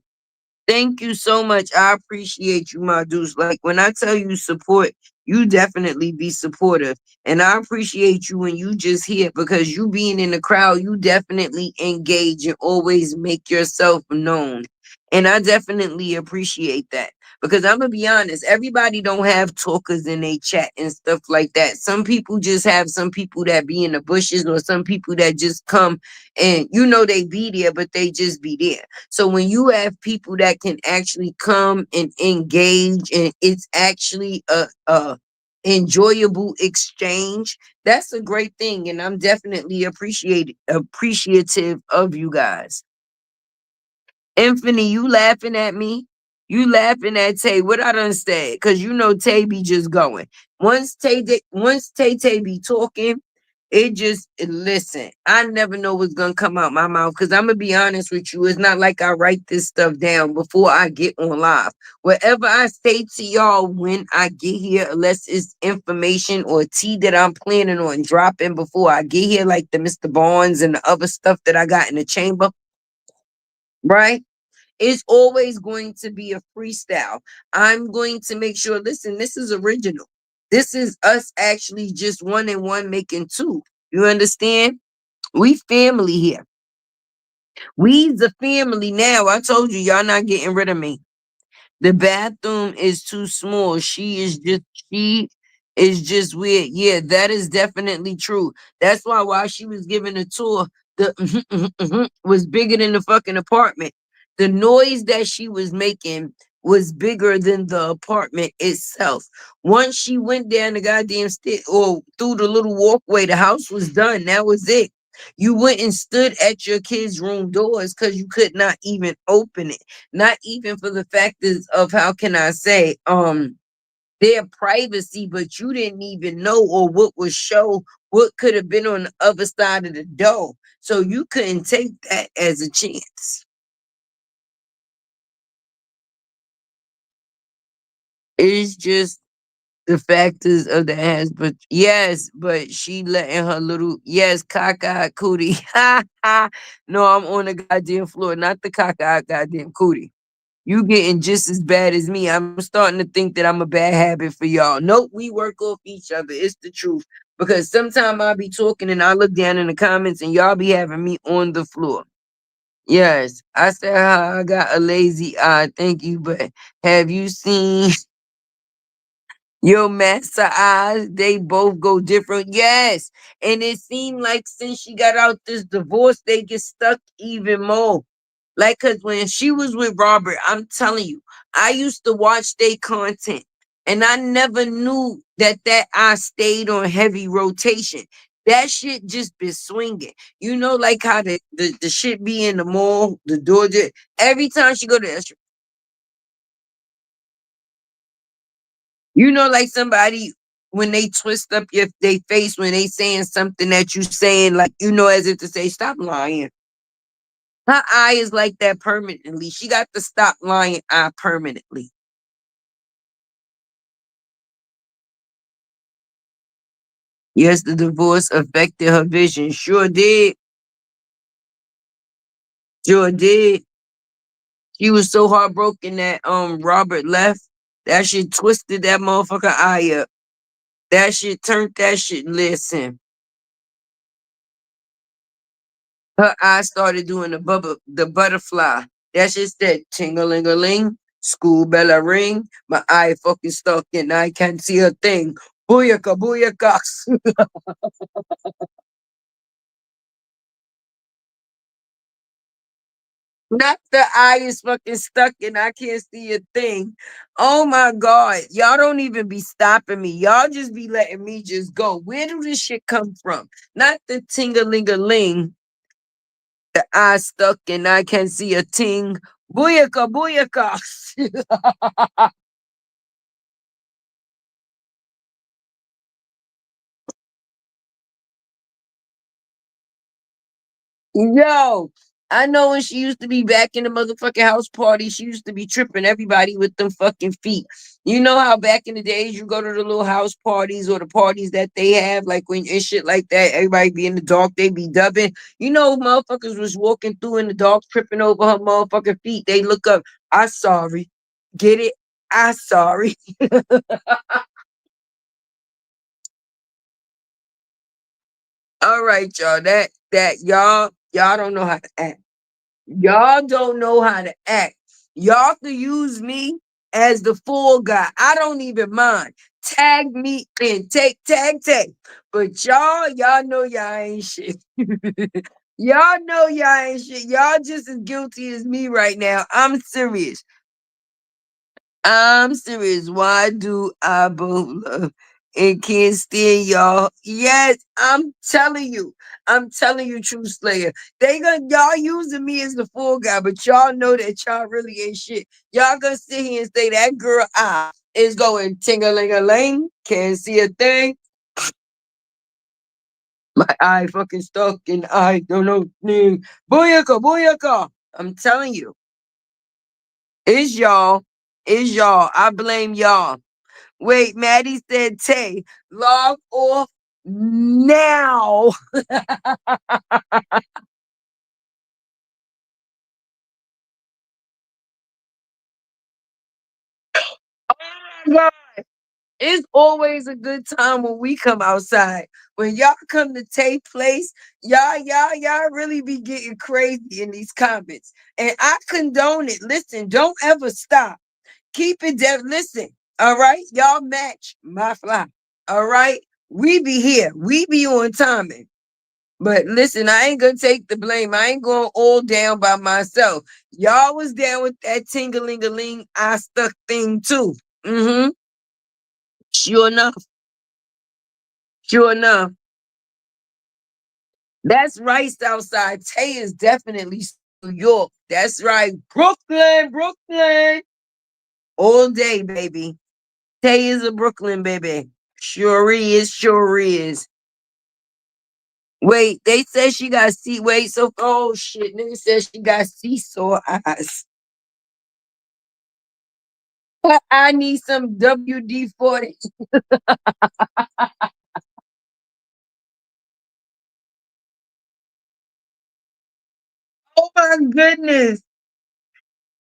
Thank you so much. I appreciate you, my dudes. Like when I tell you support, you definitely be supportive. And I appreciate you when you just here because you being in the crowd, you definitely engage and always make yourself known. And I definitely appreciate that. Because I'm gonna be honest, everybody don't have talkers in their chat and stuff like that. Some people just have some people that be in the bushes or some people that just come and they be there, but they just be there. So when you have people that can actually come and engage and it's actually a enjoyable exchange, that's a great thing. And I'm definitely appreciative of you guys. Infinity, you laughing at me? You laughing at Tay? What I done said? Cause Tay be just going. Once Tay be talking, listen. I never know what's gonna come out my mouth. Cause I'm gonna be honest with you. It's not like I write this stuff down before I get on live. Whatever I say to y'all when I get here, unless it's information or tea that I'm planning on dropping before I get here, like the Mr. Barnes and the other stuff that I got in the chamber, right? It's always going to be a freestyle. I'm going to make sure, listen, this is original. This is us actually just one and one making two. You understand? We family here. We's a family now. I told you, y'all not getting rid of me. The bathroom is too small. She is just weird. Yeah, that is definitely true. That's why while she was giving the tour, the was bigger than the fucking apartment. The noise that she was making was bigger than the apartment itself. Once she went down the goddamn stair or through the little walkway, the house was done. That was it. You went and stood at your kids' room doors because you could not even open it. Not even for the factors of how can I say, their privacy, but you didn't even know or what would show what could have been on the other side of the door. So you couldn't take that as a chance. It's just the factors of the ass, but yes, but she letting her little cockeyed cootie. Ha ha. No, I'm on the goddamn floor, not the cockeyed goddamn cootie. You getting just as bad as me. I'm starting to think that I'm a bad habit for y'all. Nope, we work off each other. It's the truth. Because sometimes I'll be talking and I look down in the comments and y'all be having me on the floor. Yes, I said how I got a lazy eye. Thank you, but have you seen Yo, Master Eyes, they both go different. Yes. And it seemed like since she got out this divorce, they get stuck even more. Like, cause when she was with Robert, I'm telling you, I used to watch their content, and I never knew that I stayed on heavy rotation. That shit just been swinging. You know, like how the shit be in the mall, the door. Every time she go to that, you know, like somebody when they twist up your they face when they saying something that you saying, like you know, as if to say, "Stop lying." Her eye is like that permanently. She got to stop lying eye permanently. Yes, the divorce affected her vision. Sure did. Sure did. She was so heartbroken that Robert left. That shit twisted that motherfucker eye up. That shit turned that shit. Listen, her eye started doing the butterfly. That shit said ting a ling a ling. School bell a ring. My eye fucking stuck and I can't see a thing. Booyaka booyaka. Not the eye is fucking stuck and I can't see a thing. Oh my God. Y'all don't even be stopping me. Y'all just be letting me just go. Where do this shit come from? Not the ting-a-ling-a-ling. The eye stuck and I can't see a ting. Booyaka, booyaka. Yo, I know when she used to be back in the motherfucking house party, she used to be tripping everybody with them fucking feet. You know how back in the days you go to the little house parties or the parties that they have, like when and shit like that, everybody be in the dark, they be dubbing. You know, motherfuckers was walking through in the dark, tripping over her motherfucking feet. They look up, I sorry. Get it? I sorry. All right, y'all. That y'all don't know how to act. Y'all don't know how to act. Y'all can use me as the fall guy. I don't even mind. Tag me and tag. But y'all know y'all ain't shit. Y'all know y'all ain't shit. Y'all just as guilty as me right now. I'm serious. I'm serious. Why do I both love and can't stand y'all? Yes, I'm telling you. I'm telling you, True Slayer. They gonna y'all using me as the fool guy, but y'all know that y'all really ain't shit. Y'all gonna sit here and say that girl eye is going ting a ling a ling, can't see a thing. My eye fucking stuck and I don't know. Booyaka, booyaka. I'm telling you, it's y'all. It's y'all. I blame y'all. Wait, Maddie said, Tay, log off now. Oh my God. It's always a good time when we come outside. When y'all come to Tay Place, y'all really be getting crazy in these comments. And I condone it. Listen, don't ever stop. Keep it there. Listen, all right? Y'all match my fly. All right? We be here. We be on timing. But listen, I ain't gonna take the blame. I ain't going all down by myself. Y'all was down with that tingling-a-ling, I stuck thing too. Mm-hmm. Sure enough. Sure enough. That's right, Southside. Tay is definitely New York. That's right. Brooklyn, Brooklyn. All day, baby. Tay is a Brooklyn, baby. Sure is, sure is. Wait, they said she got wait, so oh shit, nigga said she got seesaw eyes. I need some WD-40. Oh my goodness.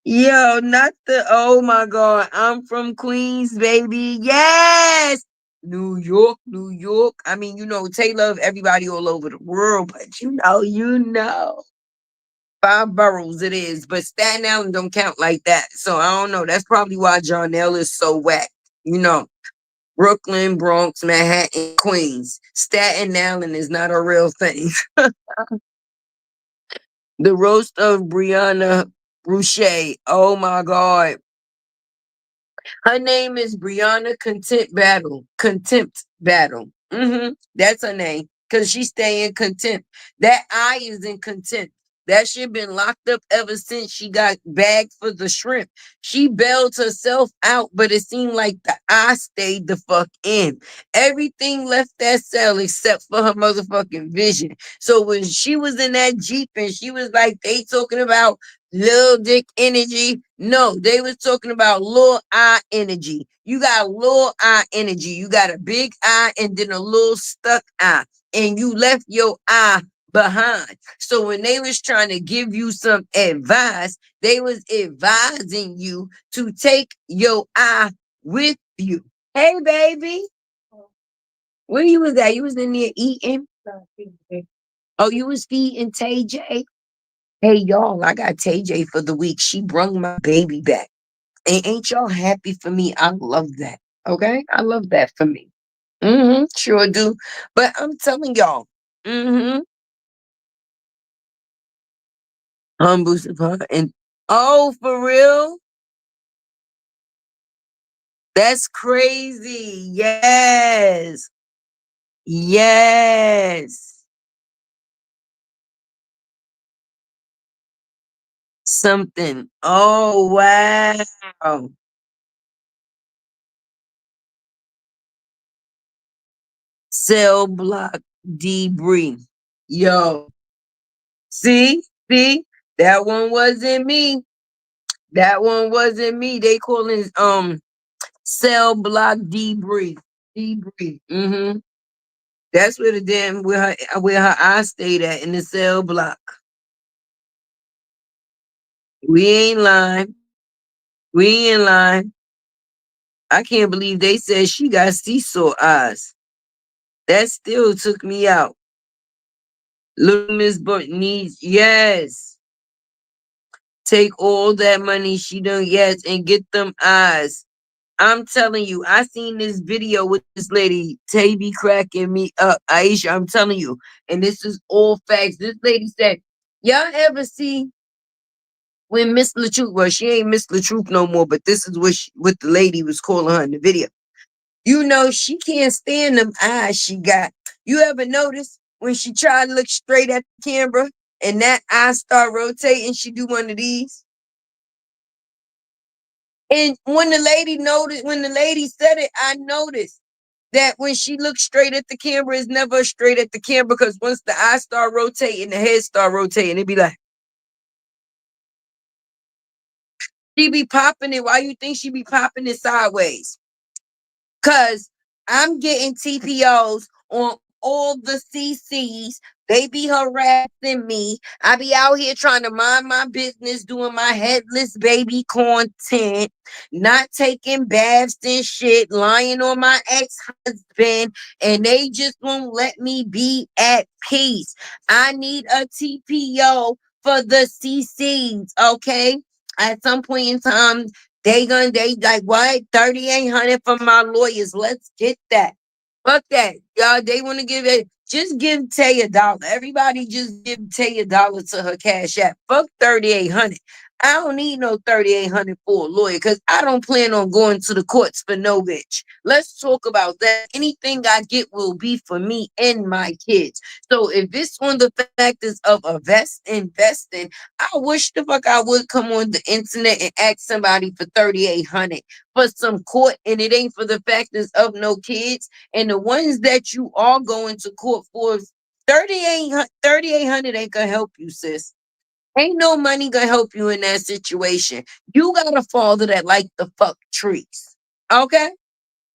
Yo, not the oh my God. I'm from Queens, baby. Yes. New York, New York. I mean, you know, Tay love everybody all over the world, but you know. Five boroughs it is, but Staten Island don't count like that. So I don't know. That's probably why John L is so whack. You know. Brooklyn, Bronx, Manhattan, Queens. Staten Island is not a real thing. The roast of Brianna Boucher. Oh my God. Her name is Brianna Contempt Battle. Contempt Battle. That's her name. Cause she stay in contempt. That I is in contempt. That shit been locked up ever since she got bagged for the shrimp. She bailed herself out, but it seemed like the I stayed the fuck in. Everything left that cell except for her motherfucking vision. So when she was in that Jeep and she was like, they talking about little dick energy. No, they was talking about little eye energy. You got little eye energy. You got a big eye and then a little stuck eye. And you left your eye behind. So when they was trying to give you some advice, they was advising you to take your eye with you. Hey, baby. Where you was at? You was in there eating? Oh, you was feeding TJ? Hey, y'all, I got TJ for the week. She brung my baby back. And ain't y'all happy for me? I love that. Okay? I love that for me. Sure do. But I'm telling y'all, humble support and oh, for real? That's crazy. Yes. Yes. Something. Oh, wow. Cell block debris. Yo. See? See? That one wasn't me. That one wasn't me. They calling cell block debris. Debris. That's where the damn where her eye stayed at in the cell block. We ain't lying. We ain't lying. I can't believe they said she got seesaw eyes. That still took me out. Little Miss Butt needs yes. Take all that money she done yes and get them eyes. I'm telling you, I seen this video with this lady, Taby cracking me up. Aisha, I'm telling you, and this is all facts. This lady said, y'all ever see when Miss LaTruth, well, she ain't Miss LaTruth no more, but this is what the lady was calling her in the video. You know, she can't stand them eyes she got. You ever notice when she try to look straight at the camera and that eye start rotating, she do one of these? And when the lady said it, I noticed that when she looks straight at the camera, it's never straight at the camera because once the eye start rotating, the head start rotating. It be like, she be popping it. Why you think she be popping it sideways? Cause I'm getting TPOs on all the CCs. They be harassing me. I be out here trying to mind my business, doing my headless baby content, not taking baths and shit, lying on my ex-husband, and they just won't let me be at peace. I need a TPO for the CCs, okay? At some point in time, they like what? 3,800 for my lawyers. Let's get that. Fuck that. Y'all, they want to give it. Just give Tay $1. Everybody just give Tay $1 to her cash app. Fuck 3,800. I don't need no 3,800 for a lawyer because I don't plan on going to the courts for no bitch. Let's talk about that. Anything I get will be for me and my kids. So if it's on the factors of investing, I wish the fuck I would come on the internet and ask somebody for 3,800 for some court, and it ain't for the factors of no kids. And the ones that you are going to court for, 3,800 ain't gonna help you, sis. Ain't no money gonna help you in that situation. You got a father that like the fuck trees. Okay?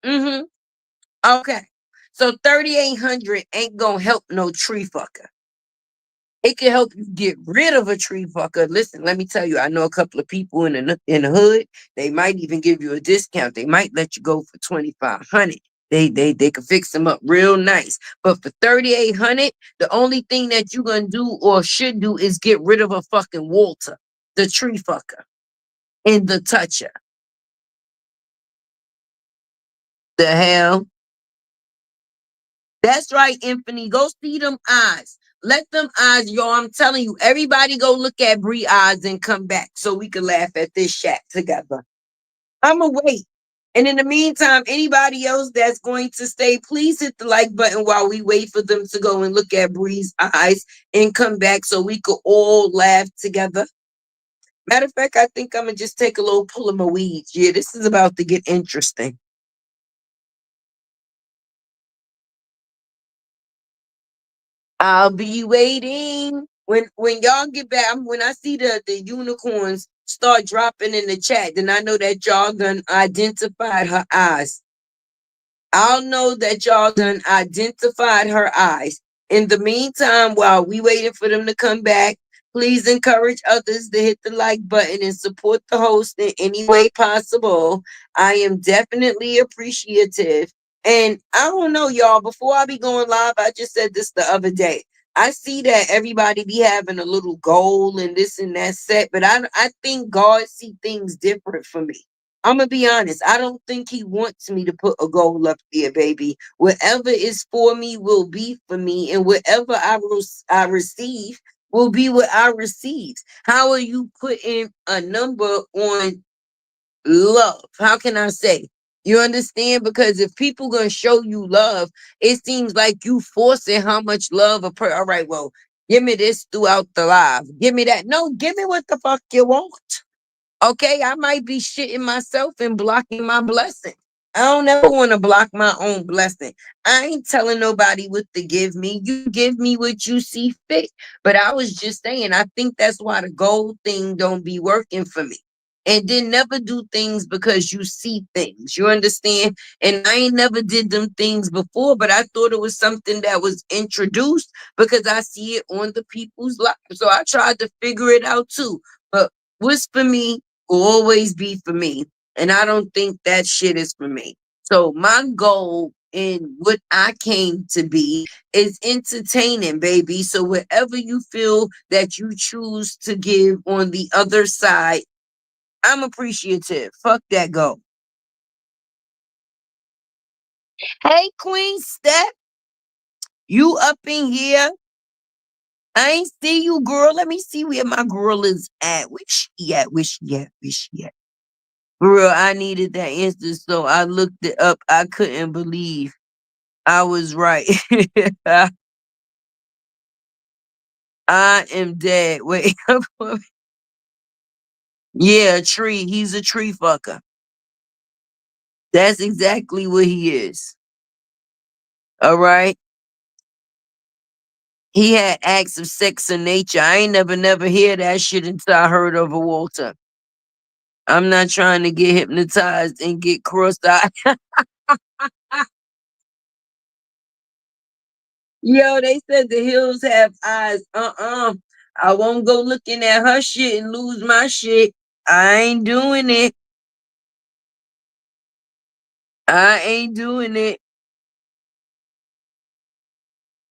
Mm-hmm. Okay. So 3,800 ain't gonna help no tree fucker. It can help you get rid of a tree fucker. Listen, let me tell you, I know a couple of people in the hood. They might even give you a discount. They might let you go for 2,500. They could fix them up real nice. But for 3,800, the only thing that you gonna do or should do is get rid of a fucking Walter, the tree fucker, and the toucher. The hell? That's right, Infinity. Go see them eyes. Let them eyes, yo. I'm telling you, everybody go look at Bree eyes and come back so we can laugh at this shack together. I'ma wait. And in the meantime, anybody else that's going to stay, please hit the like button while we wait for them to go and look at Bree's eyes and come back so we could all laugh together. Matter of fact, I think I'm gonna just take a little pull of my weeds. Yeah, this is about to get interesting. I'll be waiting. When y'all get back, when I see the unicorns start dropping in the chat, then I know that y'all done identified her eyes. I'll know that y'all done identified her eyes. In the meantime, while we waiting for them to come back, please encourage others to hit the like button and support the host in any way possible. I am definitely appreciative. And I don't know, y'all, before I be going live, I just said this the other day. I see that everybody be having a little goal and this and that set, but I think God see things different for me. I'm gonna be honest. I don't think he wants me to put a goal up there, baby. Whatever is for me will be for me, and whatever I receive will be what I receive. How are you putting a number on love? How can I say? You understand? Because if people gonna show you love, it seems like you forcing how much love a per. All right, well, give me this throughout the live. Give me that. No, give me what the fuck you want. Okay, I might be shitting myself and blocking my blessing. I don't ever want to block my own blessing. I ain't telling nobody what to give me. You give me what you see fit. But I was just saying, I think that's why the gold thing don't be working for me. And then never do things because you see things. You understand? And I ain't never did them things before, but I thought it was something that was introduced because I see it on the people's lives. So I tried to figure it out too. But what's for me will always be for me. And I don't think that shit is for me. So my goal in what I came to be is entertaining, baby. So whatever you feel that you choose to give on the other side, I'm appreciative. Fuck that go. Hey, Queen Step, you up in here? I ain't see you, girl. Let me see where my girl is at. Where she at? Where she at? Where she at? For real, I needed that answer, so I looked it up. I couldn't believe I was right. I am dead. Wait. Yeah, a tree. He's a tree fucker. That's exactly what he is. All right. He had acts of sex in nature. I ain't never hear that shit until I heard of a Walter. I'm not trying to get hypnotized and get cross-eyed. Yo, they said the hills have eyes. I won't go looking at her shit and lose my shit. I ain't doing it. I ain't doing it.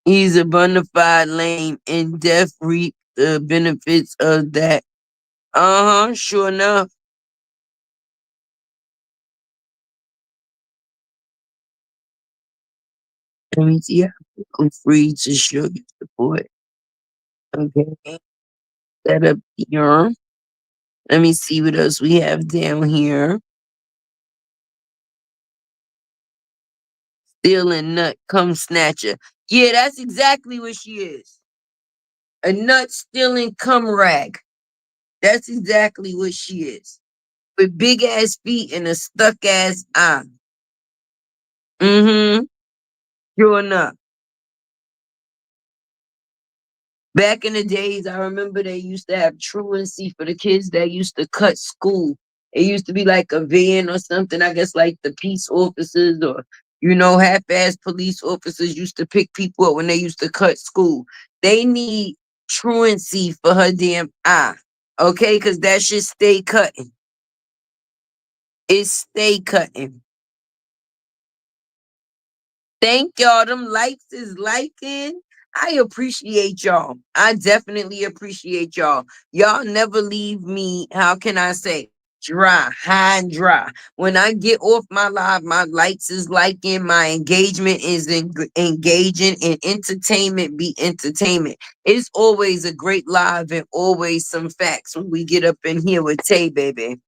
He's a bona fide lame and death reap the benefits of that. Uh-huh, sure enough. Let me see. I'm free to show you support. Okay. Set up here. Let me see what else we have down here. Stealing nut, come snatcher. Yeah, that's exactly what she is. A nut stealing cum rag. That's exactly what she is. With big ass feet and a stuck ass eye. Mm-hmm. Sure enough. Back in the days, I remember they used to have truancy for the kids that used to cut school. It used to be like a van or something. I guess like the peace officers or, half-ass police officers used to pick people up when they used to cut school. They need truancy for her damn eye. Okay? Because that shit stay cutting. It stay cutting. Thank y'all. Them likes is liking. I appreciate y'all. I definitely appreciate y'all. Y'all never leave me. How can I say? dry, high and dry. When I get off my live, my lights is liking, my engagement is engaging, and entertainment be entertainment. It's always a great live and always some facts when we get up in here with Tay, baby.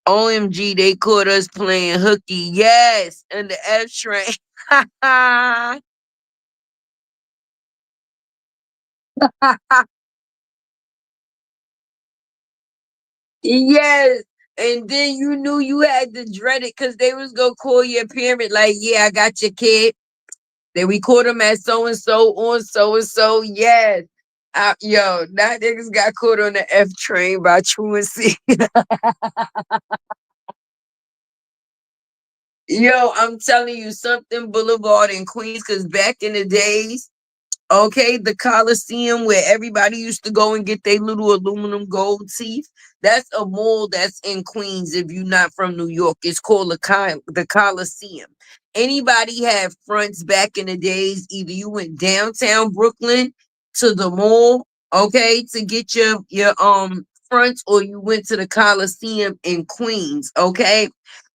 OMG, they caught us playing hooky. Yes, and the F train. Yes. And then you knew you had to dread it because they was gonna call your parent, like, yeah, I got your kid. Then we caught him at so and so on so and so. Yes. Yo, that niggas got caught on the F train by truancy. Yo, I'm telling you, something Boulevard in Queens, because back in the days, okay, the Coliseum where everybody used to go and get their little aluminum gold teeth. That's a mall that's in Queens. If you're not from New York, it's called the Coliseum. Anybody had fronts back in the days? Either you went downtown Brooklyn to the mall, okay, to get your fronts, or you went to the Coliseum in Queens, okay.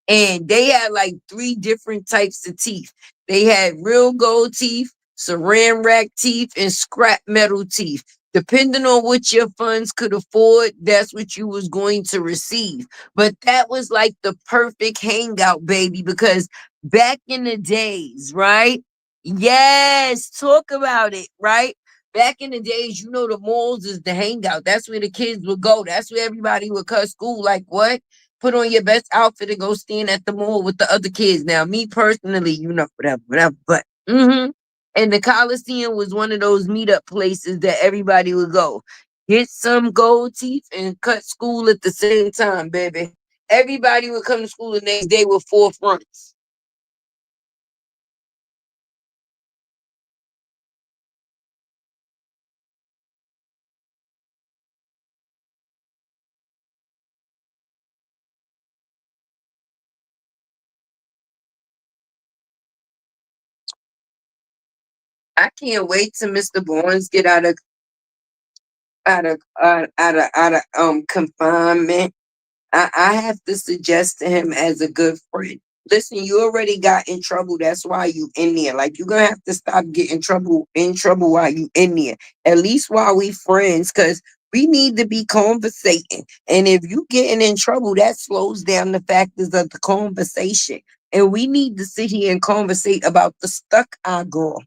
And they had like three different types of teeth. They had real gold teeth, saran wrap teeth, and scrap metal teeth. Depending on what your funds could afford, that's what you was going to receive. But that was like the perfect hangout, baby, because back in the days, right? Yes, talk about it, right? Back in the days, you know, the malls is the hangout. That's where the kids would go. That's where everybody would cut school. Like what? Put on your best outfit and go stand at the mall with the other kids. Now, me personally, you know, whatever. But and the Coliseum was one of those meetup places that everybody would go. Get some gold teeth and cut school at the same time, baby. Everybody would come to school the next day with four fronts. I can't wait till Mr. Barnes get out of confinement. I have to suggest to him as a good friend. Listen, you already got in trouble. That's why you in there. Like you're gonna have to stop getting in trouble while you in there. At least while we friends, because we need to be conversating. And if you getting in trouble, that slows down the factors of the conversation. And we need to sit here and conversate about the stuck eye girl.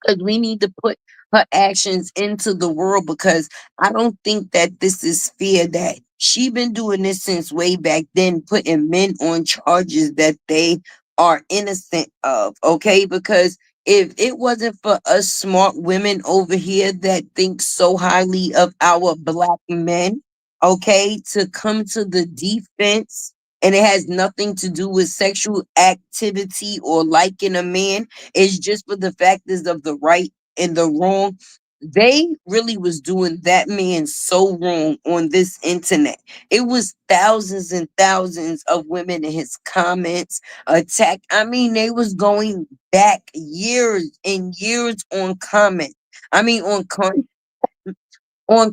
Because we need to put her actions into the world, because I don't think that this is fair that she been doing this since way back then, putting men on charges that they are innocent of, okay? Because if it wasn't for us smart women over here that think so highly of our black men, okay, to come to the defense, and it has nothing to do with sexual activity or liking a man, it's just for the factors of the right and the wrong. They really was doing that man so wrong on this internet. It was thousands and thousands of women in his comments attack. I mean, they was going back years and years on comment. I mean, on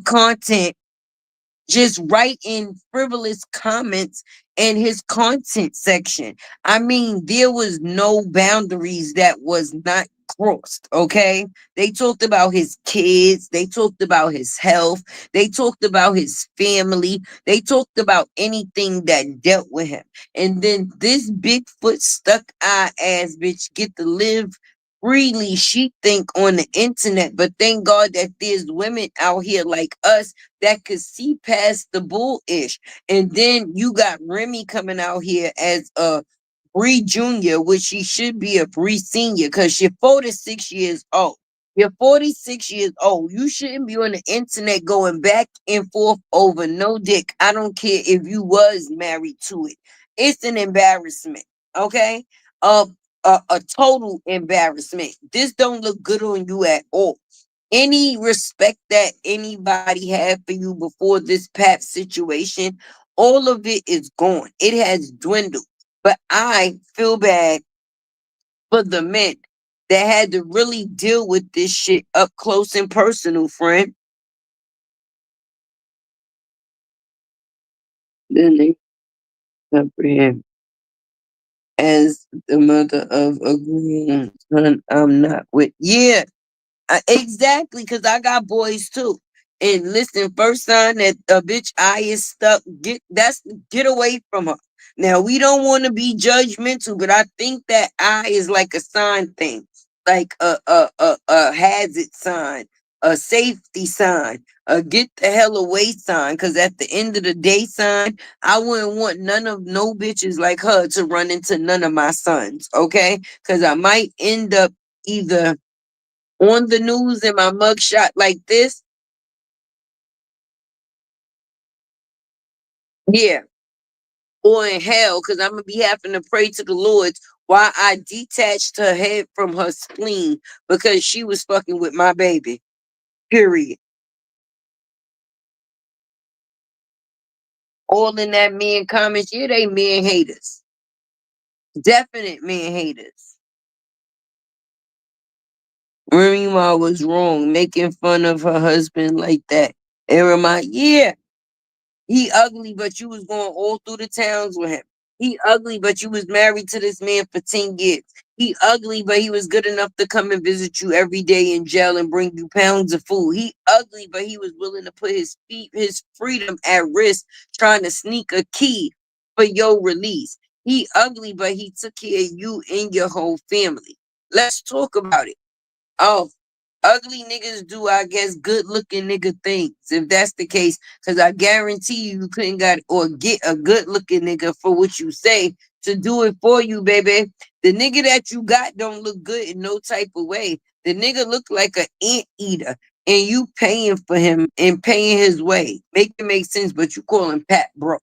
content, just writing frivolous comments in his content section. I mean, there was no boundaries that was not crossed, okay? They talked about his kids, they talked about his health, they talked about his family, they talked about anything that dealt with him. And then this Bigfoot stuck eye ass bitch get to live freely, she think, on the internet. But thank God that there's women out here like us that could see past the bullish. And then you got Remy coming out here as a Bree Jr., which she should be a Bree Senior, because you're 46 years old. You're 46 years old. You shouldn't be on the internet going back and forth over no dick. I don't care if you was married to it. It's an embarrassment. Okay? Uh, a total embarrassment. This don't look good on you at all. Any respect that anybody had for you before this pap situation, all of it is gone. It has dwindled. But I feel bad for the men that had to really deal with this shit up close and personal, friend. Then they comprehend. As the mother of a grown son, I'm not with. Yeah, exactly, because I got boys too. And listen, first sign that a bitch eye is stuck, get away from her. Now we don't want to be judgmental, but I think that eye is like a sign thing, like a hazard sign, a safety sign, a get the hell away sign. Because at the end of the day, sign, I wouldn't want none of no bitches like her to run into none of my sons. Okay, because I might end up either on the news in my mugshot like this. Yeah. Or in hell, because I'm gonna be having to pray to the Lord while I detached her head from her spleen because she was fucking with my baby. Period. All in that men comments, yeah, they men haters. Definite men haters. Remy Ma was wrong, making fun of her husband like that. It remind, yeah, he ugly, but you was going all through the towns with him. He ugly, but you was married to this man for 10 years. He ugly, but he was good enough to come and visit you every day in jail and bring you pounds of food. He ugly, but he was willing to put his freedom at risk trying to sneak a key for your release. He ugly, but he took care of you and your whole family. Let's talk about it. Oh, ugly niggas do, I guess, good looking nigga things. If that's the case, because I guarantee you couldn't got or get a good looking nigga for what you say to do it for you, baby. The nigga that you got don't look good in no type of way. The nigga look like an ant eater, and you paying for him and paying his way. Make it make sense, but you call him Pat broke.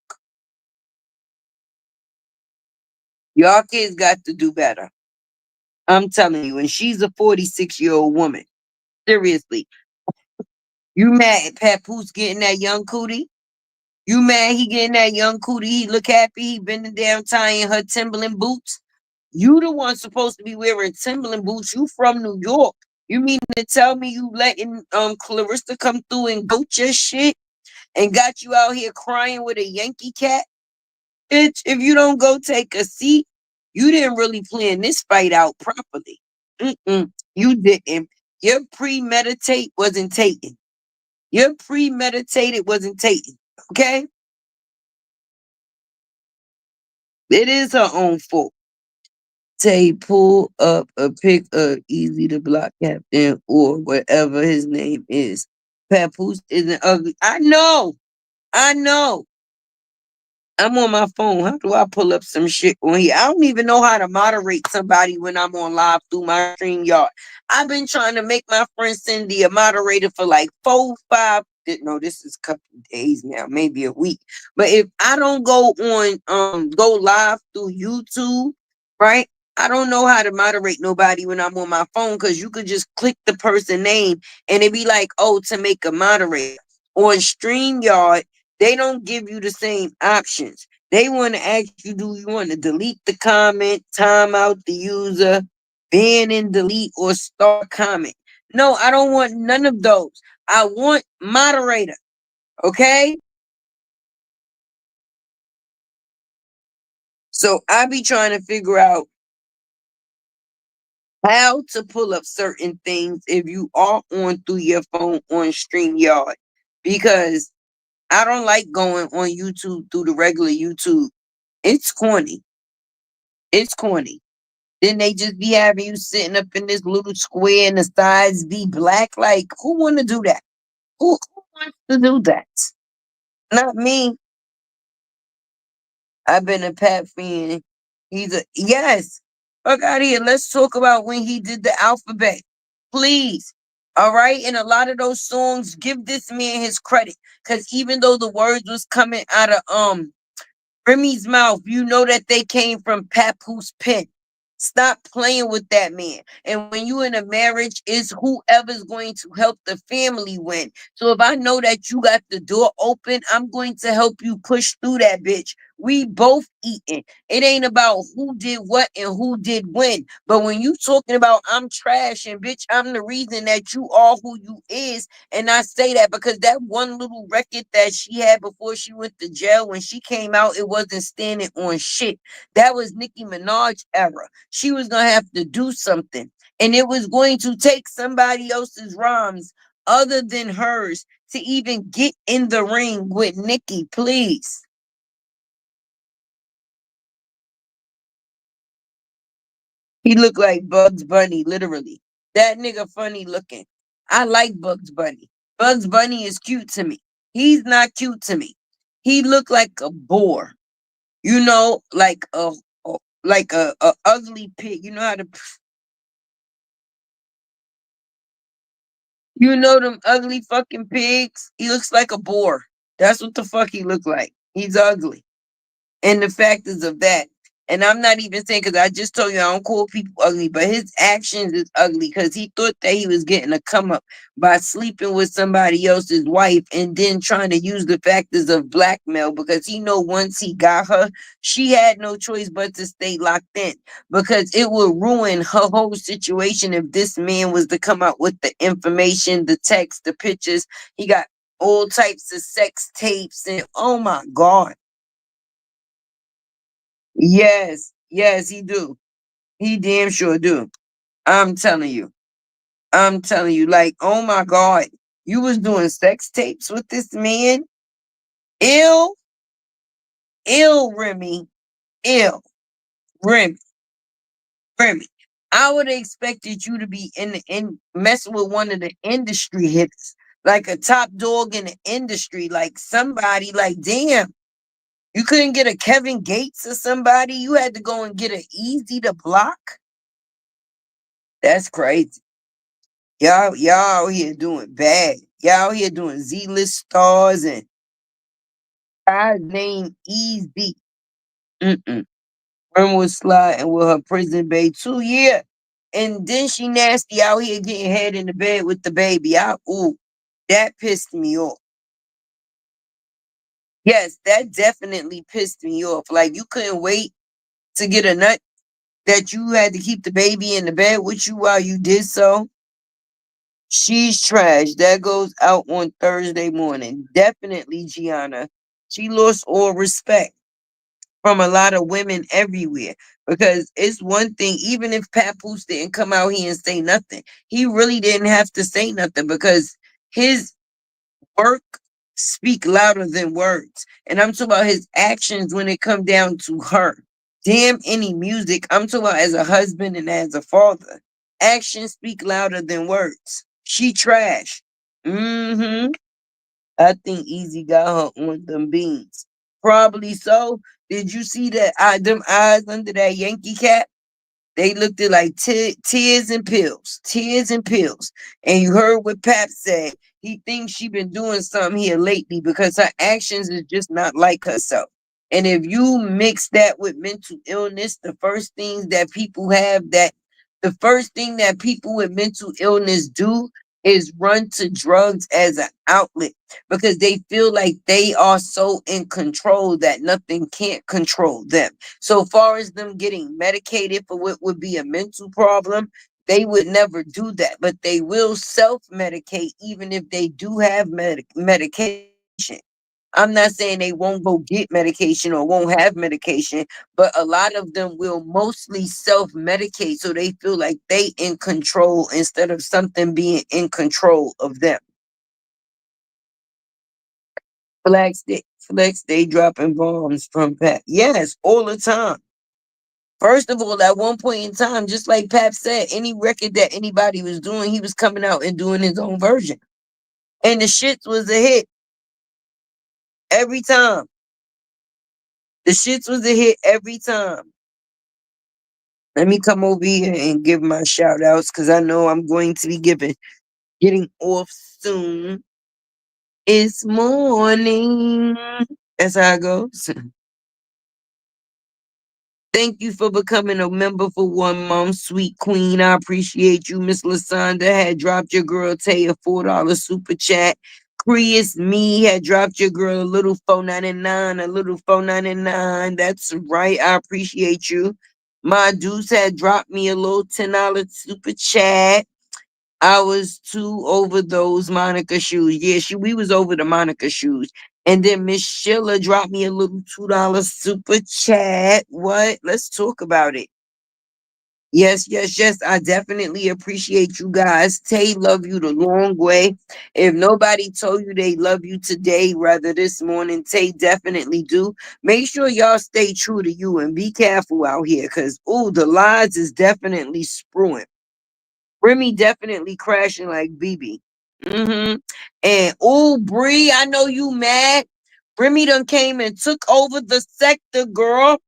Y'all kids got to do better. I'm telling you, and she's a 46-year-old woman. Seriously. You mad Papoose getting that young cootie? You mad he getting that young cootie? He look happy. He bending down tying her Timberland boots. You the one supposed to be wearing Timberland boots. You from New York. You mean to tell me you letting Clarissa come through and goat your shit and got you out here crying with a Yankee cat? Bitch, if you don't go take a seat, you didn't really plan this fight out properly. You didn't. Your premeditate wasn't taken. Your premeditated wasn't taken. Okay? It is her own fault. Tay, pull up a pic of Easy to Block Captain or whatever his name is. Papoose isn't ugly. I know. I know. I'm on my phone. How do I pull up some shit on here? I don't even know how to moderate somebody when I'm on live through my stream yard. I've been trying to make my friend Cindy a moderator for like 4, 5. No, this is a couple of days now, maybe a week. But if I don't go on go live through YouTube, right? I don't know how to moderate nobody when I'm on my phone because you could just click the person name and it be like, oh, to make a moderator. On StreamYard, they don't give you the same options. They want to ask you, do you want to delete the comment, time out the user, ban and delete, or start comment? No, I don't want none of those. I want moderator. Okay? So I be trying to figure out how to pull up certain things if you are on through your phone on StreamYard. Because I don't like going on YouTube through the regular YouTube. It's corny. It's corny. Then they just be having you sitting up in this little square and the sides be black. Like, who want to do that? Who wants to do that? Not me. I've been a Pat fan. He's a yes. Fuck out of here. Let's talk about when he did the alphabet. Please. All right. And a lot of those songs give this man his credit. Cause even though the words was coming out of Remy's mouth, you know that they came from Papoose pen. Stop playing with that man. And when you in a marriage, is whoever's going to help the family win. So if I know that you got the door open, I'm going to help you push through that bitch We both eating. It ain't about who did what and who did when. But when you talking about I'm trash and bitch, I'm the reason that you are who you is. And I say that because that one little record that she had before she went to jail, when she came out, it wasn't standing on shit. That was Nicki Minaj era. She was gonna have to do something. And it was going to take somebody else's rhymes other than hers to even get in the ring with Nicki, please. He looked like Bugs Bunny, literally. That nigga funny looking. I like Bugs Bunny. Bugs Bunny is cute to me. He's not cute to me. He looked like a boar. You know, like a ugly pig. You know how to you know them ugly fucking pigs? He looks like a boar. That's what the fuck he look like. He's ugly. And the fact is of that. And I'm not even saying, because I just told you I don't call people ugly, but his actions is ugly because he thought that he was getting a come up by sleeping with somebody else's wife and then trying to use the factors of blackmail, because he know once he got her, she had no choice but to stay locked in, because it would ruin her whole situation if this man was to come out with the information, the text, the pictures. He got all types of sex tapes and oh my God. Yes, yes, he do. He damn sure do. I'm telling you. I'm telling you, like, oh my God, you was doing sex tapes with this man? Ill, ill, Remy, ill, Remy, Remy. I would have expected you to be in messing with one of the industry hitters, like a top dog in the industry, like somebody, like, damn, you couldn't get a Kevin Gates or somebody. You had to go and get an easy to block. That's crazy. Y'all out here doing bad. Y'all out here doing Z-list stars and guys named Easy. Mm-mm. Rim was sliding with her prison babe 2 years. And then she nasty out here getting head in the bed with the baby. Ooh, that pissed me off. Yes, that definitely pissed me off. Like, you couldn't wait to get a nut, that you had to keep the baby in the bed with you while you did so. She's trash. That goes out on Thursday morning. Definitely, Gianna. She lost all respect from a lot of women everywhere. Because it's one thing, even if Papoose didn't come out here and say nothing, he really didn't have to say nothing because his work speak louder than words. And I'm talking about his actions when it come down to her. Damn any music. I'm talking about as a husband and as a father. Actions speak louder than words. She trash. Mm-hmm. I think Easy got her on them beans. Probably so. Did you see that them eyes under that Yankee cap? They looked at like tears and pills, tears and pills. And you heard what Pap said. He thinks she been doing something here lately because her actions is just not like herself. And if you mix that with mental illness, the first thing that people with mental illness do is run to drugs as an outlet because they feel like they are so in control that nothing can't control them. So far as them getting medicated for what would be a mental problem, they would never do that, but they will self-medicate even if they do have medication. I'm not saying they won't go get medication or won't have medication, but a lot of them will mostly self-medicate so they feel like they in control instead of something being in control of them. Flex, they dropping bombs from Pat. Yes, all the time. First of all, at one point in time, just like Pap said, any record that anybody was doing, he was coming out and doing his own version. And the shits was a hit every time. The shits was a hit every time. Let me come over here and give my shout outs because I know I'm going to be getting off soon. It's morning. That's how it goes. Thank you for becoming a member for 1 month, sweet queen. I appreciate you. Miss Lasanda had dropped your girl Tay a $4 super chat. Prius me had dropped your girl a little 4.99, a little 4.99. That's right. I appreciate you. My Deuce had dropped me a little $10 super chat. I was too over those Monica shoes. Yeah, we was over the Monica shoes. And then Miss Sheila dropped me a little $2 super chat. What? Let's talk about it. Yes, yes, yes. I definitely appreciate you guys. Tay love you the long way. If nobody told you they love you today, rather this morning, Tay definitely do. Make sure y'all stay true to you and be careful out here, cause the lies is definitely spruing. Remy definitely crashing like BB. And Bree, I know you mad. Remy done came and took over the sector, girl.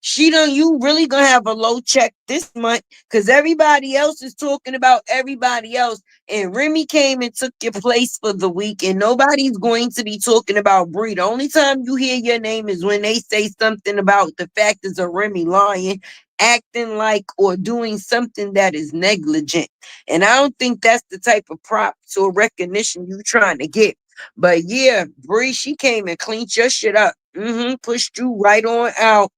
You really gonna have a low check this month because everybody else is talking about everybody else. And Remy came and took your place for the week, and nobody's going to be talking about Bree. The only time you hear your name is when they say something about the factors of Remy lying, acting like, or doing something that is negligent. And I don't think that's the type of props or recognition you trying to get. But yeah, Bree, she came and cleaned your shit up. Pushed you right on out.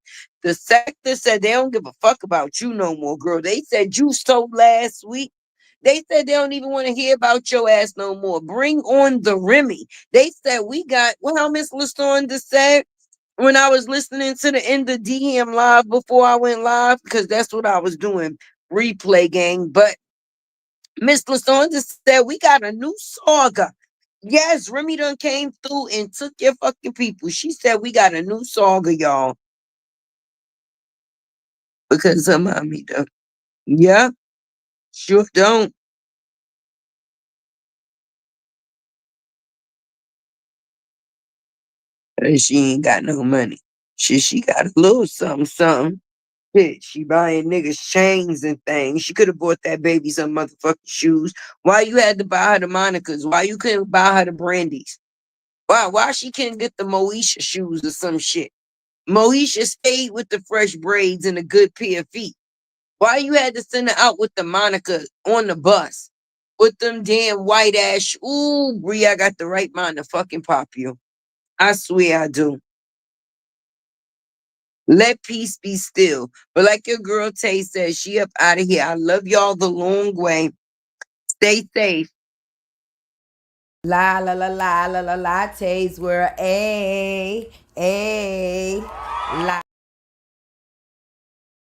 The sector said they don't give a fuck about you no more, girl. They said you sold last week. They said they don't even want to hear about your ass no more. Bring on the Remy. They said we got, well, how Miss LaSonda said when I was listening to the end of DM live before I went live, because that's what I was doing, replay gang. But Miss LaSonda said we got a new saga. Yes, Remy done came through and took your fucking people. She said we got a new saga, y'all. Because her mommy don't. Yeah, sure don't. And she ain't got no money. She got a little something, something. Shit, she buying niggas chains and things. She could have bought that baby some motherfucking shoes. Why you had to buy her the Monicas? Why you couldn't buy her the Brandies? Why she can't get the Moesha shoes or some shit? Moesha stayed with the fresh braids and a good pair of feet. Why you had to send her out with the Monica on the bus? With them damn white ass. Ooh, Bree, I got the right mind to fucking pop you. I swear I do. Let peace be still. But like your girl Tay says, she up out of here. I love y'all the long way. Stay safe. La la la la la la lattes were a la